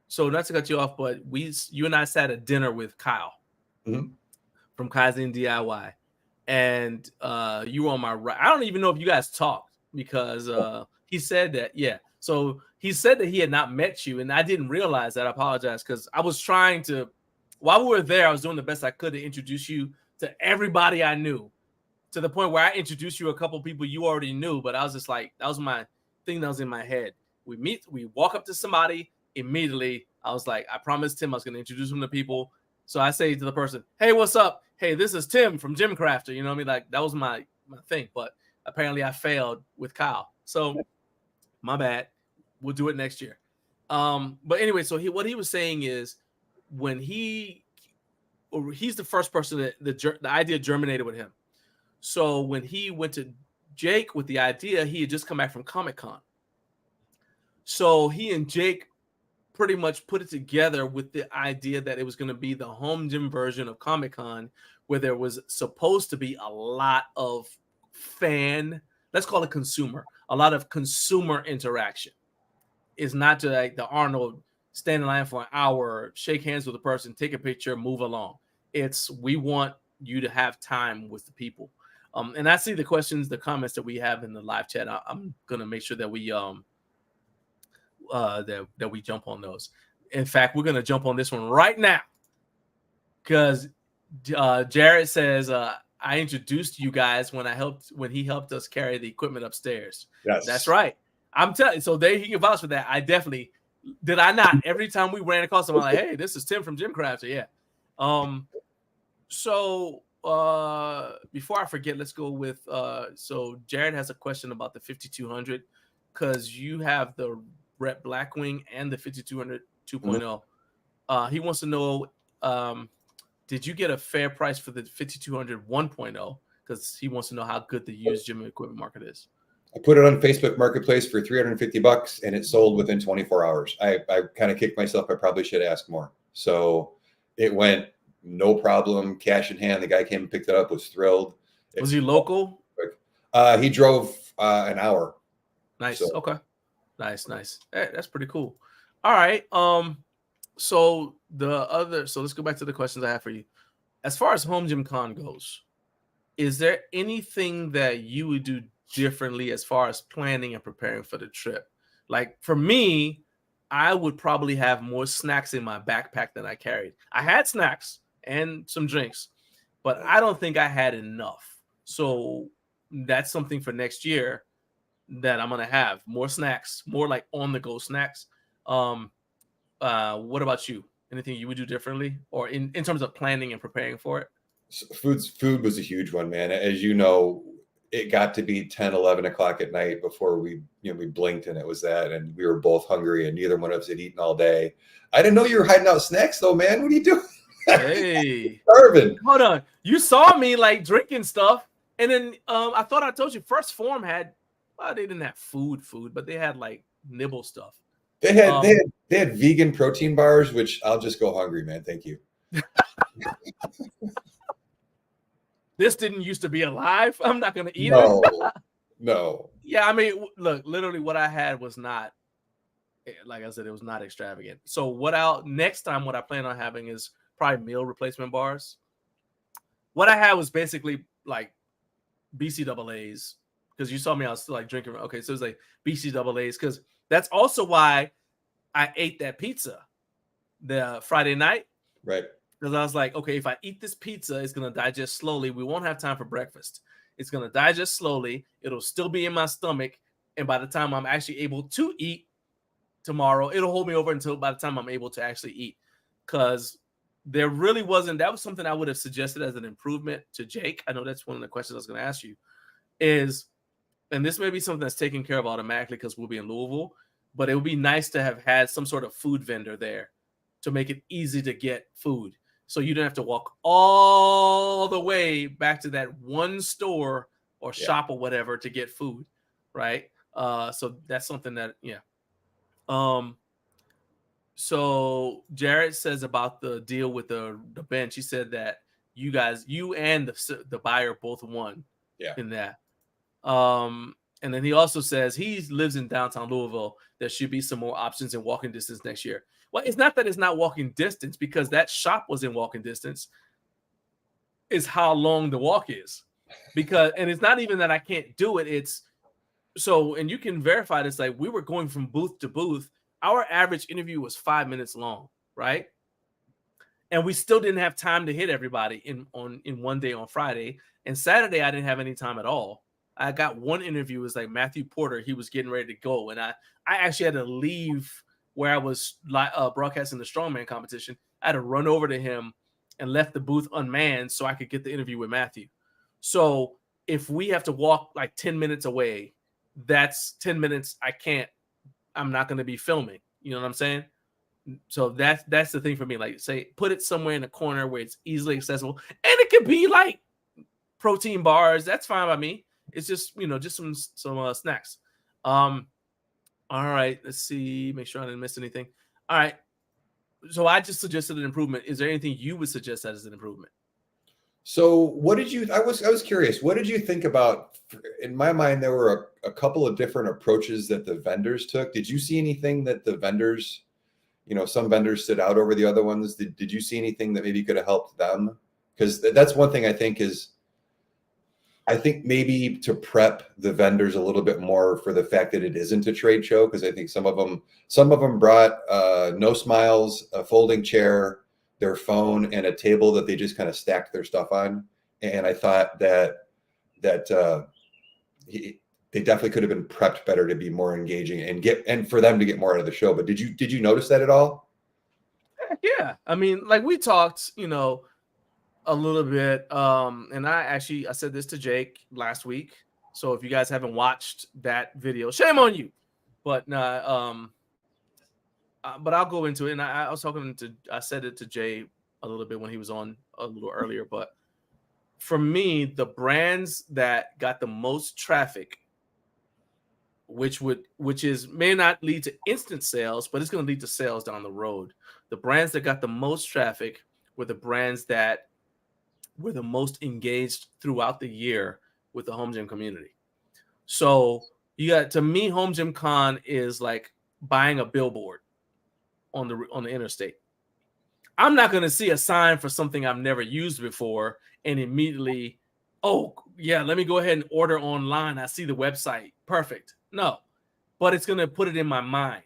so not to cut you off, but you and I sat at dinner with Kyle from Kaizen DIY, and you were on my right. I don't even know if you guys talked because he said that. Yeah. So he said that he had not met you, and I didn't realize that. I apologize because I was trying to, while we were there, I was doing the best I could to introduce you to everybody I knew, to the point where I introduced you to a couple people you already knew, but I was just like, that was my thing that was in my head. We walk up to somebody immediately. I was like, I promised Tim I was going to introduce him to people. So I say to the person, hey, what's up? Hey, this is Tim from Gym Crafter. You know what I mean? Like that was my thing, but apparently I failed with Kyle. So my bad. We'll do it next year. But anyway, so what he was saying is when he's the first person that the idea germinated with him. So when he went to Jake with the idea, he had just come back from Comic-Con. So he and Jake pretty much put it together with the idea that it was going to be the home gym version of Comic-Con, where there was supposed to be a lot of let's call it consumer, a lot of consumer interaction. It's not just like the Arnold stand in line for an hour, shake hands with a person, take a picture, move along. It's we want you to have time with the people. And I see the questions, the comments that we have in the live chat. I'm gonna make sure that we that we jump on those. In fact, we're gonna jump on this one right now because Jared says I introduced you guys when he helped us carry the equipment upstairs. Yes, that's right. I'm telling you, so there he can vouch for that. I definitely did. I not every time we ran across someone like, hey, this is Tim from Gym Crafter. Yeah. So before I forget, let's go with so Jared has a question about the 5200 because you have the Rep Blackwing and the 5200 2.0. He wants to know did you get a fair price for the 5200 1.0 because he wants to know how good the used gym equipment market is. I put it on Facebook Marketplace for $350 and it sold within 24 hours. I kind of kicked myself. I probably should ask more. So it went no problem, cash in hand. The guy came and picked it up, was thrilled. Was he local? He drove an hour. Nice. So. Okay. Nice. Hey, that's pretty cool. All right. So let's go back to the questions I have for you. As far as HomeGymCon goes, is there anything that you would do differently as far as planning and preparing for the trip? Like for me, I would probably have more snacks in my backpack than I carried. I had snacks and some drinks, but I don't think I had enough. So that's something for next year that I'm gonna have more snacks, more like on the go snacks. What about you? Anything you would do differently, or in terms of planning and preparing for it? Food was a huge one, man. As you know, it got to be 10, 11 o'clock at night before we blinked and it was that, and we were both hungry and neither one of us had eaten all day. I didn't know you were hiding out snacks though, man. What are you doing? Hey, Irvin, hold on. You saw me like drinking stuff, and then I thought I told you First Form had. Well, they didn't have food, but they had like nibble stuff. They had vegan protein bars, which I'll just go hungry, man. Thank you. This didn't used to be alive. I'm not gonna eat it. No. Yeah, I mean, look, literally, what I had was not, like I said, it was not extravagant. So next time, what I plan on having is probably meal replacement bars. What I had was basically like BCAAs. Because you saw me, I was still like drinking. Okay, so it was like BCAAs. Because that's also why I ate that pizza the Friday night. Right. Because I was like, okay, if I eat this pizza, it's going to digest slowly. We won't have time for breakfast. It's going to digest slowly. It'll still be in my stomach. And by the time I'm actually able to eat tomorrow, it'll hold me over until by the time I'm able to actually eat. Because there really wasn't, that was something I would have suggested as an improvement to Jake. I know that's one of the questions I was going to ask you is, and this may be something that's taken care of automatically because we'll be in Louisville, but it would be nice to have had some sort of food vendor there to make it easy to get food. So you don't have to walk all the way back to that one store or shop or whatever to get food, right? So that's something that, So Jared says about the deal with the bench. He said that you and the buyer both won in that. And then he also says he lives in downtown Louisville. There should be some more options in walking distance next year. Well, it's not that it's not walking distance, because that shop was in walking distance. Is how long the walk is, and it's not even that I can't do it. It's so, and you can verify this. Like, we were going from booth to booth. Our average interview was 5 minutes long, right? And we still didn't have time to hit everybody in one day on Friday. And Saturday, I didn't have any time at all. I got one interview. It was like Matthew Porter. He was getting ready to go. And I actually had to leave where I was broadcasting the strongman competition. I had to run over to him and left the booth unmanned so I could get the interview with Matthew. So if we have to walk like 10 minutes away, that's 10 minutes I'm not going to be filming. You know what I'm saying? So that's the thing for me. Like, say, put it somewhere in a corner where it's easily accessible. And it could be like protein bars. That's fine by me. It's just, just some snacks. All right, let's see. Make sure I didn't miss anything. All right. So I just suggested an improvement. Is there anything you would suggest as an improvement? So what did you, I was curious, what did you think about, in my mind, there were a couple of different approaches that the vendors took. Did you see anything that the vendors, some vendors stood out over the other ones? Did you see anything that maybe could have helped them? Because that's one thing I think maybe to prep the vendors a little bit more for the fact that it isn't a trade show, because I think some of them brought no smiles, a folding chair, their phone, and a table that they just kind of stacked their stuff on. And I thought that they definitely could have been prepped better to be more engaging and for them to get more out of the show. But did you notice that at all? Yeah, I mean, like, we talked, a little bit, and I said this to Jake last week. So if you guys haven't watched that video, shame on you. But but I'll go into it. And I said it to Jay a little bit when he was on a little earlier. But for me, the brands that got the most traffic, which may not lead to instant sales, but it's going to lead to sales down the road. The brands that got the most traffic were the brands that were the most engaged throughout the year with the home gym community. So to me, HomeGymCon is like buying a billboard on the interstate. I'm not going to see a sign for something I've never used before and immediately, oh yeah, let me go ahead and order online. I see the website. Perfect. No, but it's going to put it in my mind,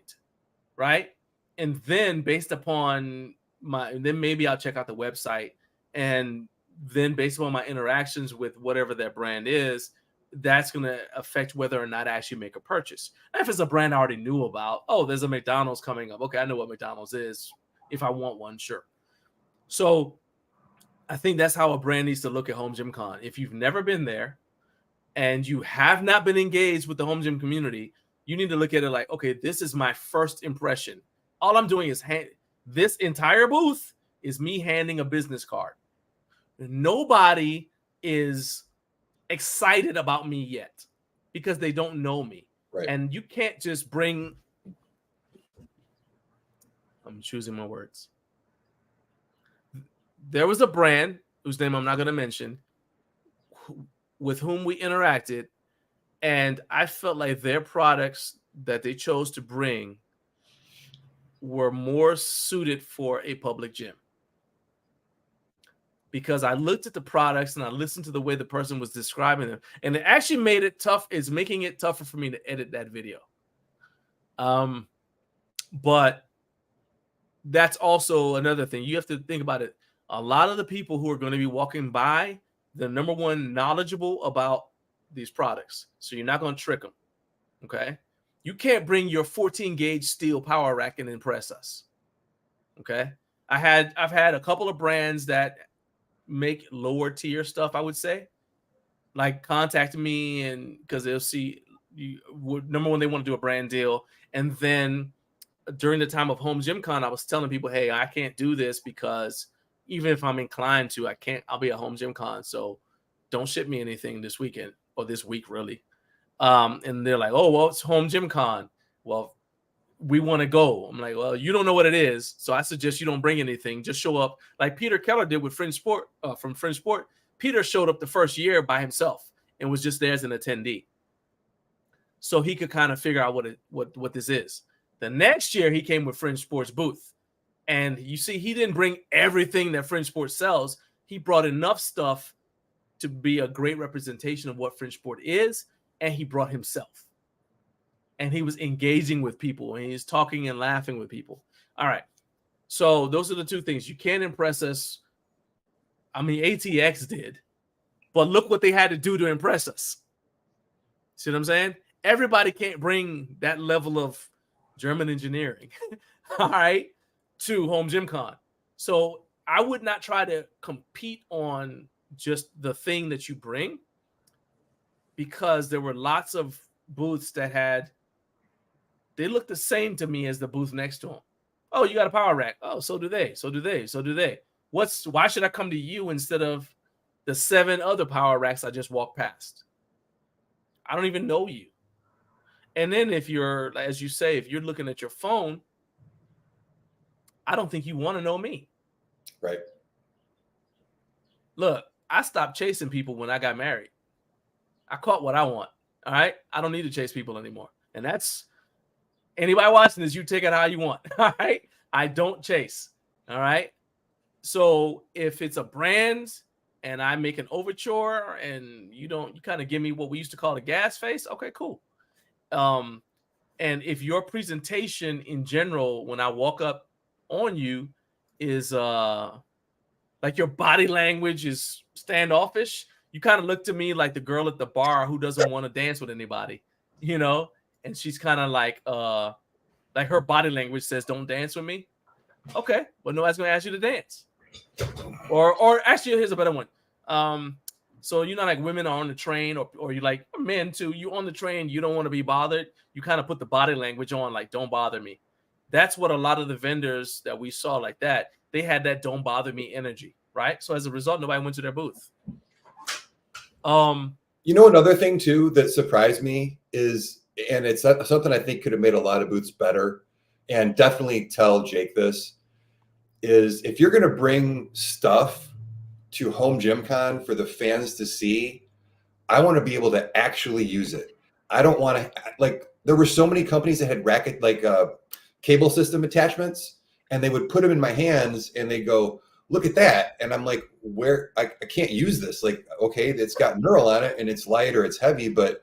right? And then based upon then maybe I'll check out the website, and then based upon my interactions with whatever that brand is, that's going to affect whether or not I actually make a purchase. And if it's a brand I already knew about, oh, there's a McDonald's coming up. Okay, I know what McDonald's is. If I want one, sure. So I think that's how a brand needs to look at HomeGymCon. If you've never been there and you have not been engaged with the home gym community, you need to look at it like, okay, this is my first impression. All I'm doing is this entire booth is me handing a business card. Nobody is excited about me yet because they don't know me. Right. And you can't just bring, I'm choosing my words. There was a brand whose name I'm not going to mention with whom we interacted, and I felt like their products that they chose to bring were more suited for a public gym. Because I looked at the products and I listened to the way the person was describing them, and it actually made it tough. It's making it tougher for me to edit that video. But that's also another thing. You have to think about it. A lot of the people who are going to be walking by, they're number one, knowledgeable about these products. So you're not going to trick them. Okay. You can't bring your 14 gauge steel power rack and impress us. Okay. I've had a couple of brands that make lower tier stuff, I would say, like contact me, and because they'll see you, number one, they want to do a brand deal. And then during the time of HomeGymCon, I was telling people, hey, I can't do this because even if I'm inclined to, I'll be at HomeGymCon. So don't ship me anything this weekend or this week, really. And they're like, oh, well, it's HomeGymCon. Well, we want to go. I'm like, well, you don't know what it is, so I suggest you don't bring anything. Just show up, like Peter Keller did with Fringe Sport. From Fringe Sport, Peter showed up the first year by himself and was just there as an attendee, so he could kind of figure out what this is. The next year, he came with Fringe Sports booth, and you see, he didn't bring everything that Fringe Sport sells. He brought enough stuff to be a great representation of what Fringe Sport is, and he brought himself. And he was engaging with people, and he's talking and laughing with people. All right. So those are the two things. You can't impress us. I mean, ATX did, but look what they had to do to impress us. See what I'm saying? Everybody can't bring that level of German engineering, all right, to HomeGymCon. So I would not try to compete on just the thing that you bring, because there were lots of booths that they look the same to me as the booth next to them. Oh, you got a power rack. Oh, so do they. So do they. So do they. Why should I come to you instead of the 7 other power racks I just walked past? I don't even know you. And then if you're, as you say, if you're looking at your phone, I don't think you want to know me. Right. Look, I stopped chasing people when I got married. I caught what I want. All right. I don't need to chase people anymore. And that's, anybody watching this, you take it how you want. All right. I don't chase. All right. So if it's a brand and I make an overture and you kind of give me what we used to call a gas face. Okay, cool. And if your presentation in general, when I walk up on you, is like your body language is standoffish, you kind of look to me like the girl at the bar who doesn't want to dance with anybody, and she's kind of like her body language says, don't dance with me. Okay, well, nobody's gonna ask you to dance. Or actually, here's a better one. So like women are on the train, or you like men too. You on the train, you don't want to be bothered. You kind of put the body language on, like, don't bother me. That's what a lot of the vendors that we saw like that, they had that don't bother me energy, right? So as a result, nobody went to their booth. Another thing too that surprised me is, and it's something I think could have made a lot of booths better, and definitely tell Jake this, is if you're going to bring stuff to HomeGymCon for the fans to see, I want to be able to actually use it. I don't want to, like, there were so many companies that had cable system attachments, and they would put them in my hands and they go, look at that. And I'm like, where, I can't use this. Like, okay, it's got knurl on it and it's light or it's heavy, but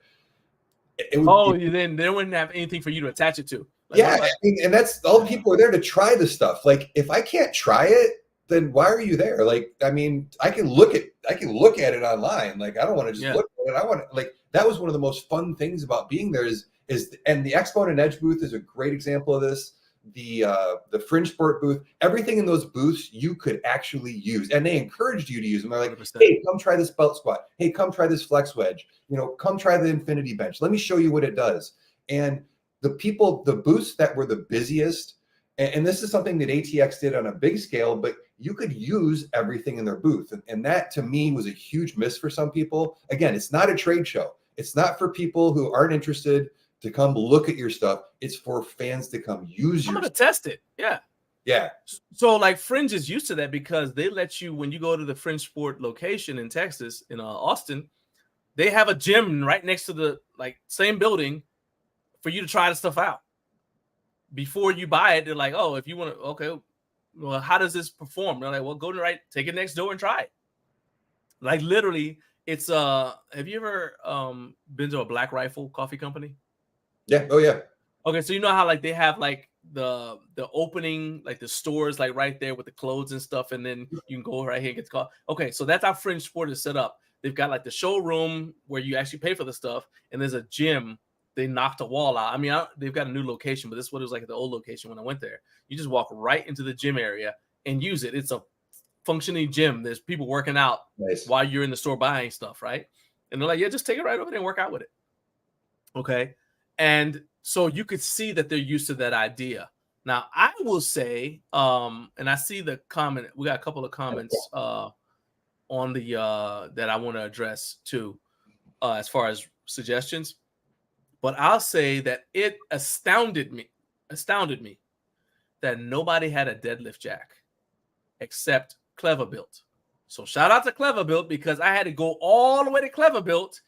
it would then they wouldn't have anything for you to attach it to. Like, yeah, and that's all the people are there to try the stuff. Like, if I can't try it, then why are you there? Like, I mean, I can look at it online. Like, I don't want to just look at it. I want to, like, that was one of the most fun things about being there is and the Exponent Edge booth is a great example of this. The Fringe Sport booth, everything in those booths you could actually use, and they encouraged you to use them. They're like, 100%. Hey, come try this belt squat. Hey, come try this flex wedge. Come try the infinity bench. Let me show you what it does. And the booths that were the busiest, and this is something that ATX did on a big scale, but you could use everything in their booth. And that to me was a huge miss for some people. Again, it's not a trade show. It's not for people who aren't interested to come look at your stuff. It's for fans to come use your stuff. I'm going to test it. Yeah. Yeah. So like Fringe is used to that because they let you, when you go to the Fringe Sport location in Texas, in Austin, they have a gym right next to the same building for you to try the stuff out. Before you buy it, they're like, oh, if you want to, okay, well, how does this perform? They're like, well, go to take it next door and try it. Like literally, it's have you ever been to a Black Rifle coffee company? Yeah. Oh yeah. Okay, so you know how they have the opening, the stores right there with the clothes and stuff, and then you can go right here and get the coffee. Okay, so that's how Fringe Sport is set up. They've got the showroom where you actually pay for the stuff, and there's a gym. They knocked a wall out. I mean, they've got a new location, but this is what it was like at the old location when I went there. You just walk right into the gym area and use it. It's a functioning gym. There's people working out while you're in the store buying stuff, right? And they're like, yeah, just take it right over there and work out with it. Okay. And so you could see that they're used to that idea. Now, I will say, and I see the comment, we got a couple of comments on the that I want to address too, as far as suggestions. But I'll say that it astounded me astounded me that nobody had a deadlift jack except Cleverbuilt. So shout out to Cleverbuilt because I had to go all the way to Cleverbuilt.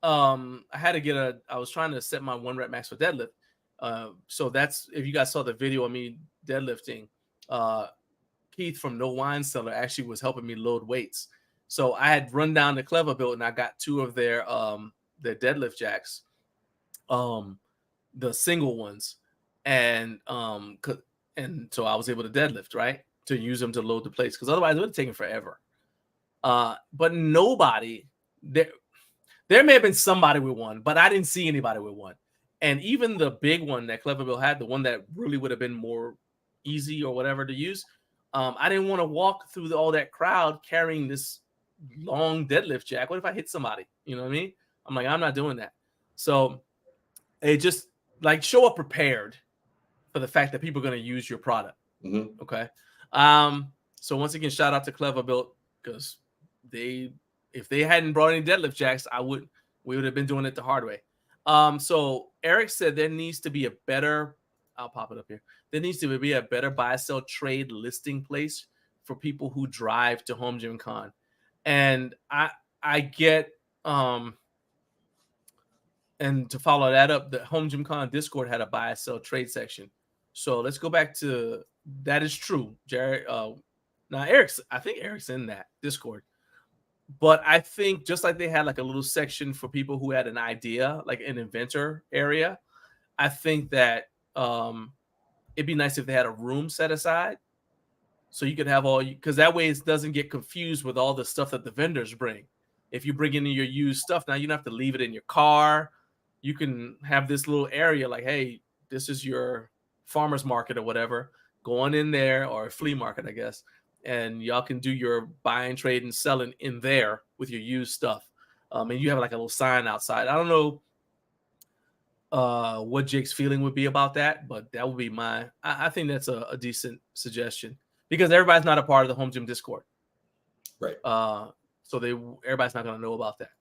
I had to get I was trying to set my 1 rep max for deadlift. So that's, if you guys saw the video of me deadlifting, Keith from No Wine Cellar actually was helping me load weights. So I had run down to Cleverbuilt and I got 2 of their deadlift jacks, the single ones, and so I was able to deadlift, right, to use them to load the plates, because otherwise it would have taken forever. But nobody there may have been somebody with one, but I didn't see anybody with one. And even the big one that Cleverbill had, the one that really would have been more easy or whatever to use, I didn't want to walk through all that crowd carrying this long deadlift jack. What if I hit somebody? You know what I mean? I'm like, I'm not doing that. So it just like show up prepared for the fact that people are going to use your product. Mm-hmm. Okay. So once again, shout out to Cleverbuilt, because if they hadn't brought any deadlift jacks, we would have been doing it the hard way. So Eric said there needs to be a better, I'll pop it up here. There needs to be a better buy sell trade listing place for people who drive to HomeGymCon. And I get, and to follow that up, the HomeGymCon Discord had a buy sell trade section. So let's go back to, that is true, Jared. Now I think Eric's in that Discord. But I think just like they had like a little section for people who had an idea, like an inventor area, I think that it'd be nice if they had a room set aside so you could have because that way it doesn't get confused with all the stuff that the vendors bring. If you bring in your used stuff, now you don't have to leave it in your car. You can have this little area like, hey, this is your farmer's market or whatever. Go on in there, or a flea market, I guess. And y'all can do your buying, trade, and selling in there with your used stuff. And you have like a little sign outside. I don't know what Jake's feeling would be about that, but that would be I think that's a decent suggestion, because everybody's not a part of the Home Gym Discord. Right. So everybody's not going to know about that.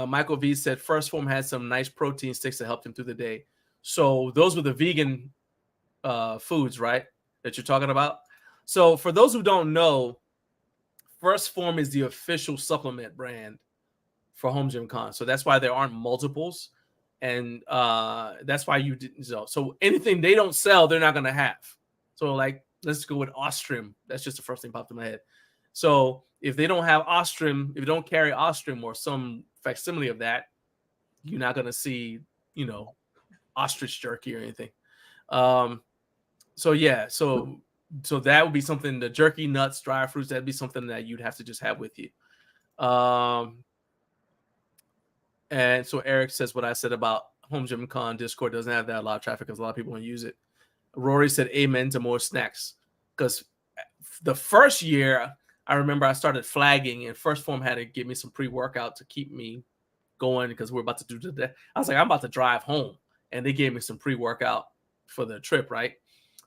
Michael V said First Form had some nice protein sticks that helped him through the day. So those were the vegan foods, right, that you're talking about? So for those who don't know, First Form is the official supplement brand for HomeGymCon. So that's why there aren't multiples. And that's why you didn't sell. So anything they don't sell, they're not going to have. So like, let's go with Ostrim. That's just the first thing popped in my head. So if they don't have Ostrim, if you don't carry Ostrim or some facsimile of that, you're not going to see, ostrich jerky or anything. So yeah, so that would be something, the jerky, nuts, dry fruits, that'd be something that you'd have to just have with you. And so Eric says what I said about HomeGymCon Discord doesn't have that a lot of traffic because a lot of people don't use it. Rory said amen to more snacks, because the first year I remember I started flagging and First Form had to give me some pre-workout to keep me going, because we're about to do today. I was like, I'm about to drive home, and they gave me some pre-workout for the trip, right?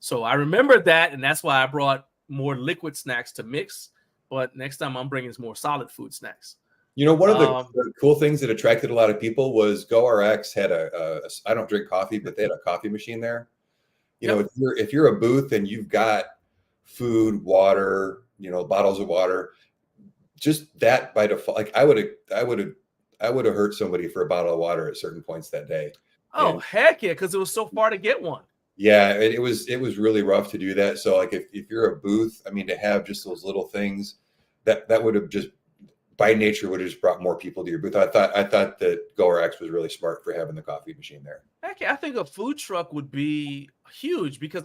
So I remember that, and that's why I brought more liquid snacks to mix. But next time I'm bringing more solid food snacks. One of the cool things that attracted a lot of people was GoRx had I don't drink coffee, but they had a coffee machine there. If you're a booth and you've got food, water, bottles of water, just that by default, like I would have hurt somebody for a bottle of water at certain points that day. Oh, heck yeah, because it was so far to get one. Yeah, it was really rough to do that. So like if you're a booth, I mean, to have just those little things, that would have just by nature would have just brought more people to your booth. I thought that GoRx was really smart for having the coffee machine there. Heck yeah, I think a food truck would be huge, because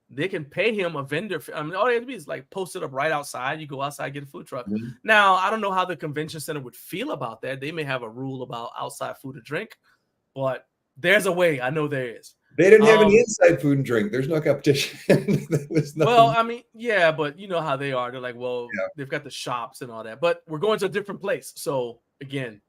they can pay him a vendor. All they have to be is like post it up right outside. You go outside, get a food truck. Mm-hmm. Now, I don't know how the convention center would feel about that. They may have a rule about outside food and drink, but there's a way. I know there is. They didn't have any inside food and drink. There's no competition. Well, yeah, but you know how they are. They're like, They've got the shops and all that. But we're going to a different place. So again,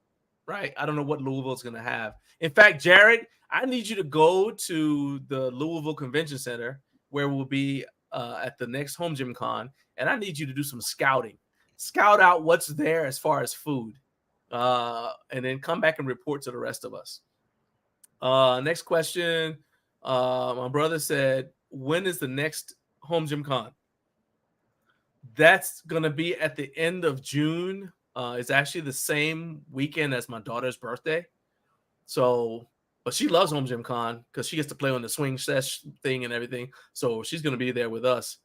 right? I don't know what Louisville's going to have. In fact, Jared, I need you to go to the Louisville Convention Center, where we'll be at the next HomeGymCon, and I need you to do some scouting. Scout out what's there as far as food, and then come back and report to the rest of us. Next question. My brother said, when is the next HomeGymCon? That's gonna be at the end of June. It's actually the same weekend as my daughter's birthday. So, but she loves HomeGymCon because she gets to play on the swing sesh thing and everything. So she's gonna be there with us.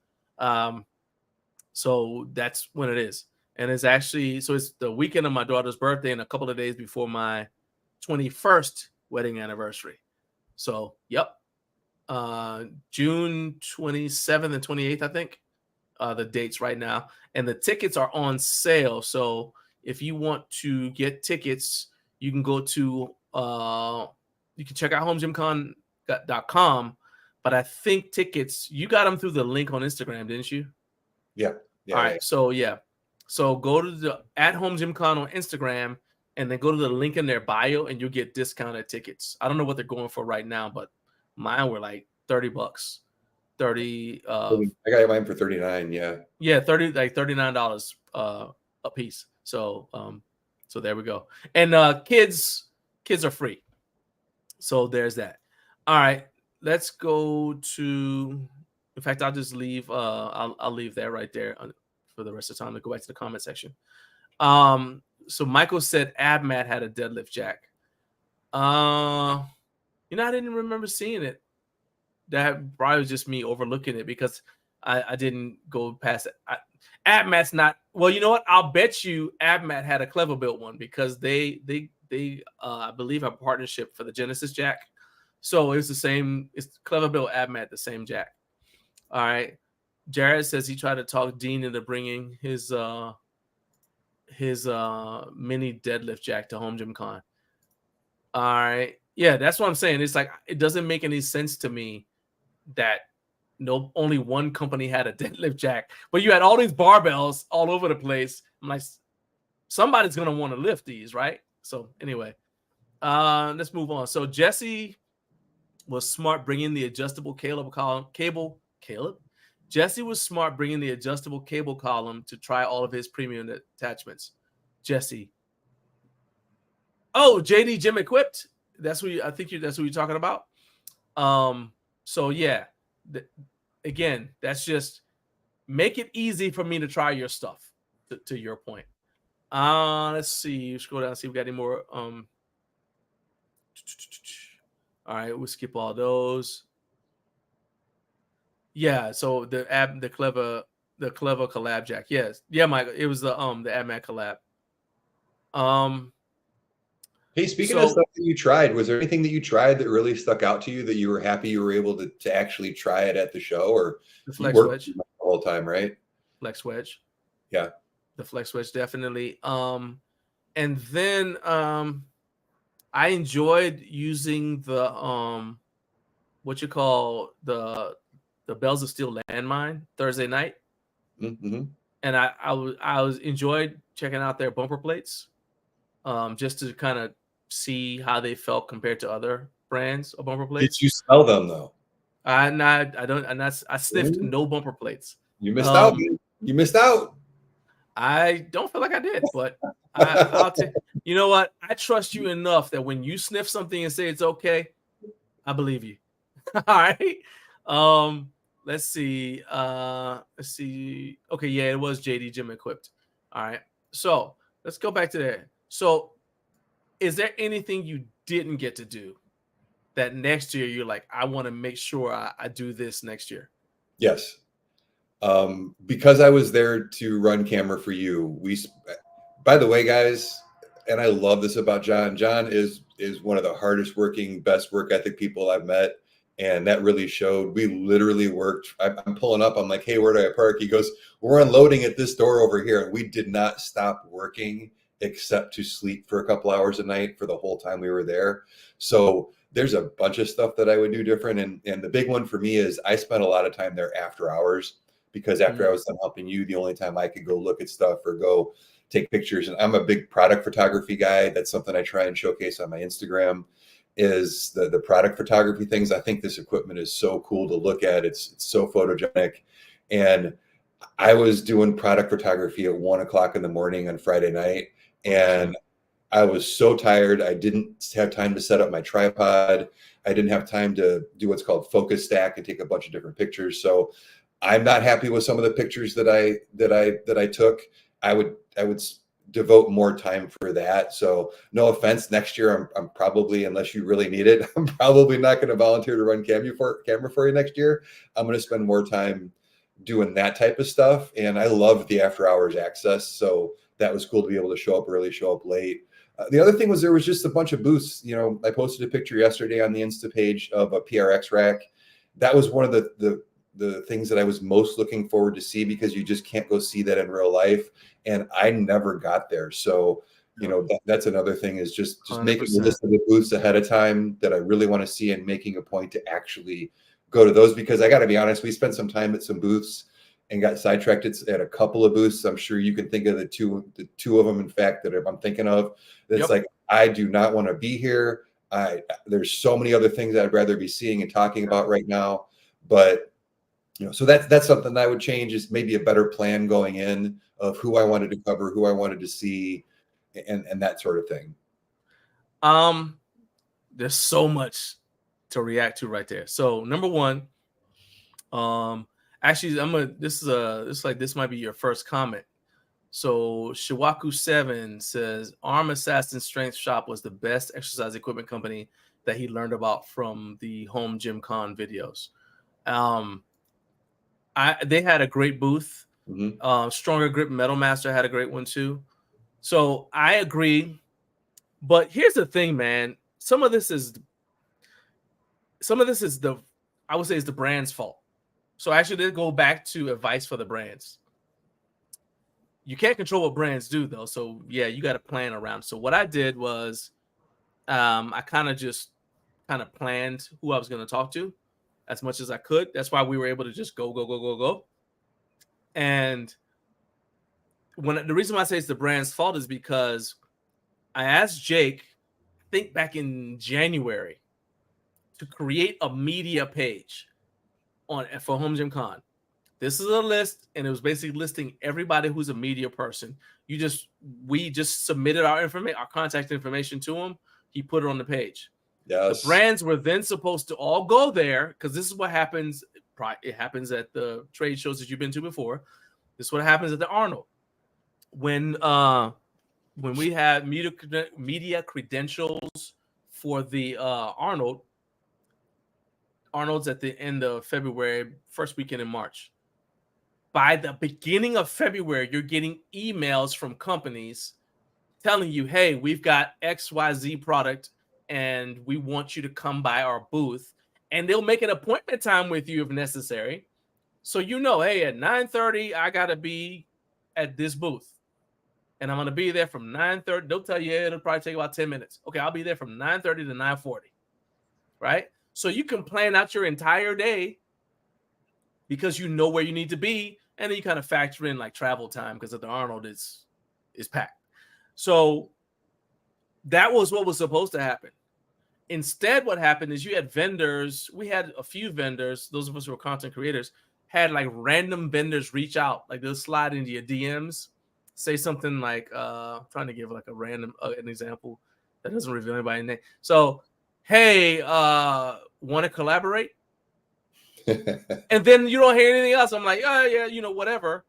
So that's when it is. And it's actually, so it's the weekend of my daughter's birthday and a couple of days before my 21st wedding anniversary. So, yep. June 27th and 28th, I think, the dates right now. And the tickets are on sale. So if you want to get tickets, you can go to, you can check out HomeGymCon.com. But I think tickets, you got them through the link on Instagram, didn't you? Yeah. All right. So, yeah. So go to the at HomeGymCon on Instagram and then go to the link in their bio and you'll get discounted tickets. I don't know what they're going for right now, but mine were like $30. 30 I got mine for 39. Yeah, 30 like $39 a piece. So so there we go. And kids are free. So there's that. All right, let's go to, in fact, I'll just leave I'll leave that right there for the rest of the time to go back to the comment section. So Michael said Abmat had a deadlift jack. I didn't remember seeing it. That probably was just me overlooking it because I didn't go past it. Abmat's not, well, you know what? I'll bet you Abmat had a Clever Built one because they I believe have a partnership for the Genesis jack. So it's the same, it's Clever Built Abmat, the same jack. All right. Jared says he tried to talk Dean into bringing his mini deadlift jack to HomeGymCon. All right. Yeah, that's what I'm saying. It's like, it doesn't make any sense to me that only one company had a deadlift jack, but you had all these barbells all over the place. I'm like, somebody's going to want to lift these, right? So anyway, let's move on. So Jesse was smart bringing the adjustable cable Caleb? Jesse was smart bringing the adjustable cable column to try all of his premium attachments. Jesse. Oh, JD Gym Equipped. That's what that's what you're talking about. So yeah, again, that's just make it easy for me to try your stuff. To your point. Let's see. Scroll down and see if we got any more. All right, we'll skip all those. Yeah, so the clever collab jack. Yes, yeah, Michael. It was the Abmat collab. Hey, speaking of stuff that you tried, was there anything that you tried that really stuck out to you that you were happy you were able to actually try it at the show, or the Flex Wedge the whole time, right? Flex Wedge. Yeah. The Flex Wedge, definitely. And then I enjoyed using the what you call the Bells of Steel landmine Thursday night. Mm-hmm. And I was enjoyed checking out their bumper plates. Just to kind of see how they felt compared to other brands of bumper plates. Did you smell them though? I sniffed no bumper plates. You missed out. You missed out. I don't feel like I did, but I'll take. You know what? I trust you enough that when you sniff something and say it's okay, I believe you. All right. Let's see. Okay, yeah, it was JD Gym Equipped. All right. So let's go back to there. So, is there anything you didn't get to do that next year you're like, I want to make sure I do this next year? Yes. Because I was there to run camera for you. By the way, guys, and I love this about John. John is one of the hardest working, best work ethic people I've met. And that really showed. We literally worked. I'm pulling up. I'm like, hey, where do I park? He goes, we're unloading at this door over here. And we did not stop working except to sleep for a couple hours a night for the whole time we were there. So there's a bunch of stuff that I would do different. And the big one for me is I spent a lot of time there after hours, because after I was done helping you, the only time I could go look at stuff or go take pictures. And I'm a big product photography guy. That's something I try and showcase on my Instagram, is the product photography things. I think this equipment is so cool to look at. It's so photogenic. And I was doing product photography at 1:00 in the morning on Friday night. And I was so tired. I didn't have time to set up my tripod. I didn't have time to do what's called focus stack and take a bunch of different pictures. So I'm not happy with some of the pictures that I took. I would devote more time for that. So no offense, next year I'm probably, unless you really need it, I'm probably not going to volunteer to run camera for you next year. I'm going to spend more time doing that type of stuff. And I love the after hours access. So that was cool to be able to show up early, show up late. The other thing was there was just a bunch of booths. You know, I posted a picture yesterday on the Insta page of a PRX rack. That was one of the things that I was most looking forward to see, because you just can't go see that in real life. And I never got there. So, you know, that's another thing, is just 100%. making a list of the booths ahead of time that I really want to see, and making a point to actually go to those, because I got to be honest, we spent some time at some booths and got sidetracked at a couple of booths. I'm sure you can think of the two of them, in fact, that I'm thinking of. That's like, I do not want to be here. There's so many other things I'd rather be seeing and talking about right now. But, you know, so that's something that I would change, is maybe a better plan going in of who I wanted to cover, who I wanted to see, and that sort of thing. There's so much to react to right there. So number one, actually, this might be your first comment. So Shiwaku7 says Arm Assassin Strength Shop was the best exercise equipment company that he learned about from the HomeGymCon videos. They had a great booth. Mm-hmm. Stronger Grip Metal Master had a great one too. So I agree. But here's the thing, man. Some of this is I would say, is the brand's fault. So actually, they go back to advice for the brands. You can't control what brands do, though. So yeah, you got to plan around. So what I did was, I kind of planned who I was going to talk to as much as I could. That's why we were able to just go. And the reason why I say it's the brand's fault is because I asked Jake, I think back in January, to create a media page for HomeGymCon. This is a list, and it was basically listing everybody who's a media person. We just submitted our information, our contact information to him. He put it on the page. Yes. The brands were then supposed to all go there, because this is what happens. It happens at the trade shows that you've been to before. This is what happens at the Arnold. When we had media credentials for the Arnold's at the end of February, first weekend in March. By the beginning of February, you're getting emails from companies telling you, hey, we've got XYZ product and we want you to come by our booth. And they'll make an appointment time with you if necessary. So you know, hey, at 9:30, I got to be at this booth. And I'm going to be there from 9:30. They'll tell you, yeah, it'll probably take about 10 minutes. Okay, I'll be there from 9:30 to 9:40. Right? So you can plan out your entire day because you know where you need to be. And then you kind of factor in like travel time, because at the Arnold is packed. So that was what was supposed to happen. Instead, what happened is you had vendors. We had a few vendors. Those of us who were content creators had like random vendors reach out. Like they'll slide into your DMs, say something like, trying to give like a random an example that doesn't reveal anybody's name. So, hey, want to collaborate? And then you don't hear anything else. I'm like, oh yeah, you know, whatever.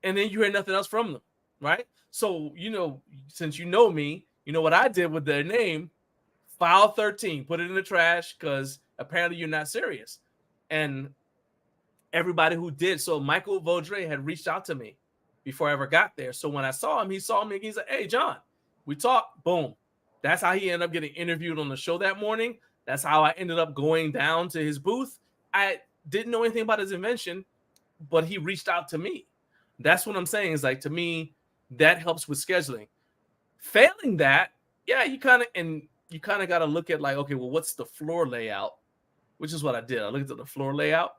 And then you hear nothing else from them, right? So, you know, since you know me, you know what I did with their name? File 13, put it in the trash, because apparently you're not serious. And everybody who did, so Michael Vaudrey had reached out to me before I ever got there. So when I saw him, he saw me and he's like, hey, John, we talked. Boom. That's how he ended up getting interviewed on the show that morning. That's how I ended up going down to his booth. I didn't know anything about his invention, but he reached out to me. That's what I'm saying, is like, to me, that helps with scheduling. Failing that, yeah, you kind of got to look at like, okay, well, what's the floor layout? Which is what I did. I looked at the floor layout.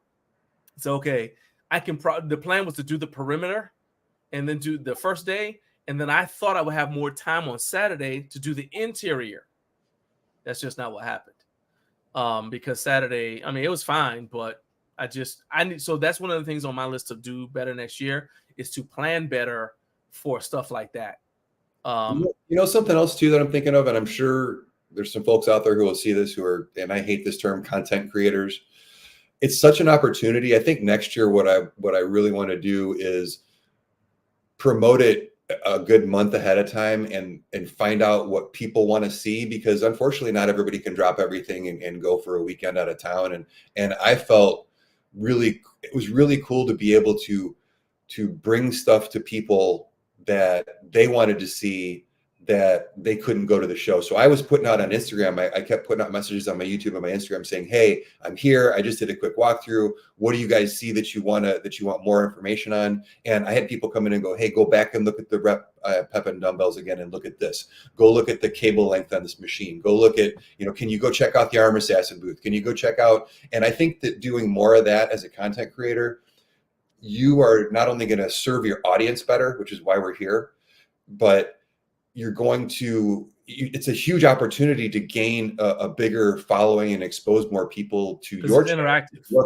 So, okay, the plan was to do the perimeter and then do the first day. And then I thought I would have more time on Saturday to do the interior. That's just not what happened. Because Saturday, I mean, it was fine, but so that's one of the things on my list to do better next year, is to plan better for stuff like that. Something else too that I'm thinking of, and I'm sure there's some folks out there who will see this who are, and I hate this term, content creators. It's such an opportunity. I think next year, what I really want to do is promote it a good month ahead of time and find out what people want to see, because unfortunately not everybody can drop everything and go for a weekend out of town. And I felt it was really cool to be able to bring stuff to people that they wanted to see that they couldn't go to the show. So I was putting out on Instagram, I kept putting out messages on my YouTube and my Instagram saying, hey, I'm here. I just did a quick walkthrough. What do you guys see that you want more information on? And I had people come in and go, hey, go back and look at the pep and dumbbells again and look at this. Go look at the cable length on this machine. Go look at, can you go check out the Arm Assassin booth? Can you go check out? And I think that doing more of that as a content creator, you are not only going to serve your audience better, which is why we're here, but you're going to, it's a huge opportunity to gain a bigger following and expose more people to your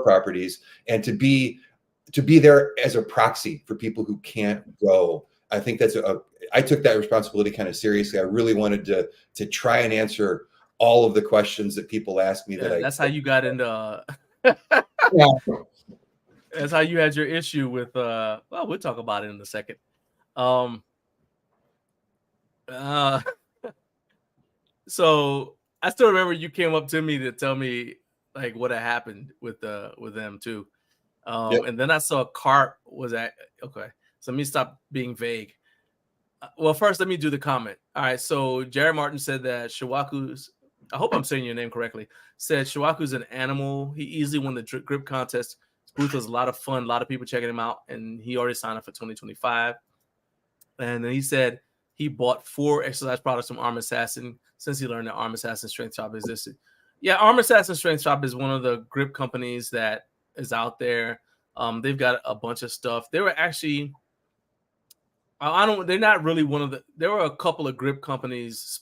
properties, and to be there as a proxy for people who can't go. I think I took that responsibility kind of seriously. I really wanted to try and answer all of the questions that people ask me. That's how you got into, that's how you had your issue with, well, we'll talk about it in a second. So I still remember you came up to me to tell me like what had happened with them too. And then I saw Cart was at, okay, so let me stop being vague. Well, first let me do the comment. All right, so Jared Martin said that Shawaku's, I hope I'm saying your name correctly, said Shawaku's an animal. He easily won the grip contest. His booth was a lot of fun, a lot of people checking him out, and he already signed up for 2025. And then he said he bought 4 exercise products from Arm Assassin since he learned that Arm Assassin Strength Shop existed. Yeah, Arm Assassin Strength Shop is one of the grip companies that is out there. They've got a bunch of stuff. They were actually, they're not really one of the, there were a couple of grip companies,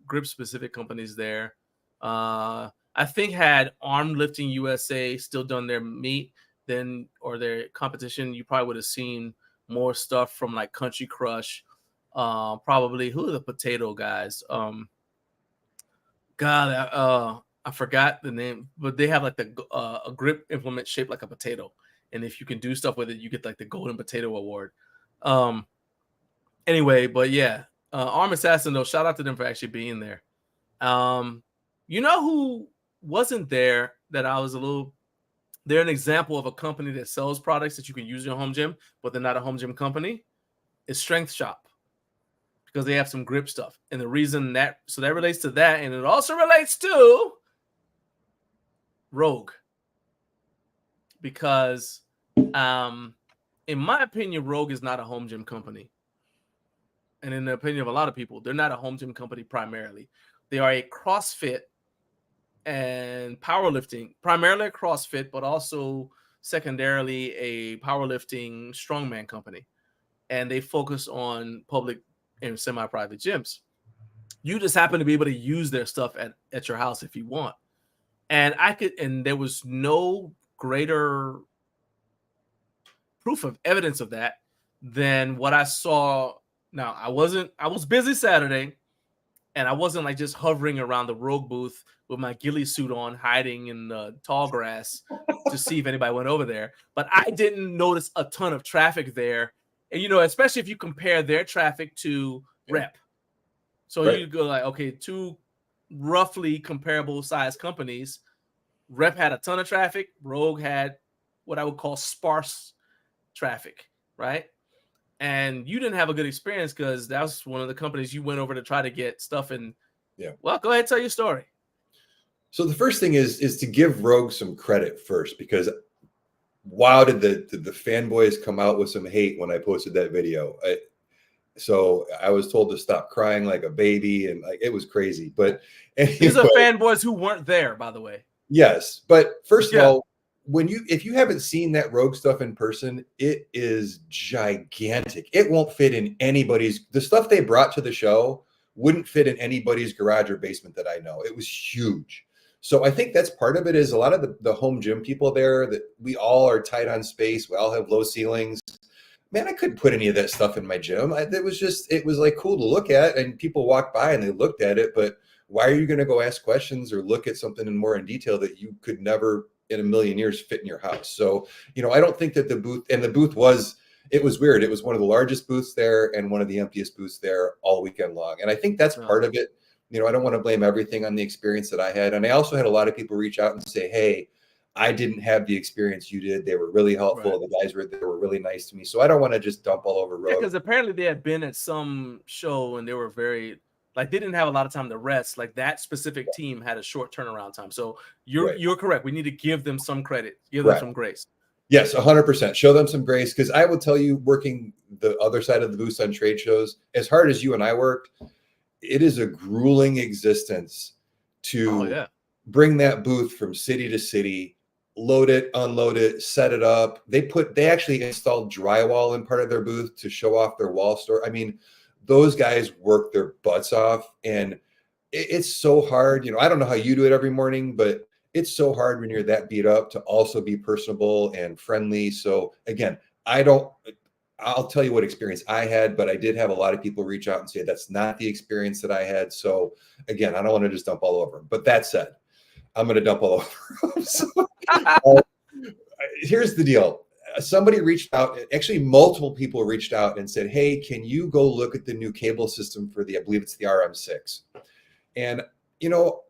grip specific companies there. I think had Arm Lifting USA still done their meet then, or their competition, you probably would have seen more stuff from like Country Crush. Probably, who are the potato guys? I forgot the name, but they have like a grip implement shaped like a potato, and if you can do stuff with it, you get like the Golden Potato Award. Anyway, but yeah, Arm Assassin though, shout out to them for actually being there. You know who wasn't there that I was they're an example of a company that sells products that you can use in your home gym, but they're not a home gym company. It's Strength Shop, because they have some grip stuff. And the reason that relates to that, and it also relates to Rogue. Because in my opinion, Rogue is not a home gym company. And in the opinion of a lot of people, they're not a home gym company primarily. They are a CrossFit and powerlifting, primarily a CrossFit, but also secondarily a powerlifting strongman company. And they focus on public and semi-private gyms. You just happen to be able to use their stuff at your house if you want. And there was no greater proof of evidence of that than what I saw. Now, I was busy Saturday, and I wasn't like just hovering around the Rogue booth with my ghillie suit on, hiding in the tall grass to see if anybody went over there. But I didn't notice a ton of traffic there. And, especially if you compare their traffic to Rep. So you go like, okay, 2 roughly comparable size companies. Rep had a ton of traffic. Rogue had what I would call sparse traffic, right? And you didn't have a good experience because that was one of the companies you went over to try to get stuff in. Yeah. Well, go ahead, tell your story. So the first thing is to give Rogue some credit first, because wow, did the fanboys come out with some hate when I posted that video. So I was told to stop crying like a baby, and like it was crazy. But anyway, these are fanboys who weren't there, by the way. Yes, but first of all, if you haven't seen that Rogue stuff in person, it is gigantic. It won't fit in the stuff they brought to the show wouldn't fit in anybody's garage or basement that I know. It was huge. So I think that's part of it, is a lot of the home gym people there, that we all are tight on space. We all have low ceilings. man, I couldn't put any of that stuff in my gym. It was like cool to look at, and people walked by and they looked at it. But why are you going to go ask questions or look at something in detail that you could never in a million years fit in your house? So, I don't think that the booth was weird. It was one of the largest booths there and one of the emptiest booths there all weekend long. And I think that's part of it. I don't want to blame everything on the experience that I had. And I also had a lot of people reach out and say, hey, I didn't have the experience you did. They were really helpful. Right. The guys were really nice to me. So I don't want to just dump all over Rogue. Because apparently they had been at some show and they were they didn't have a lot of time to rest. Like that specific team had a short turnaround time. So you're correct. We need to give them some credit, give them some grace. Yes, 100%. Show them some grace. Because I will tell you, working the other side of the booth on trade shows, as hard as you and I worked, it is a grueling existence to bring that booth from city to city, load it, unload it, set it up. They actually installed drywall in part of their booth to show off their wall store. I mean, those guys work their butts off, and it's so hard. I don't know how you do it every morning, but it's so hard when you're that beat up to also be personable and friendly. So again, I'll tell you what experience I had, but I did have a lot of people reach out and say that's not the experience that I had. So again, I don't want to just dump all over them. But that said, I'm going to dump all over them. So, here's the deal. Somebody reached out, actually multiple people reached out and said, hey, can you go look at the new cable system for I believe it's the RM6. And,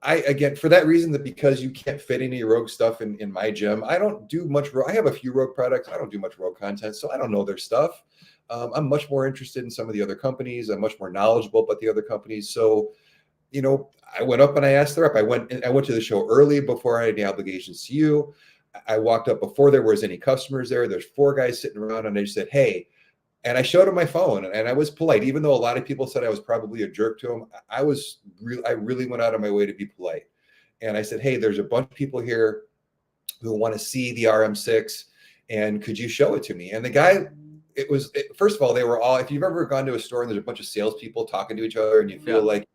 again, for that reason, that because you can't fit any Rogue stuff in my gym, I don't do much. I have a few Rogue products. I don't do much Rogue content, so I don't know their stuff. I'm much more interested in some of the other companies. I'm much more knowledgeable about the other companies. So, I went up and I asked their rep. I went to the show early before I had any obligations to you. I walked up before there was any customers there. There's 4 guys sitting around, and I just said, hey, and I showed them my phone, and I was polite, even though a lot of people said I was probably a jerk to them. I really went out of my way to be polite. And I said, hey, there's a bunch of people here who want to see the RM6, and could you show it to me? And the guy, first of all, they were all, if you've ever gone to a store and there's a bunch of salespeople talking to each other and you feel like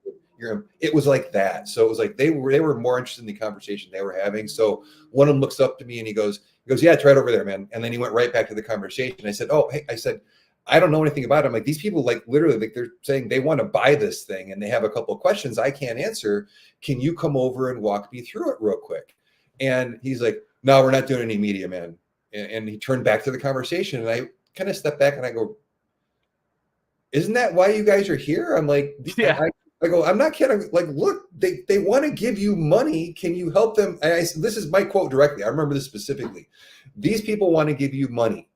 it was like that. So it was like they were more interested in the conversation they were having. So one of them looks up to me and he goes, yeah, it's right over there, man. And then he went right back to the conversation. I said, oh, hey, I don't know anything about it. I'm like, these people literally they're saying they want to buy this thing and they have a couple of questions I can't answer. Can you come over and walk me through it real quick? And he's like, no, we're not doing any media, man. And he turned back to the conversation, and I kind of stepped back and I go, isn't that why you guys are here? I'm like, yeah. I go, I'm not kidding. Like, look, they want to give you money. Can you help them? And this is my quote directly. I remember this specifically. These people want to give you money.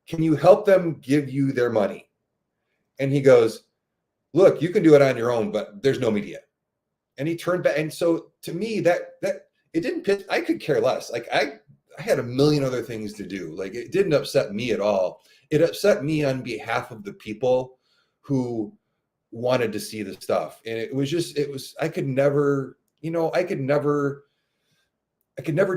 Can you help them give you their money? And he goes, look, you can do it on your own, but there's no media. And he turned back. And so to me, that it didn't piss. I could care less. Like I had a million other things to do. Like it didn't upset me at all. It upset me on behalf of the people who wanted to see the stuff. And I could never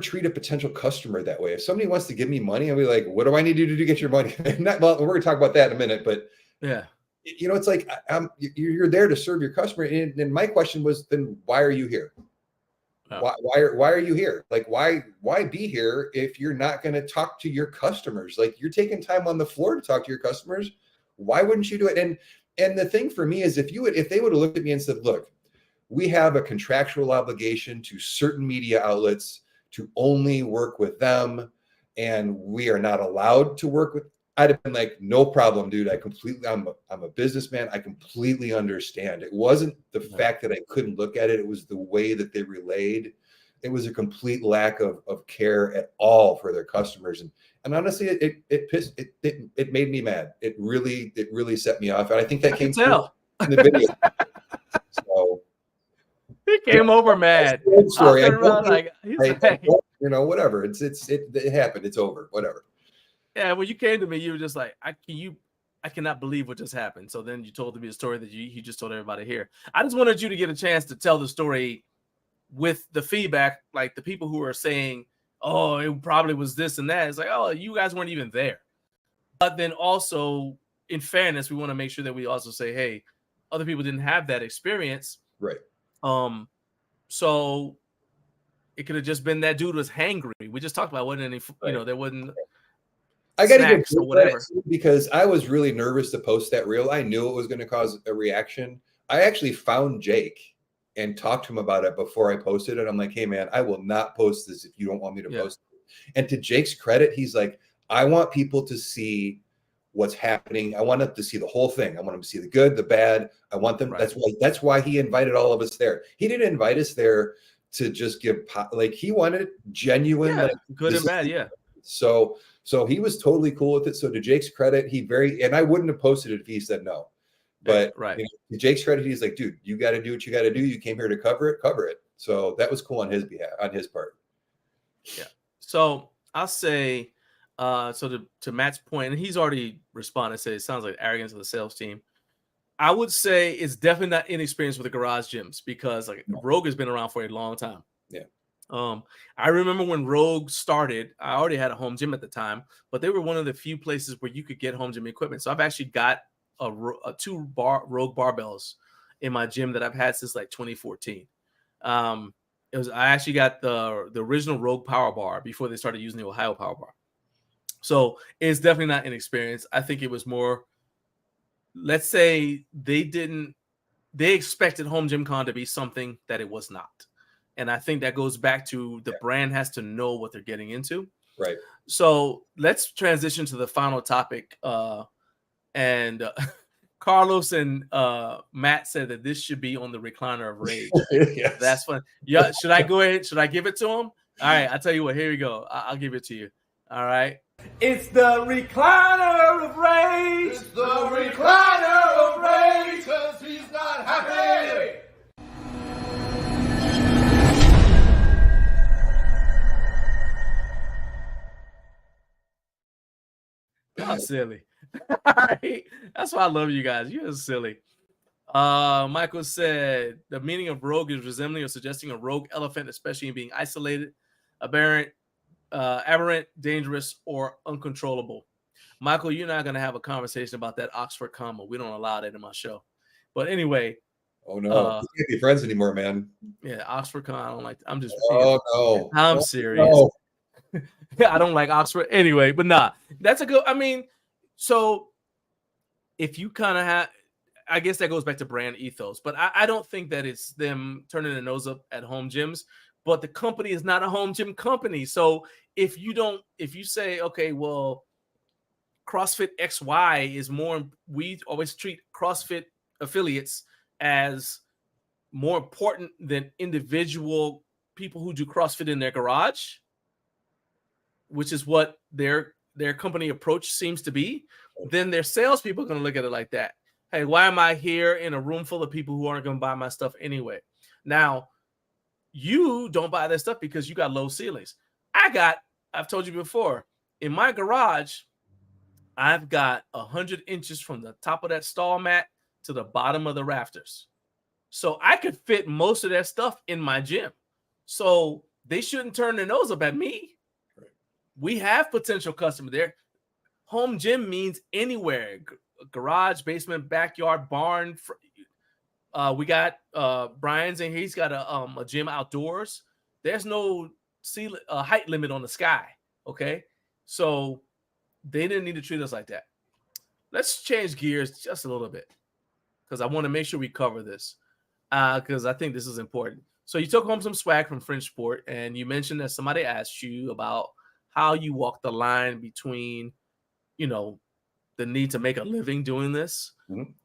treat a potential customer that way. If somebody wants to give me money, I'll be like, what do I need to do to get your money? Well, we're going to talk about that in a minute, but yeah, it's like, you're there to serve your customer. And my question was, then why are you here? Oh. Why are you here? Like, why be here if you're not going to talk to your customers? Like, you're taking time on the floor to talk to your customers. Why wouldn't you do it? And the thing for me is if they would have looked at me and said, look, we have a contractual obligation to certain media outlets to only work with them, and we are not allowed to work with, I'd have been like, no problem, dude. I'm a businessman. I completely understand. It wasn't the fact that I couldn't look at it. It was the way that they relayed. It was a complete lack of care at all for their customers. And honestly, it made me mad. It really set me off. And I think that came through in the video. So he came over mad. Story. Whatever. It happened. It's over. Whatever. Yeah, when you came to me, you were just like, I cannot believe what just happened. So then you told me a story that you just told everybody here. I just wanted you to get a chance to tell the story with the feedback, like the people who are saying, oh, it probably was this and that. It's like, oh, you guys weren't even there. But then also, in fairness, we want to make sure that we also say, hey, other people didn't have that experience. Right. So it could have just been that dude was hangry. We just talked about wasn't any, there wasn't. I got to give snacks or whatever. because I was really nervous to post that reel. I knew it was going to cause a reaction. I actually found Jake and talked to him about it before I posted it. I'm like, hey man, I will not post this if you don't want me to post it. And to Jake's credit, he's like, I want people to see what's happening. I want them to see the whole thing. I want them to see the good, the bad. I want them. Right. That's why he invited all of us there. He didn't invite us there to just give like he wanted genuine, like, good and bad. Yeah. So he was totally cool with it. So to Jake's credit, and I wouldn't have posted it if he said no. But right. You know, to Jake's credit, he's like, dude, you got to do what you got to do. You came here to cover it. So that was cool on his behalf, on his part. Yeah. So I'll say, so to Matt's point, and he's already responded, said it sounds like arrogance of the sales team. I would say it's definitely not inexperienced with the garage gyms because like Rogue has been around for a long time. Yeah. I remember when Rogue started, I already had a home gym at the time, but they were one of the few places where you could get home gym equipment. So I've actually got two Rogue barbells in my gym that I've had since like 2014. I actually got the original Rogue Power Bar before they started using the Ohio Power Bar. So it's definitely not inexperienced. I think it was more, let's say they expected HomeGymCon to be something that it was not. And I think that goes back to the brand has to know what they're getting into. Right. So let's transition to the final topic. Carlos and Matt said that this should be on the Recliner of Rage. Yes. That's fun. Yeah. Should I go ahead? Should I give it to him? All right. I'll tell you what. Here we go. I'll give it to you. All right. It's the Recliner of Rage. It's the Recliner of Rage, 'cause he's not happy. Y'all silly. All right. That's why I love you guys. You're silly. Michael said the meaning of rogue is resembling or suggesting a rogue elephant, especially in being isolated, aberrant, dangerous, or uncontrollable. Michael, you're not going to have a conversation about that Oxford comma. We don't allow that in my show. But anyway. Oh, no. We can't be friends anymore, man. Yeah, Oxford comma. I don't like. I'm just. Oh, no. I'm serious. No. I don't like Oxford anyway, but nah, that's a good. I mean, so if you kind of have, I guess that goes back to brand ethos, but I don't think that it's them turning their nose up at home gyms, but the company is not a home gym company. So if you say, okay, well, CrossFit XY is more, we always treat CrossFit affiliates as more important than individual people who do CrossFit in their garage, which is what their company approach seems to be, then their salespeople are going to look at it like that. Hey, why am I here in a room full of people who aren't going to buy my stuff anyway? Now, you don't buy that stuff because you got low ceilings. I've told you before, in my garage, I've got 100 inches from the top of that stall mat to the bottom of the rafters. So I could fit most of that stuff in my gym. So they shouldn't turn their nose up at me. We have potential customers there. Home gym means anywhere. Garage, basement, backyard, barn. We got Brian's in here. He's got a gym outdoors. There's no height limit on the sky. Okay. So they didn't need to treat us like that. Let's change gears just a little bit because I want to make sure we cover this because I think this is important. So you took home some swag from French Sport and you mentioned that somebody asked you about how you walk the line between, the need to make a living doing this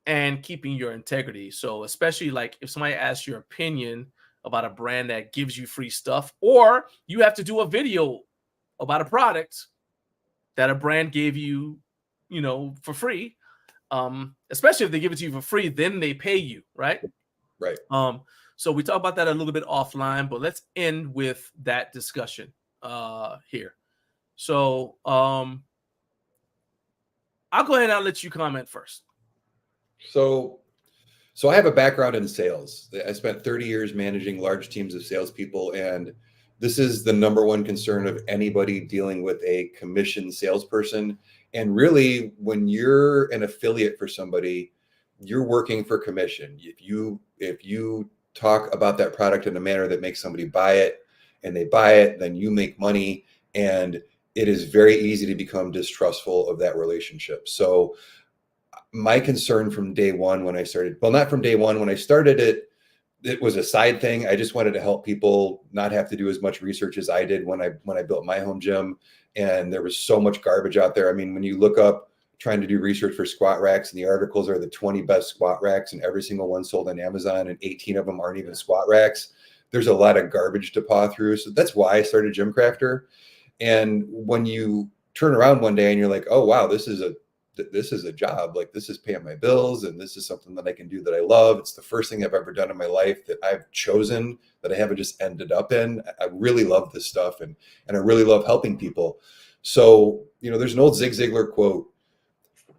and keeping your integrity. So especially like if somebody asks your opinion about a brand that gives you free stuff, or you have to do a video about a product that a brand gave you, for free, especially if they give it to you for free, then they pay you, right? Right. So we talk about that a little bit offline, but let's end with that discussion here. So I'll go ahead and I'll let you comment first. So I have a background in sales. I spent 30 years managing large teams of salespeople, and this is the number one concern of anybody dealing with a commission salesperson. And really, when you're an affiliate for somebody, you're working for commission. If you talk about that product in a manner that makes somebody buy it, and they buy it, then you make money. And it is very easy to become distrustful of that relationship. So my concern from day one when I started, well, not from day one, when I started it, it was a side thing. I just wanted to help people not have to do as much research as I did when I built my home gym. And there was so much garbage out there. I mean, when you look up trying to do research for squat racks, and the articles are the 20 best squat racks, and every single one sold on Amazon, and 18 of them aren't even squat racks. There's a lot of garbage to paw through. So that's why I started GymCrafter. And when you turn around one day and you're like, oh, wow, this is a job, like this is paying my bills, and this is something that I can do that I love. It's the first thing I've ever done in my life that I've chosen, that I haven't just ended up in. I really love this stuff, and I really love helping people. So, there's an old Zig Ziglar quote: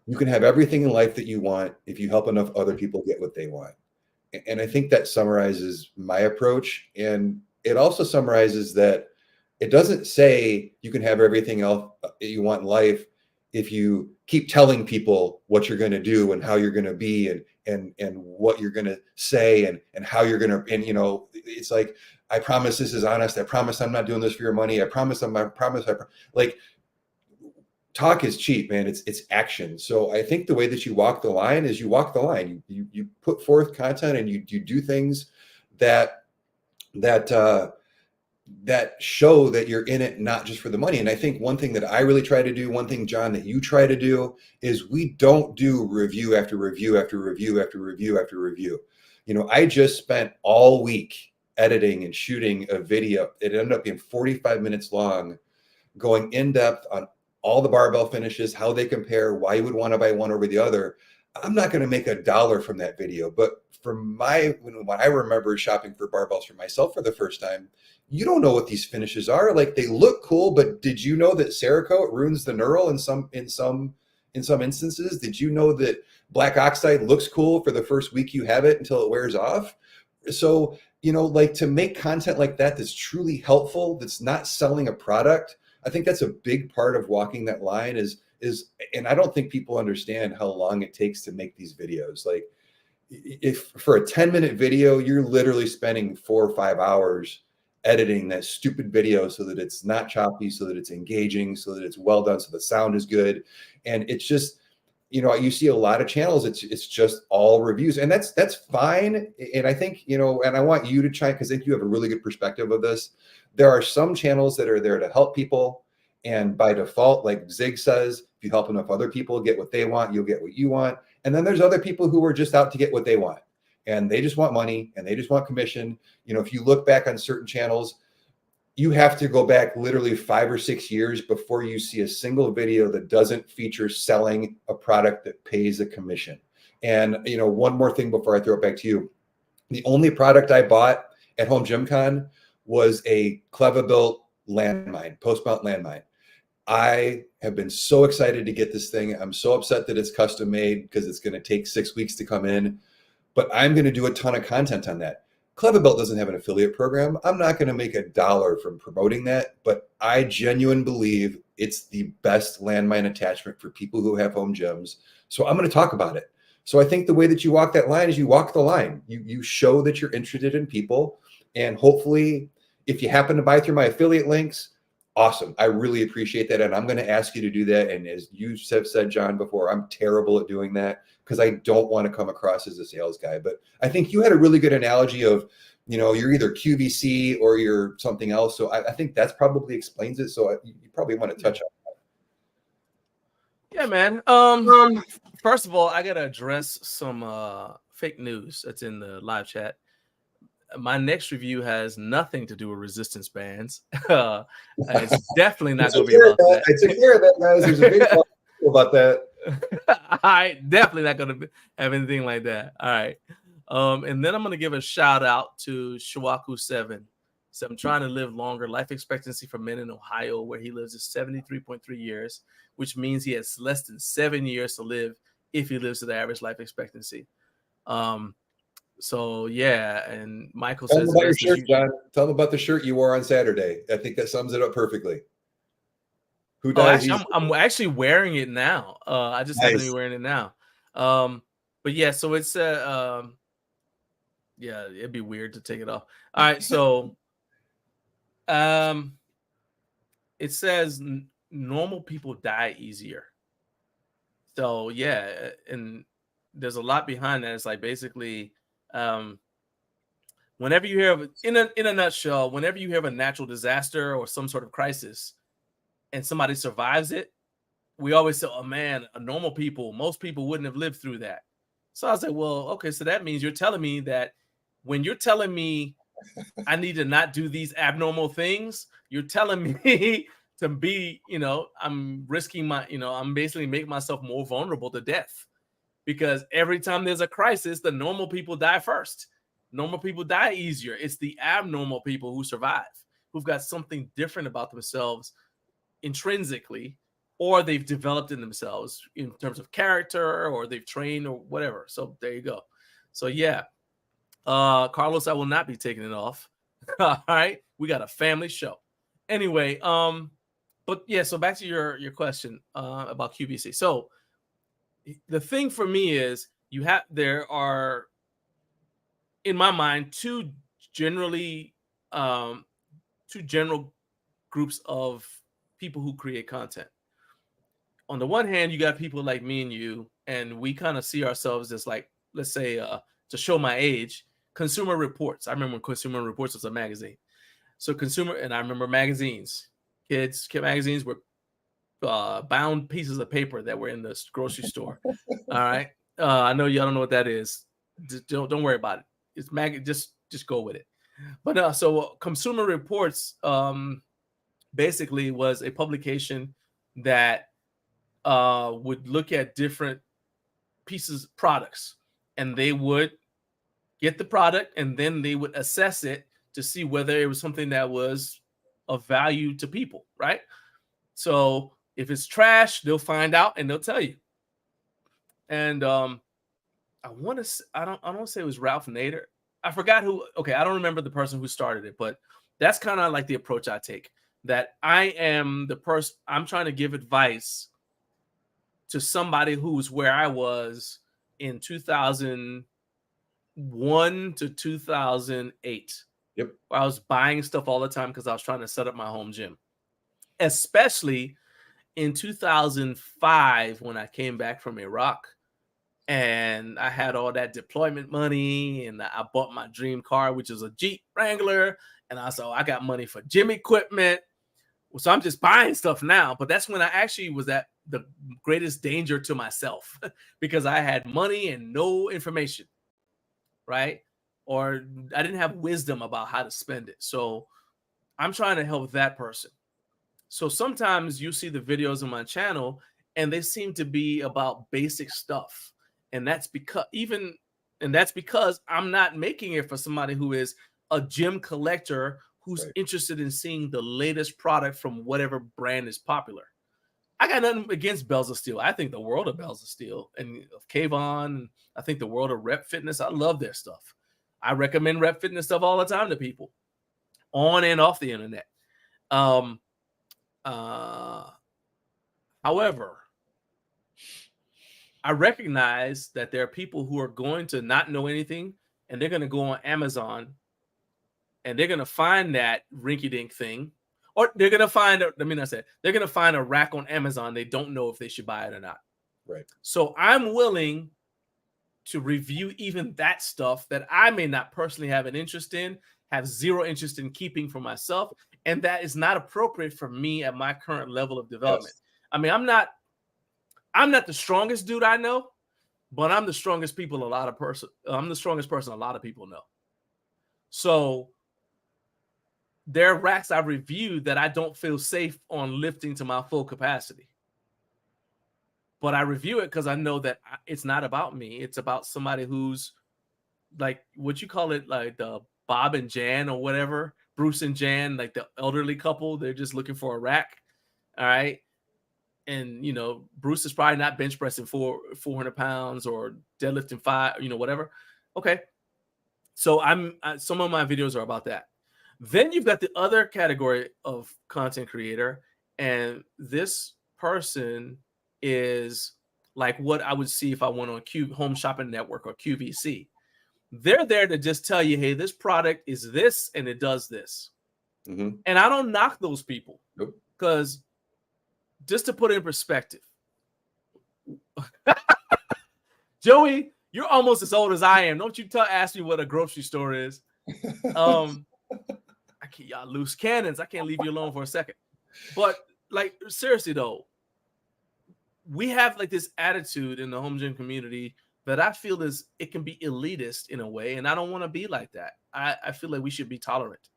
you can have everything in life that you want if you help enough other people get what they want. And I think that summarizes my approach. And it also summarizes that it doesn't say you can have everything else you want in life if you keep telling people what you're going to do and how you're going to be, and what you're going to say, and how you're going to, and it's like, I promise this is honest. I promise I'm not doing this for your money. I promise like, talk is cheap, man. It's action. So I think the way that you walk the line is you walk the line. You put forth content, and you do things that show that you're in it not just for the money. And I think one thing that I really try to do, one thing, John, that you try to do, is we don't do review after review after review after review after review. I just spent all week editing and shooting a video. It ended up being 45 minutes long, going in depth on all the barbell finishes, how they compare, why you would want to buy one over the other. I'm not going to make $1 from that video, but from when I remember shopping for barbells for myself for the first time, you don't know what these finishes are. Like, they look cool, but did you know that Cerakote ruins the knurl in some instances? Did you know that black oxide looks cool for the first week you have it until it wears off? So, like, to make content like that that's truly helpful, that's not selling a product, I think that's a big part of walking that line is, and I don't think people understand how long it takes to make these videos. Like, if for a 10-minute video, you're literally spending 4 or 5 hours editing that stupid video so that it's not choppy, so that it's engaging, so that it's well done, so the sound is good. And it's just, you see a lot of channels, it's just all reviews, and that's fine. And I think, and I want you to try, because I think you have a really good perspective of this. There are some channels that are there to help people, and by default, like Zig says, if you help enough other people get what they want, you'll get what you want. And then there's other people who are just out to get what they want, and they just want money, and they just want commission. If you look back on certain channels, you have to go back literally 5 or 6 years before you see a single video that doesn't feature selling a product that pays a commission. And, one more thing before I throw it back to you. The only product I bought at HomeGymCon was a Clever-built landmine, post-mount landmine. I have been so excited to get this thing. I'm so upset that it's custom made, because it's going to take 6 weeks to come in, but I'm going to do a ton of content on that. Clever-built doesn't have an affiliate program. I'm not going to make $1 from promoting that, but I genuinely believe it's the best landmine attachment for people who have home gyms. So I'm going to talk about it. So I think the way that you walk that line is you walk the line. You show that you're interested in people, and hopefully, if you happen to buy through my affiliate links, awesome. I really appreciate that. And I'm going to ask you to do that. And as you have said, John, before, I'm terrible at doing that, because I don't want to come across as a sales guy. But I think you had a really good analogy of, you're either QVC or you're something else. So I think that's probably explains it. So you probably want to touch on that. Yeah, man. First of all, I got to address some fake news that's in the live chat. My next review has nothing to do with resistance bands. It's definitely not going to be about that. I took care of that, guys. There's a big about that. All right, definitely not going to have anything like that. All right, and then I'm going to give a shout out to Shawaku7. So I'm trying to live longer. Life expectancy for men in Ohio, where he lives, is 73.3 years, which means he has less than 7 years to live if he lives to the average life expectancy. So yeah, and Michael says, about your shirt, John. Tell them about the shirt you wore on Saturday. I think that sums it up perfectly. Who dies? I'm actually wearing it now. I just happen to be wearing it now. But yeah, so it's yeah, it'd be weird to take it off. All right, so it says normal people die easier. So yeah, and there's a lot behind that. It's like basically, whenever you hear of, in a nutshell, whenever you hear of a natural disaster or some sort of crisis, and somebody survives it, we always say, "Oh man, most people wouldn't have lived through that." So I was like, "Well, okay, so that means you're telling me that when you're telling me I need to not do these abnormal things, you're telling me to be, I'm risking I'm basically making myself more vulnerable to death, because every time there's a crisis, the normal people die first. Normal people die easier. It's the abnormal people who survive, who've got something different about themselves intrinsically, or they've developed in themselves in terms of character, or they've trained or whatever." So there you go. So yeah, Carlos, I will not be taking it off. All right, we got a family show. Anyway, but yeah, so back to your question about QVC. So the thing for me is there are, in my mind, two general groups of people who create content. On the one hand, you got people like me and you, and we kind of see ourselves as, like, let's say, to show my age, Consumer Reports. I remember when Consumer Reports was a magazine. So and I remember magazines. Kid magazines were bound pieces of paper that were in the grocery store. All right. I know y'all don't know what that is. Don't worry about it. It's just go with it. But so Consumer Reports basically was a publication that would look at different products, and they would get the product, and then they would assess it to see whether it was something that was of value to people, right? So if it's trash, they'll find out and they'll tell you. And I don't say it was Ralph Nader. I forgot who. Okay, I don't remember the person who started it, but that's kind of like the approach I take. That I am the person, I'm trying to give advice to somebody who's where I was in 2001 to 2008. Yep. I was buying stuff all the time because I was trying to set up my home gym. Especially in 2005 when I came back from Iraq and I had all that deployment money, and I bought my dream car, which is a Jeep Wrangler, and I got money for gym equipment. So I'm just buying stuff now, but that's when I actually was at the greatest danger to myself because I had money and no information, right? Or I didn't have wisdom about how to spend it. So I'm trying to help that person. So sometimes you see the videos on my channel and they seem to be about basic stuff. And that's because I'm not making it for somebody who is a gym collector who's interested in seeing the latest product from whatever brand is popular. I got nothing against Bells of Steel. I think the world of Bells of Steel and of Kayvon. I think the world of Rep Fitness. I love their stuff. I recommend Rep Fitness stuff all the time to people on and off the internet. However, I recognize that there are people who are going to not know anything, and they're going to go on Amazon and they're going to find that rinky-dink thing, or they're going to find they're going to find a rack on Amazon. They don't know if they should buy it or not. Right. So I'm willing to review even that stuff that I may not personally have an interest in, have zero interest in keeping for myself, and that is not appropriate for me at my current level of development. Yes. I mean, I'm not the strongest dude I know, but I'm the strongest person a lot of people know. So there are racks I've reviewed that I don't feel safe on lifting to my full capacity. But I review it because I know that it's not about me. It's about somebody who's like, what you call it, like the Bob and Jan or whatever, Bruce and Jan, like the elderly couple. They're just looking for a rack. All right. And, Bruce is probably not bench pressing 400 pounds or deadlifting 5, whatever. Okay. So some of my videos are about that. Then you've got the other category of content creator. And this person is like what I would see if I went on Home Shopping Network or QVC. They're there to just tell you, hey, this product is this and it does this. Mm-hmm. And I don't knock those people because just to put it in perspective, Joey, you're almost as old as I am. Don't you ask me what a grocery store is. I can't, y'all loose cannons. I can't leave you alone for a second. But like, seriously though, we have like this attitude in the home gym community that I feel it can be elitist in a way, and I don't want to be like that. I feel like we should be tolerant.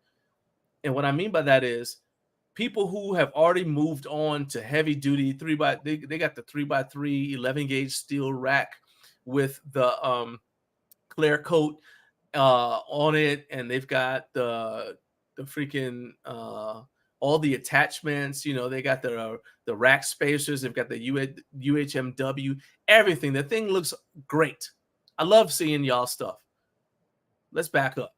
And what I mean by that is people who have already moved on to heavy duty they got the 3x3 11 gauge steel rack with the clear coat on it, and they've got the freaking all the attachments, you know, they got the rack spacers, they've got the UHMW, everything. The thing looks great. I love seeing y'all stuff. Let's back up.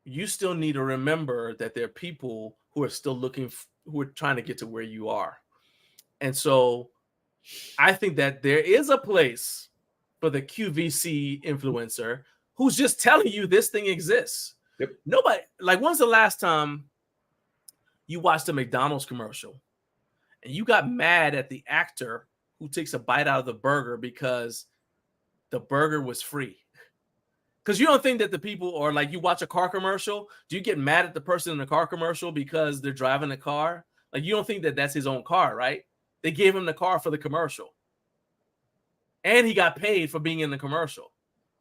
You still need to remember that there are people who are still who are trying to get to where you are. And so I think that there is a place for the QVC influencer who's just telling you this thing exists. Yep. Nobody, like, when's the last time you watched a McDonald's commercial and you got mad at the actor who takes a bite out of the burger because the burger was free? Because you don't think that the people, or like you watch a car commercial, do you get mad at the person in the car commercial because they're driving the car? Like, you don't think that that's his own car, right? They gave him the car for the commercial. And he got paid for being in the commercial.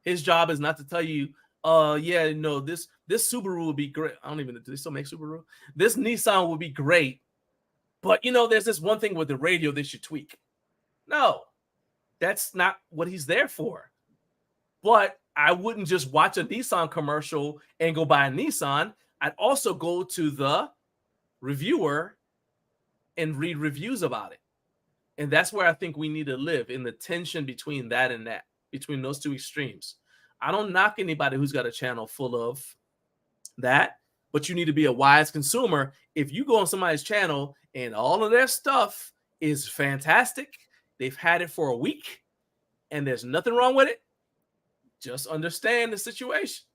His job is not to tell you, yeah, no, this Subaru would be great. I don't even know, do they still make Subaru? This Nissan would be great. But, you know, there's this one thing with the radio they should tweak. No, that's not what he's there for. But I wouldn't just watch a Nissan commercial and go buy a Nissan. I'd also go to the reviewer and read reviews about it. And that's where I think we need to live, in the tension between that and that, between those two extremes. I don't knock anybody who's got a channel full of that, but you need to be a wise consumer. If you go on somebody's channel and all of their stuff is fantastic, they've had it for a week, and there's nothing wrong with it, just understand the situation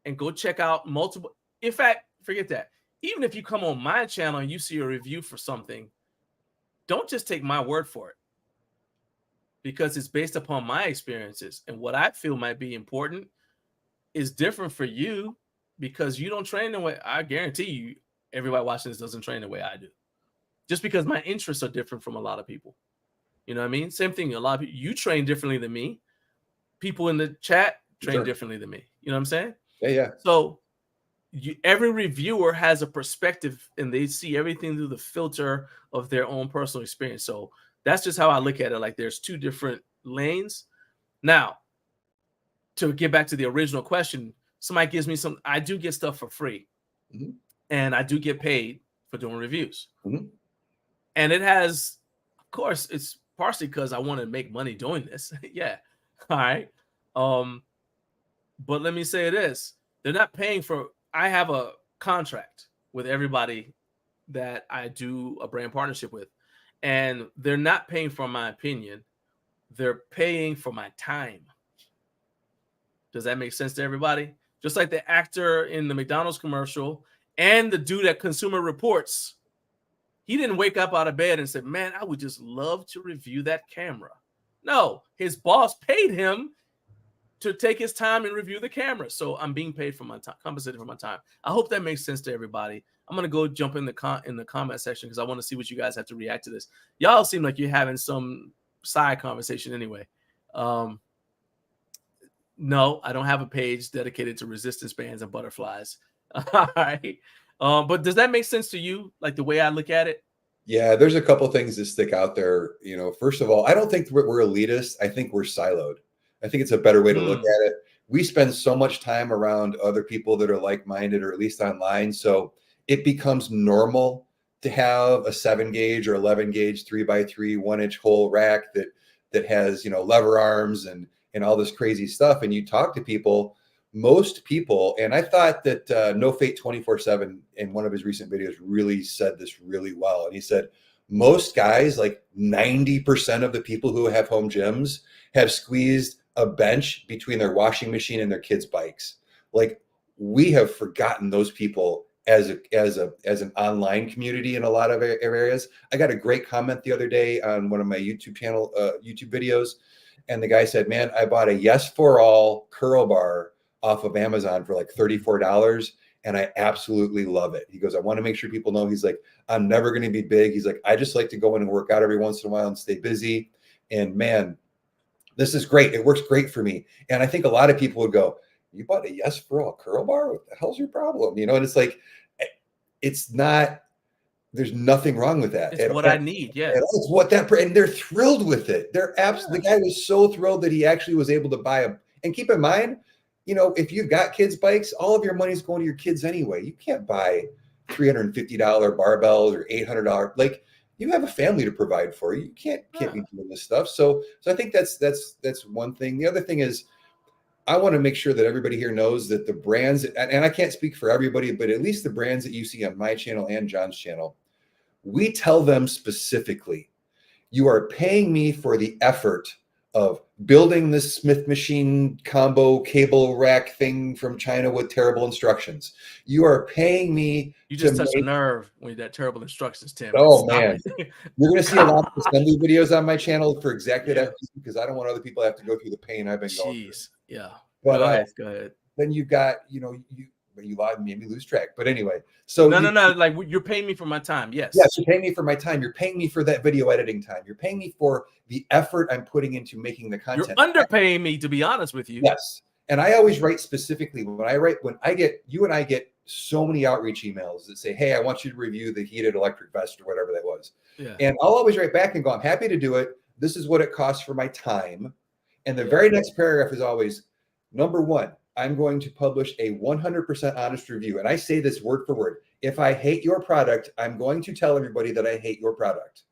and go check out multiple. In fact, forget that. Even if you come on my channel and you see a review for something, don't just take my word for it, because it's based upon my experiences, and what I feel might be important is different for you, because you don't train the way, I guarantee you, everybody watching this doesn't train the way I do, just because my interests are different from a lot of people. You know what I mean? Same thing. A lot of people, you train differently than me. People in the chat train differently than me. You know what I'm saying? Yeah. So every reviewer has a perspective, and they see everything through the filter of their own personal experience. So that's just how I look at it. Like, there's two different lanes. Now, to get back to the original question, somebody gives me some, I do get stuff for free. Mm-hmm. And I do get paid for doing reviews. Mm-hmm. And it has, of course, it's partially because I want to make money doing this. Yeah. All right. But let me say this. They're not paying for, I have a contract with everybody that I do a brand partnership with, and they're not paying for my opinion. They're paying for my time. Does that make sense to everybody? Just like the actor in the McDonald's commercial and the dude at Consumer Reports, he didn't wake up out of bed and said, man, I would just love to review that camera. No, his boss paid him to take his time and review the camera. So I'm being paid for my time, compensated for my time. I hope that makes sense to everybody. I'm going to go jump in the comment section, because I want to see what you guys have to react to this. Y'all seem like you're having some side conversation anyway. No, I don't have a page dedicated to resistance bands and butterflies. All right. But does that make sense to you? Like, the way I look at it? Yeah, there's a couple things that stick out there. You know, first of all, I don't think we're elitist. I think we're siloed. I think it's a better way to look at it. We spend so much time around other people that are like-minded, or at least online. So it becomes normal to have a 7-gauge or 11-gauge 3x3 1-inch hole rack that has, you know, lever arms and all this crazy stuff. And you talk to people, most people, and I thought that No Fate 24/7 in one of his recent videos really said this really well. And he said, most guys, like 90% of the people who have home gyms, have squeezed a bench between their washing machine and their kids' bikes. Like, we have forgotten those people as an online community in a lot of areas. I got a great comment the other day on one of my YouTube videos, and the guy said, "Man, I bought a Yes for All curl bar off of Amazon for like $34, and I absolutely love it." He goes, "I want to make sure people know." He's like, "I'm never going to be big." He's like, "I just like to go in and work out every once in a while and stay busy. And man, this is great. It works great for me." And I think a lot of people would go, "You bought a Yes for All curl bar? What the hell's your problem?" You know, and it's like, it's not, there's nothing wrong with that. It's what I need. Yeah. It's what and they're thrilled with it. They're absolutely, the guy was so thrilled that he actually was able to buy and keep in mind, you know, if you've got kids' bikes, all of your money's going to your kids anyway. You can't buy $350 barbells or $800. Like, you have a family to provide for. You can't be doing this stuff. So I think that's one thing. The other thing is, I want to make sure that everybody here knows that the brands, and I can't speak for everybody, but at least the brands that you see on my channel and John's channel, we tell them specifically, you are paying me for the effort of building this Smith machine combo cable rack thing from China with terrible instructions. You are paying me. You just touched a nerve with that terrible instructions, Tim. Oh, man. You're going to see a lot of assembly videos on my channel for exactly that, because I don't want other people to have to go through the pain I've been going through. Yeah. But go ahead. Then you've got, you know, you made me lose track. But anyway, so no. Like, you're paying me for my time. Yes. Yes, you're paying me for my time. You're paying me for that video editing time. You're paying me for the effort I'm putting into making the content. You're underpaying me, to be honest with you. Yes. And I always write specifically you and I get so many outreach emails that say, "Hey, I want you to review the heated electric vest," or whatever that was. Yeah. And I'll always write back and go, "I'm happy to do it. This is what it costs for my time." And the very next paragraph is always, "Number one, I'm going to publish a 100% honest review." And I say this word for word. If I hate your product, I'm going to tell everybody that I hate your product.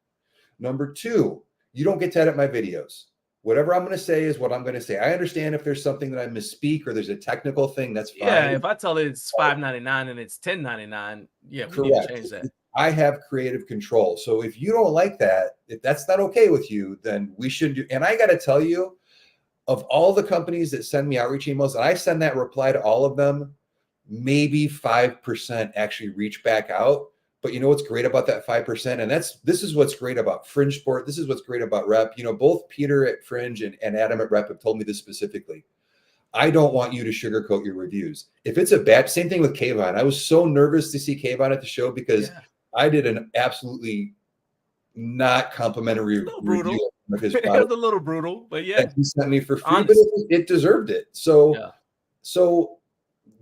Number two, you don't get to edit my videos. Whatever I'm going to say is what I'm going to say. I understand if there's something that I misspeak or there's a technical thing, that's fine. Yeah, if I tell it it's $5.99 and it's $10.99, yeah, we need to change that. I have creative control. So if you don't like that, if that's not okay with you, then we shouldn't do. And I got to tell you, of all the companies that send me outreach emails, and I send that reply to all of them, maybe 5% actually reach back out. But you know what's great about that 5%? And this is what's great about Fringe Sport. This is what's great about Rep. You know, both Peter at Fringe and Adam at Rep have told me this specifically. I don't want you to sugarcoat your reviews. If it's a bad, same thing with Kayvon. I was so nervous to see Kayvon at the show because I did an absolutely not complimentary review of his product. It was a little brutal, but yeah. He sent me for free, but it deserved it. So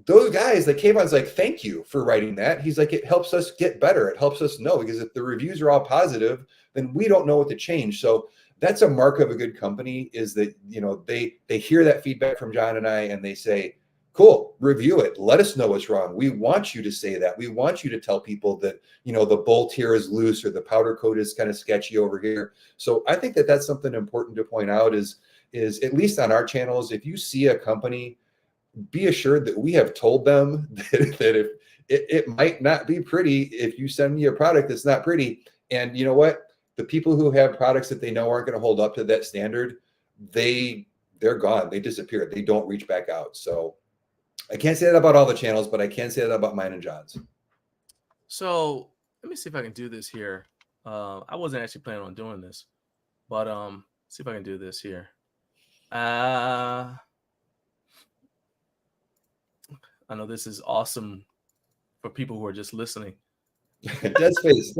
those guys, like Kayvon's like, "Thank you for writing that." He's like, "It helps us get better. It helps us know, because if the reviews are all positive, then we don't know what to change." So that's a mark of a good company, is that, you know, they hear that feedback from John and I, and they say, "Cool, review it. Let us know what's wrong. We want you to say that. We want you to tell people that, you know, the bolt here is loose or the powder coat is kind of sketchy over here." So I think that that's something important to point out is at least on our channels, if you see a company, be assured that we have told them that if it might not be pretty if you send me a product that's not pretty. And you know what? The people who have products that they know aren't going to hold up to that standard, they're gone. They disappear. They don't reach back out. So I can't say that about all the channels, but I can say that about mine and John's. So let me see if I can do this here. I wasn't actually planning on doing this, but see if I can do this here. I know this is awesome for people who are just listening. Dead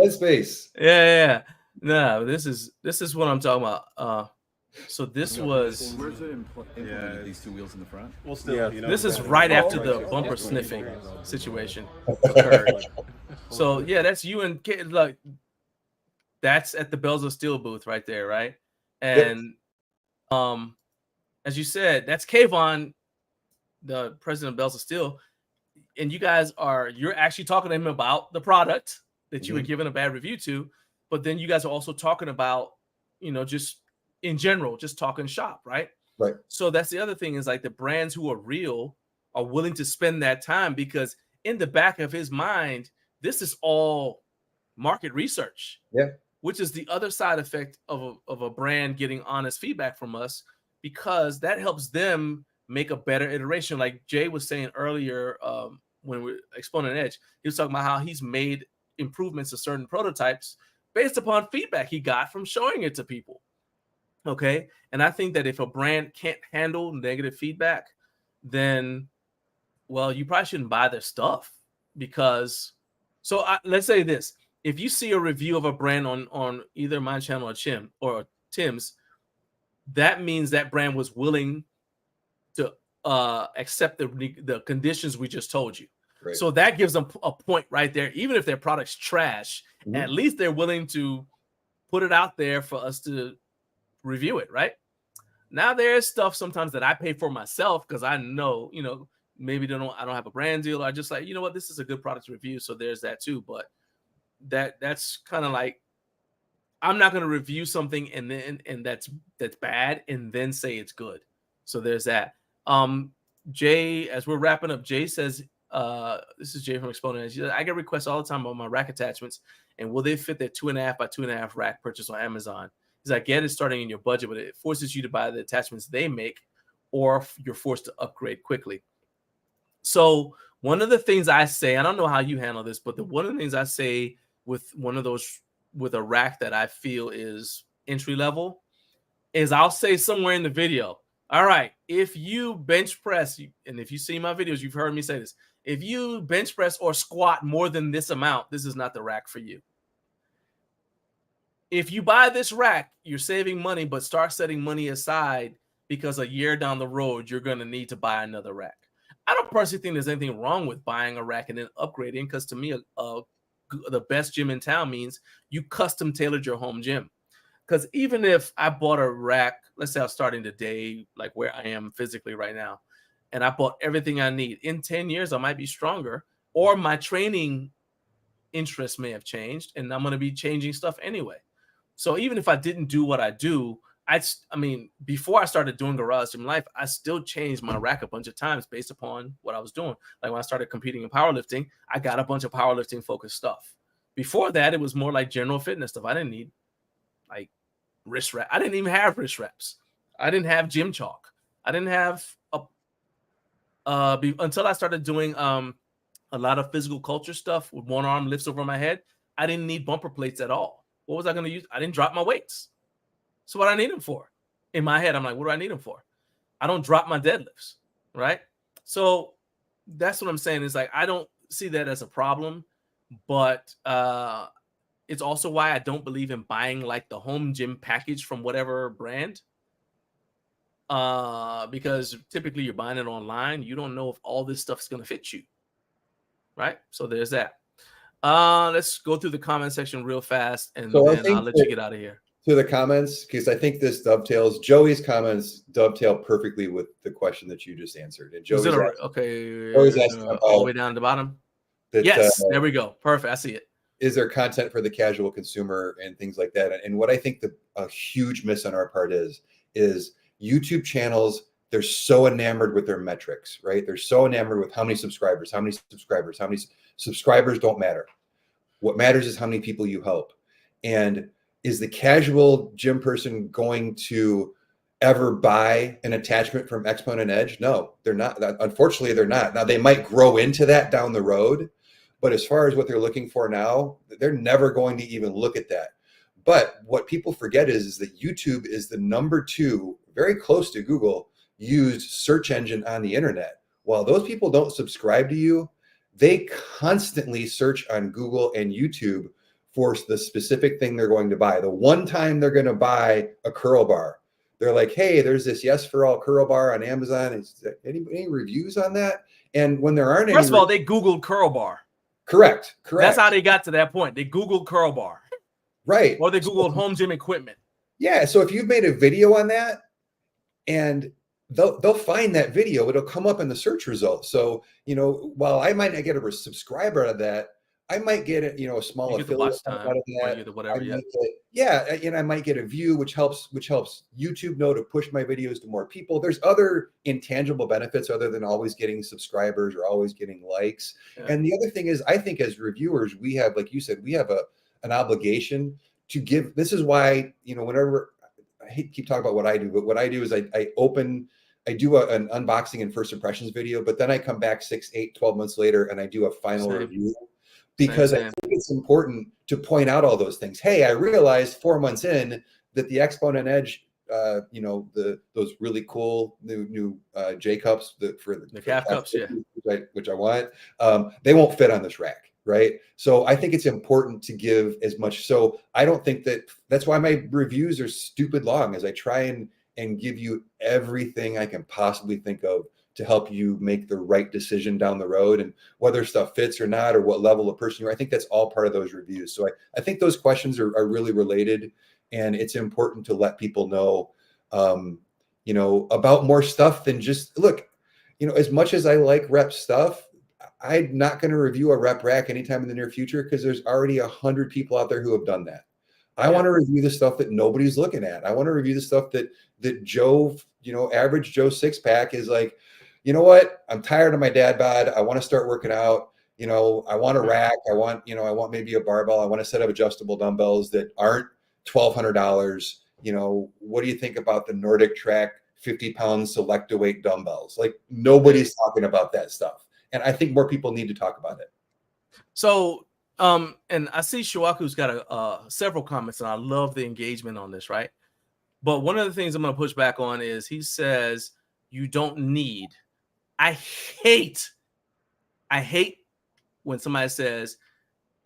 space. Yeah. No, this is what I'm talking about. So this was. Where's it these two wheels in the front. Well, still, this is right after the bumper sniffing situation occurred. So yeah, that's you and like that's at the Bells of Steel booth right there, right? And as you said, that's Kayvon, the president of Bells of Steel, and you guys you're actually talking to him about the product that you were given a bad review to, but then you guys are also talking about, you know, just in general, just talking shop, right? Right. So that's the other thing, is like the brands who are real are willing to spend that time, because in the back of his mind, this is all market research. Yeah. Which is the other side effect of a brand getting honest feedback from us, because that helps them make a better iteration. Like Jay was saying earlier, when we Exponent Edge, he was talking about how he's made improvements to certain prototypes based upon feedback he got from showing it to people. Okay. And I think that if a brand can't handle negative feedback, then, well, you probably shouldn't buy their stuff because, let's say this. If you see a review of a brand on either my channel or Tim's, that means that brand was willing to accept the conditions we just told you. Right. So that gives them a point right there. Even if their product's trash, at least they're willing to put it out there for us to review it, right? Now there's stuff sometimes that I pay for myself because I know, maybe I don't have a brand deal. I just like, you know what, this is a good product to review. So there's that too. But that's kind of like, I'm not going to review something and that's bad and then say it's good. So there's that. Jay, as we're wrapping up, Jay says, this is Jay from Exponent. I get requests all the time about my rack attachments and will they fit their 2.5 by 2.5 rack purchase on Amazon? Because I get it starting in your budget, but it forces you to buy the attachments they make or you're forced to upgrade quickly. So one of the things I say, I don't know how you handle this, but one of the things I say with one of those, with a rack that I feel is entry level, is I'll say somewhere in the video, all right, if you bench press, and if you see my videos, you've heard me say this, if you bench press or squat more than this amount, this is not the rack for you. If you buy this rack, you're saving money, but start setting money aside because a year down the road, you're going to need to buy another rack. I don't personally think there's anything wrong with buying a rack and then upgrading because to me, the best gym in town means you custom tailored your home gym. Because even if I bought a rack, let's say I'm starting today, like where I am physically right now, and I bought everything I need, in 10 years, I might be stronger, or my training interests may have changed, and I'm going to be changing stuff anyway. So even if I didn't do what I do, I mean, before I started doing Garage Gym Life, I still changed my rack a bunch of times based upon what I was doing. Like when I started competing in powerlifting, I got a bunch of powerlifting focused stuff. Before that, it was more like general fitness stuff. I didn't need like wrist wrap. I didn't even have wrist wraps. I didn't have gym chalk. I didn't have until I started doing a lot of physical culture stuff with one arm lifts over my head. I didn't need bumper plates at all. What was I going to use? I didn't drop my weights. So what I need them for? In my head, I'm like, what do I need them for? I don't drop my deadlifts, right? So that's what I'm saying. Is like, I don't see that as a problem, but it's also why I don't believe in buying like the home gym package from whatever brand. Because typically you're buying it online. You don't know if all this stuff is going to fit you, right? So there's that. Let's go through the comment section real fast, and then I'll let you get out of here. To the comments, because I think this dovetails. Joey's comments dovetail perfectly with the question that you just answered. And Joey's asking all the way down to the bottom. Yes, there we go. Perfect. I see it. Is there content for the casual consumer and things like that? And what I think a huge miss on our part is YouTube channels. They're so enamored with their metrics, right? They're so enamored with how many subscribers don't matter. What matters is how many people you help. And is the casual gym person going to ever buy an attachment from Exponent Edge? No, they're not. Unfortunately, they're not. Now, they might grow into that down the road, but as far as what they're looking for now, they're never going to even look at that. But what people forget is that YouTube is the #2, very close to Google, used search engine on the internet. While those people don't subscribe to you, they constantly search on Google and YouTube for the specific thing they're going to buy. The one time they're going to buy a curl bar, they're like, hey, there's this Yes for All curl bar on Amazon. Is there any reviews on that? And when there aren't any, first of all, they Googled curl bar. Correct. That's how they got to that point. They Googled curl bar. Right. Or they Googled home gym equipment. Yeah. So if you've made a video on that, and they'll find that video, it'll come up in the search results. So, while I might not get a subscriber out of that, I might get a small affiliate out of that. And I might get a view, which helps YouTube know to push my videos to more people. There's other intangible benefits other than always getting subscribers or always getting likes. Yeah. And the other thing is, I think as reviewers, we have, like you said, we have an obligation to give. This is why, whenever I hate to keep talking about what I do, but what I do is I open I do an unboxing and first impressions video, but then I come back 6, 8, 12 months later and I do a final review, because I think it's important to point out all those things. Hey, I realized 4 months in that the Exponent Edge, those really cool new J cups for the calf cups, which I want, they won't fit on this rack, right? So I think it's important to give as much. So I don't think that's why my reviews are stupid long, as I try and give you everything I can possibly think of to help you make the right decision down the road, and whether stuff fits or not, or what level of person you are. I think that's all part of those reviews. So I think those questions are really related, and it's important to let people know, about more stuff than just, look, as much as I like rep stuff, I'm not going to review a rep rack anytime in the near future, because there's already 100 people out there who have done that. I want to review the stuff that nobody's looking at. I want to review the stuff that Joe, average Joe six pack is like, you know what? I'm tired of my dad bod. I want to start working out. I want a rack. I want maybe a barbell. I want a set of adjustable dumbbells that aren't $1,200. What do you think about the Nordic Track 50-pound select weight dumbbells? Like, nobody's talking about that stuff. And I think more people need to talk about it. So, and I see Shuaku's got several comments, and I love the engagement on this, right? But one of the things I'm going to push back on is he says you don't need. I hate when somebody says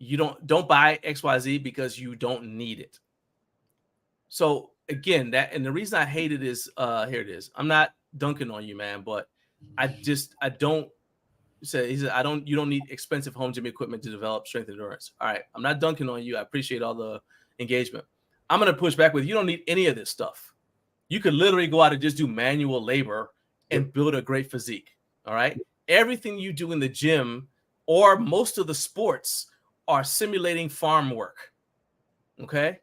you don't buy XYZ because you don't need it. So again, and the reason I hate it is here it is. I'm not dunking on you, man, but I don't say you don't need expensive home gym equipment to develop strength and endurance. All right, I'm not dunking on you. I appreciate all the engagement. I'm going to push back with you don't need any of this stuff. You could literally go out and just do manual labor and build a great physique. All right. Everything you do in the gym or most of the sports are simulating farm work. Okay.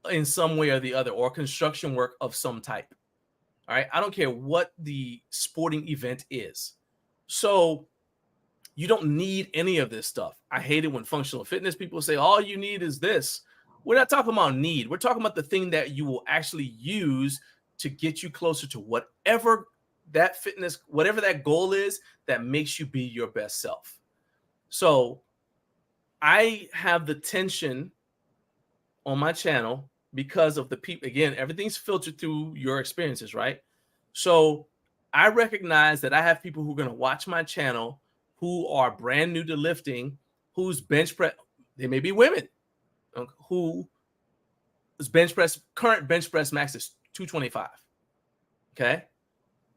In some way or the other, or construction work of some type. All right. I don't care what the sporting event is. So you don't need any of this stuff. I hate it when functional fitness people say all you need is this. We're not talking about need. We're talking about the thing that you will actually use to get you closer to whatever that goal is that makes you be your best self. So I have the tension on my channel because of the people. Again, everything's filtered through your experiences, right? So I recognize that I have people who are going to watch my channel who are brand new to lifting, whose bench press, they may be women, who current bench press max is 225. Okay.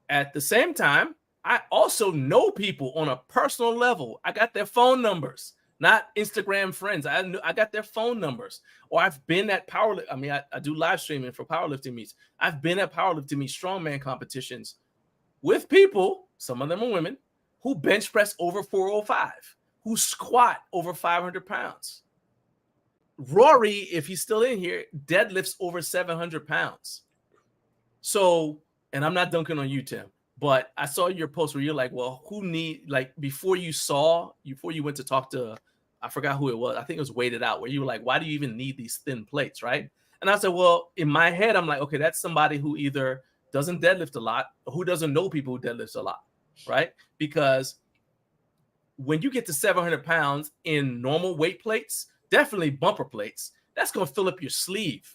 At the same time, I also know people on a personal level. I got their phone numbers, not Instagram friends. I got their phone numbers. Or I've been at I do live streaming for powerlifting meets. I've been at powerlifting meets, strongman competitions with people, some of them are women, who bench press over 405, who squat over 500 pounds. Rory, if he's still in here, deadlifts over 700 pounds. So, and I'm not dunking on you, Tim, but I saw your post where you're like, well, before you went to talk to, I forgot who it was. I think it was Weighted Out, where you were like, why do you even need these thin plates, right? And I said, well, in my head, I'm like, okay, that's somebody who either doesn't deadlift a lot or who doesn't know people who deadlift a lot, right? Because when you get to 700 pounds in normal weight plates, definitely bumper plates, that's going to fill up your sleeve.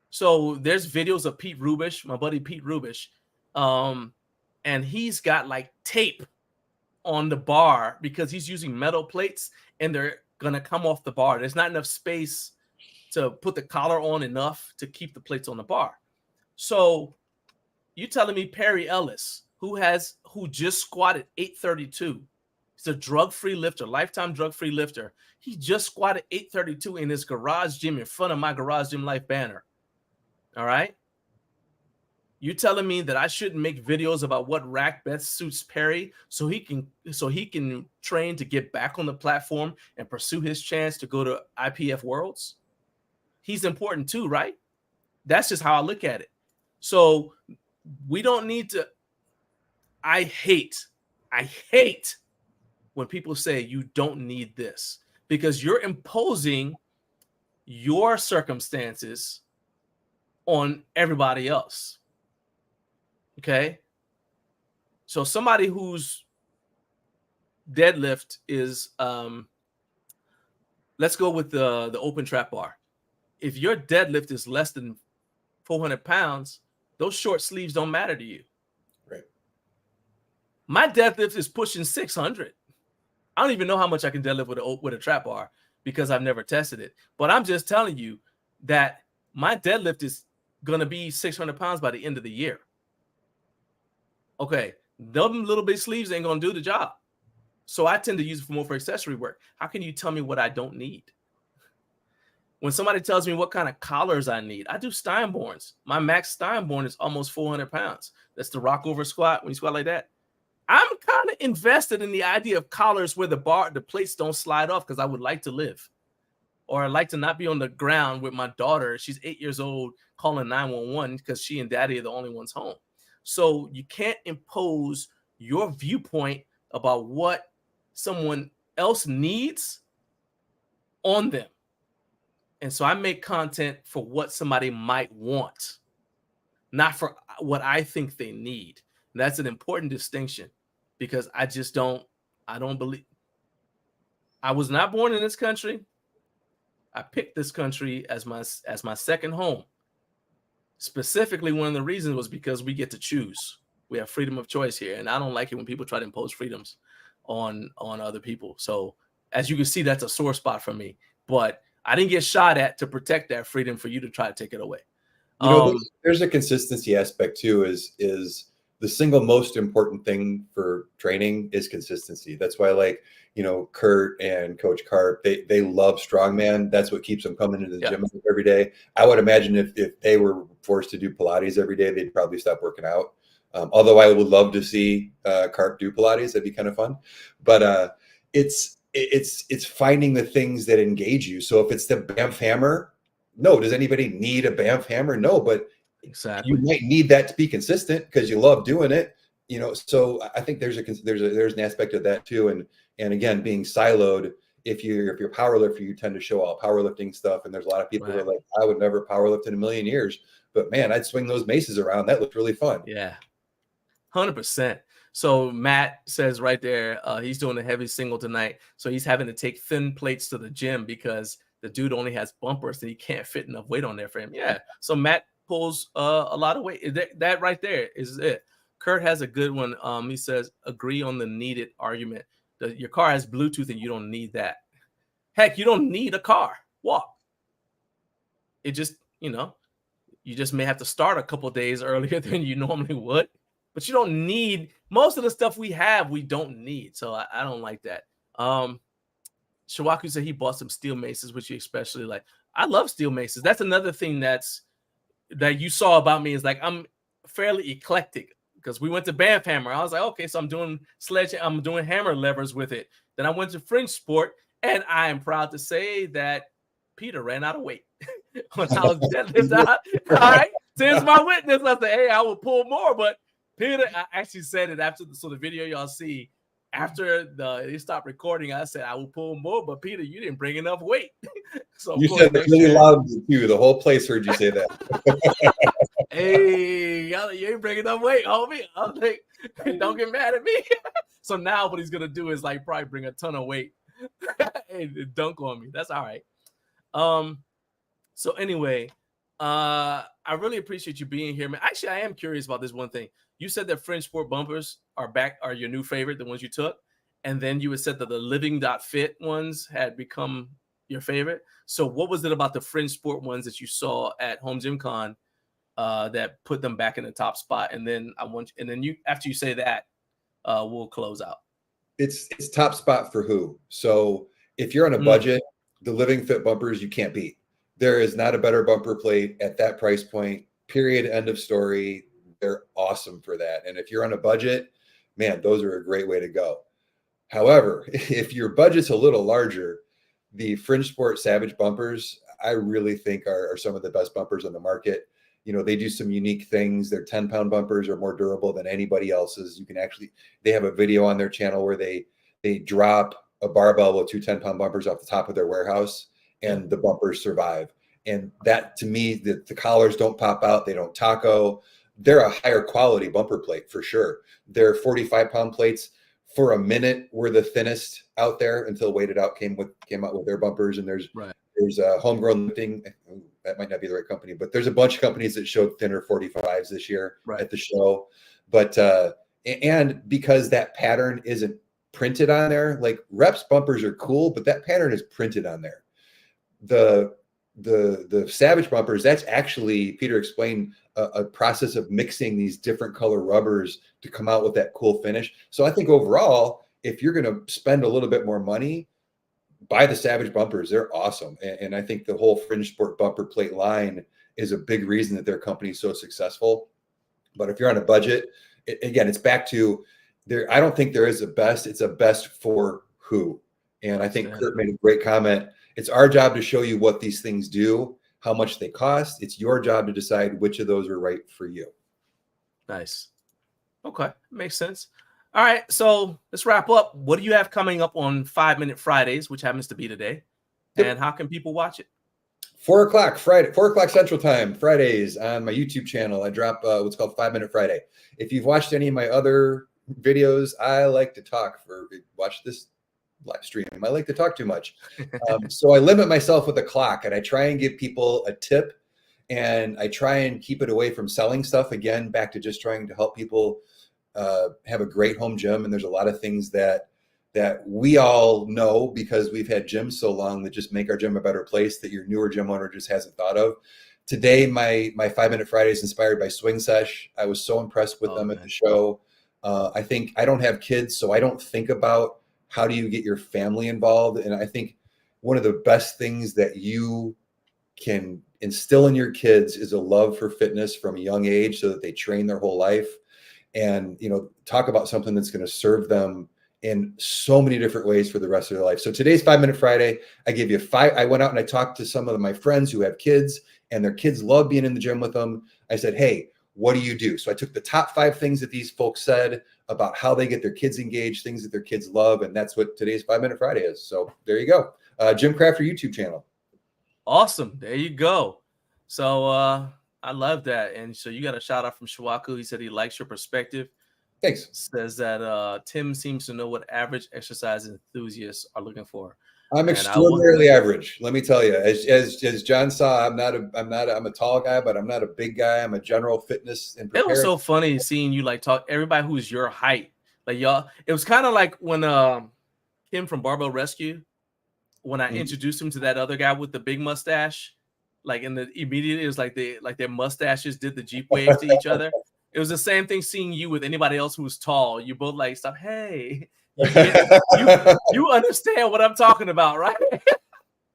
So there's videos of Pete Rubish, my buddy Pete Rubish, and he's got like tape on the bar because he's using metal plates and they're going to come off the bar. There's not enough space to put the collar on enough to keep the plates on the bar. So you telling me Perry Ellis, who just squatted 832, he's a drug-free lifter, lifetime drug-free lifter. He just squatted 832 in his garage gym in front of my Garage Gym Life banner. All right. You telling me that I shouldn't make videos about what rack best suits Perry so he can train to get back on the platform and pursue his chance to go to IPF Worlds? He's important too, right? That's just how I look at it. So we don't need to. I hate when people say you don't need this, because you're imposing your circumstances on everybody else. Okay. So somebody whose deadlift is, let's go with the open trap bar. If your deadlift is less than 400 pounds, those short sleeves don't matter to you. Right. My deadlift is pushing 600. I don't even know how much I can deadlift with a trap bar because I've never tested it. But I'm just telling you that my deadlift is going to be 600 pounds by the end of the year. Okay, them little big sleeves ain't going to do the job. So I tend to use it more for accessory work. How can you tell me what I don't need? When somebody tells me what kind of collars I need, I do Steinborns. My max Steinborn is almost 400 pounds. That's the rock over squat. When you squat like that, I'm kind of invested in the idea of collars where the plates don't slide off, because I would like to live. Or I'd like to not be on the ground with my daughter. She's 8 years old, calling 911 because she and daddy are the only ones home. So you can't impose your viewpoint about what someone else needs on them. And so I make content for what somebody might want, not for what I think they need. And that's an important distinction, because I don't believe. I was not born in this country. I picked this country as my second home. Specifically, one of the reasons was because we get to choose. We have freedom of choice here, and I don't like it when people try to impose freedoms on other people. So as you can see, that's a sore spot for me. But I didn't get shot at to protect that freedom for you to try to take it away. You know, there's a consistency aspect too. Is the single most important thing for training is consistency. That's why, like, you know, Kurt and Coach Carp, they love strongman. That's what keeps them coming into the gym every day. I would imagine if they were forced to do Pilates every day, they'd probably stop working out. Although I would love to see Carp do Pilates, that'd be kind of fun. But it's finding the things that engage you. So if it's the Banff hammer, no. Does anybody need a Banff hammer? No, but exactly, you might need that to be consistent because you love doing it. You know, so I think there's an aspect of that too. And again, being siloed. If you're a powerlifter, you tend to show all powerlifting stuff. And there's a lot of people who are like, I would never powerlift in a million years, but man, I'd swing those maces around. That looked really fun. Yeah, 100%. So Matt says right there, he's doing a heavy single tonight. So he's having to take thin plates to the gym because the dude only has bumpers and he can't fit enough weight on there for him. Yeah. So Matt pulls a lot of weight. That right there is it. Kurt has a good one. He says, agree on the needed argument. Your car has Bluetooth and you don't need that. Heck, you don't need a car. Walk. It just, you just may have to start a couple days earlier than you normally would. But you don't need most of the stuff we have. We don't need. So I don't like that. Shawaku said he bought some steel maces, which you especially like. I love steel maces. That's another thing that you saw about me, is like I'm fairly eclectic, because we went to Banff Hammer. I was like, okay, so I'm doing hammer levers with it. Then I went to French Sport, and I am proud to say that Peter ran out of weight when I was deadlifting out. All right, since my witness, I said, hey, I will pull more, but Peter, I actually said it after the video y'all see. After they stopped recording, I said I will pull more, but Peter, you didn't bring enough weight. So you said it really loud too. The whole place heard you say that. Hey, you ain't bringing enough weight, homie. I was like, don't get mad at me. So now what he's gonna do is like probably bring a ton of weight and dunk on me. That's all right. So anyway, I really appreciate you being here, man. Actually, I am curious about this one thing. You said that French Sport bumpers are your new favorite, the ones you took. And then you had said that the Living.Fit ones had become your favorite. So what was it about the French Sport ones that you saw at HomeGymCon that put them back in the top spot? And then after you say that, we'll close out. It's top spot for who? So if you're on a budget, the Living Fit bumpers you can't beat. There is not a better bumper plate at that price point. Period. End of story. They're awesome for that. And if you're on a budget, man, those are a great way to go. However, if your budget's a little larger, the Fringe Sport Savage bumpers, I really think are some of the best bumpers on the market. You know, they do some unique things. Their 10-pound bumpers are more durable than anybody else's. They have a video on their channel where they drop a barbell with 2 10-pound bumpers off the top of their warehouse, and the bumpers survive. And that, to me, the collars don't pop out. They don't taco. they're a higher quality bumper plate for sure. They're 45-pound plates. For a minute, were the thinnest out there until Weighted Out came out with their bumpers. And there's a Homegrown Lifting. That might not be the right company, but there's a bunch of companies that showed thinner 45s this year at the show. But and because that pattern isn't printed on there, like Reps bumpers are cool, but that pattern is printed on there. The Savage bumpers, that's actually, Peter explained, a process of mixing these different color rubbers to come out with that cool finish. So I think overall, if you're going to spend a little bit more money, buy the Savage bumpers. They're awesome. And I think the whole Fringe Sport bumper plate line is a big reason that their company is so successful. But if you're on a budget, again, it's back to there. I don't think there is a best. It's a best for who. And I think Kurt made a great comment. It's our job to show you what these things do, how much they cost. It's your job to decide which of those are right for you. Nice. Okay. Makes sense. All right. So let's wrap up. What do you have coming up on 5 Minute Fridays, which happens to be today? And how can people watch it? 4 o'clock Friday, 4 o'clock Central Time, Fridays on my YouTube channel. I drop what's called 5 Minute Friday. If you've watched any of my other videos, I like to talk watch this live stream. I like to talk too much. So I limit myself with a clock, and I try and give people a tip, and I try and keep it away from selling stuff. Again, back to just trying to help people have a great home gym. And there's a lot of things that we all know because we've had gyms so long that just make our gym a better place that your newer gym owner just hasn't thought of. Today, my 5 Minute Friday is inspired by Swing Sesh. I was so impressed with them at the show. I think I don't have kids, so I don't think about how do you get your family involved. And I think one of the best things that you can instill in your kids is a love for fitness from a young age so that they train their whole life. And, talk about something that's going to serve them in so many different ways for the rest of their life. So today's 5 Minute Friday. I gave you 5. I went out and I talked to some of my friends who have kids and their kids love being in the gym with them. I said, hey, what do you do? So I took the top 5 things that these folks said about how they get their kids engaged, things that their kids love. And that's what today's 5 Minute Friday is. So there you go. Jim Crafter YouTube channel. Awesome. There you go. So I love that. And so you got a shout out from Shawaku. He said he likes your perspective. Thanks. Says that Tim seems to know what average exercise enthusiasts are looking for. I'm extraordinarily average. Let me tell you, as John saw, I'm a tall guy, but I'm not a big guy. I'm a general fitness and it was so funny seeing you like talk everybody who's your height. Like y'all, it was kind of like when Kim from Barbell Rescue, when I introduced him to that other guy with the big mustache, like immediately it was like their mustaches did the Jeep wave to each other. It was the same thing seeing you with anybody else who was tall. You both like stop. Hey, you understand what I'm talking about, right?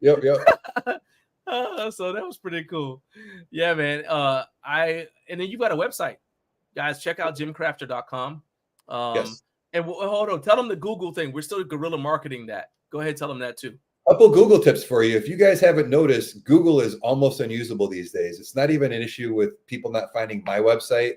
Yep. So that was pretty cool. Yeah, man. And then you got a website, guys. Check out gymcrafter.com. Yes. And hold on, tell them the Google thing. We're still guerrilla marketing that. Go ahead, tell them that too. Couple Google tips for you. If you guys haven't noticed, Google is almost unusable these days. It's not even an issue with people not finding my website.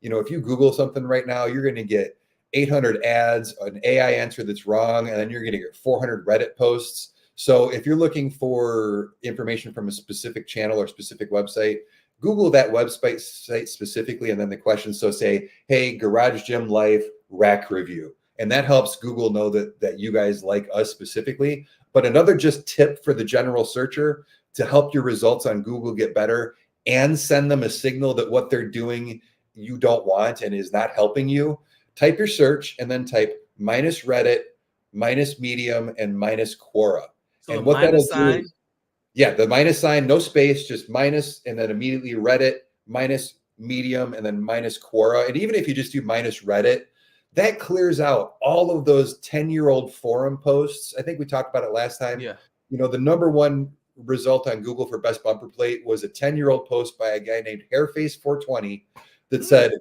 If you Google something right now, you're going to get 800 ads, an AI answer that's wrong, and then you're going to get 400 Reddit posts. So if you're looking for information from a specific channel or specific website, Google that website specifically, and then the question. So say, hey, Garage Gym Life rack review. And that helps Google know that you guys like us specifically. But another just tip for the general searcher to help your results on Google get better and send them a signal that what they're doing you don't want and is not helping you, type your search and then type minus Reddit, minus Medium, and minus Quora. So and what that'll do is, the minus sign, no space, just minus, and then immediately Reddit, minus Medium, and then minus Quora. And even if you just do minus Reddit, that clears out all of those 10-year-old forum posts. I think we talked about it last time. Yeah. The number one result on Google for best bumper plate was a 10-year-old post by a guy named Hairface420 that said,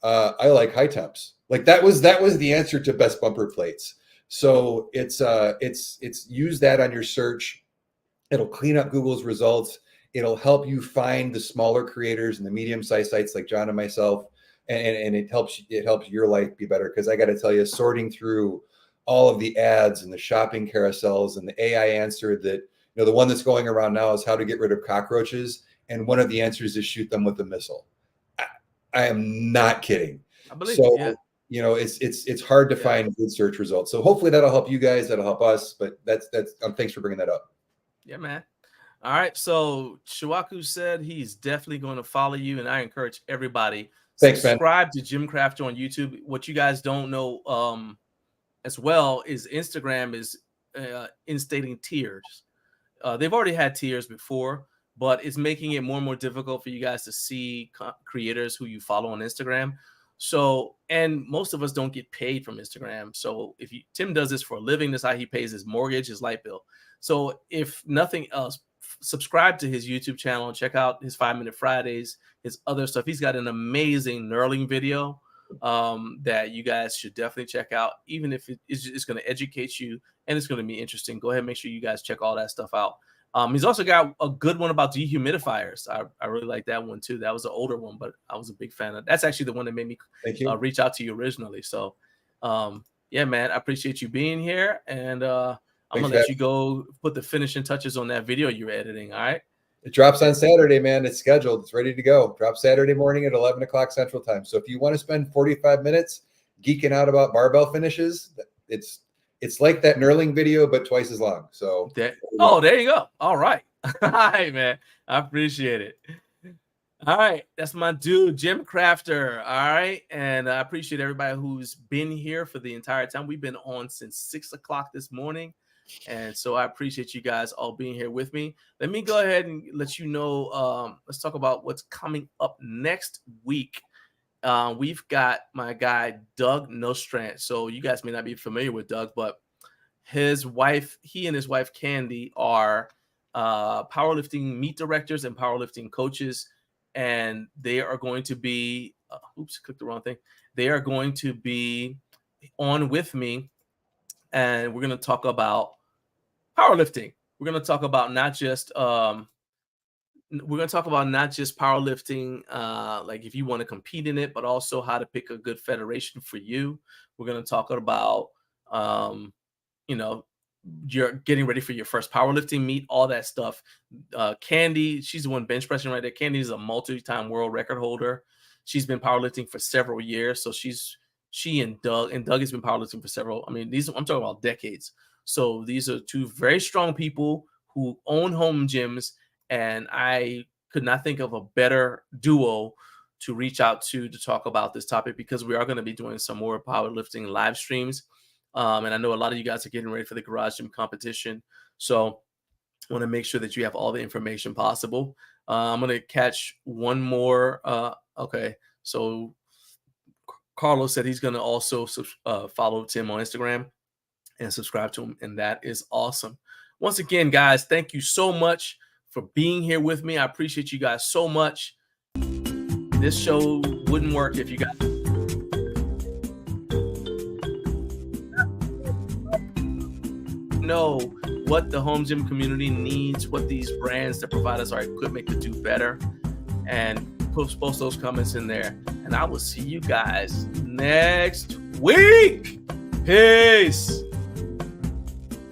I like high temps. Like that was the answer to best bumper plates. So it's use that on your search. It'll clean up Google's results. It'll help you find the smaller creators and the medium-sized sites like John and myself. And it helps your life be better. Because I got to tell you, sorting through all of the ads and the shopping carousels and the AI answer that, the one that's going around now is how to get rid of cockroaches. And one of the answers is shoot them with a missile. I am not kidding. I believe so, it, yeah. You know, it's hard to find good search results. So hopefully that'll help you guys. That'll help us. But that's thanks for bringing that up. Yeah, man. All right. So Chiwaku said he's definitely going to follow you, and I encourage everybody subscribe to Gym Crafter on YouTube. What you guys don't know as well is Instagram is instating tiers. They've already had tiers before, but it's making it more and more difficult for you guys to see creators who you follow on Instagram. So, and most of us don't get paid from Instagram. So if Tim does this for a living, that's how he pays his mortgage, his light bill. So if nothing else, subscribe to his YouTube channel and check out his 5-Minute Fridays, his other stuff. He's got an amazing knurling video that you guys should definitely check out, even if it's going to educate you and it's going to be interesting. Go ahead and make sure you guys check all that stuff out. He's also got a good one about dehumidifiers. I really like that one too. That was an older one, but I was a big fan of. That's actually the one that made me reach out to you originally. So, yeah, man, I appreciate you being here, and I'm gonna let you go put the finishing touches on that video you're editing. All right. It drops on Saturday, man. It's scheduled. It's ready to go. Drops Saturday morning at 11 o'clock Central Time. So if you want to spend 45 minutes geeking out about barbell finishes, it's like that knurling video, but twice as long. So there you go. All right. All right, man. I appreciate it. All right. That's my dude, Gym Crafter. All right. And I appreciate everybody who's been here for the entire time. We've been on since 6 o'clock this morning. And so I appreciate you guys all being here with me. Let me go ahead and let you know. Let's talk about what's coming up next week. We've got my guy, Doug Nostrand. So you guys may not be familiar with Doug, but he and his wife, Candy, are powerlifting meet directors and powerlifting coaches. And they are going to be, clicked the wrong thing. They are going to be on with me. And we're going to talk about powerlifting. We're going to talk about not just powerlifting, like if you want to compete in it, but also how to pick a good federation for you. We're going to talk about, you're getting ready for your first powerlifting meet, all that stuff. Candy, she's the one bench pressing right there. Candy is a multi-time world record holder. She's been powerlifting for several years. So she and Doug has been powerlifting for several. I mean, I'm talking about decades. So these are two very strong people who own home gyms, and I could not think of a better duo to reach out to talk about this topic, because we are going to be doing some more powerlifting live streams. And I know a lot of you guys are getting ready for the garage gym competition. So I want to make sure that you have all the information possible. I'm going to catch one more. Okay. So Carlos said he's going to also follow Tim on Instagram and subscribe to him. And that is awesome. Once again, guys, thank you so much for being here with me. I appreciate you guys so much. This show wouldn't work if you guys know what the home gym community needs, what these brands that provide us our equipment could do better, and post those comments in there. And I will see you guys next week. Peace.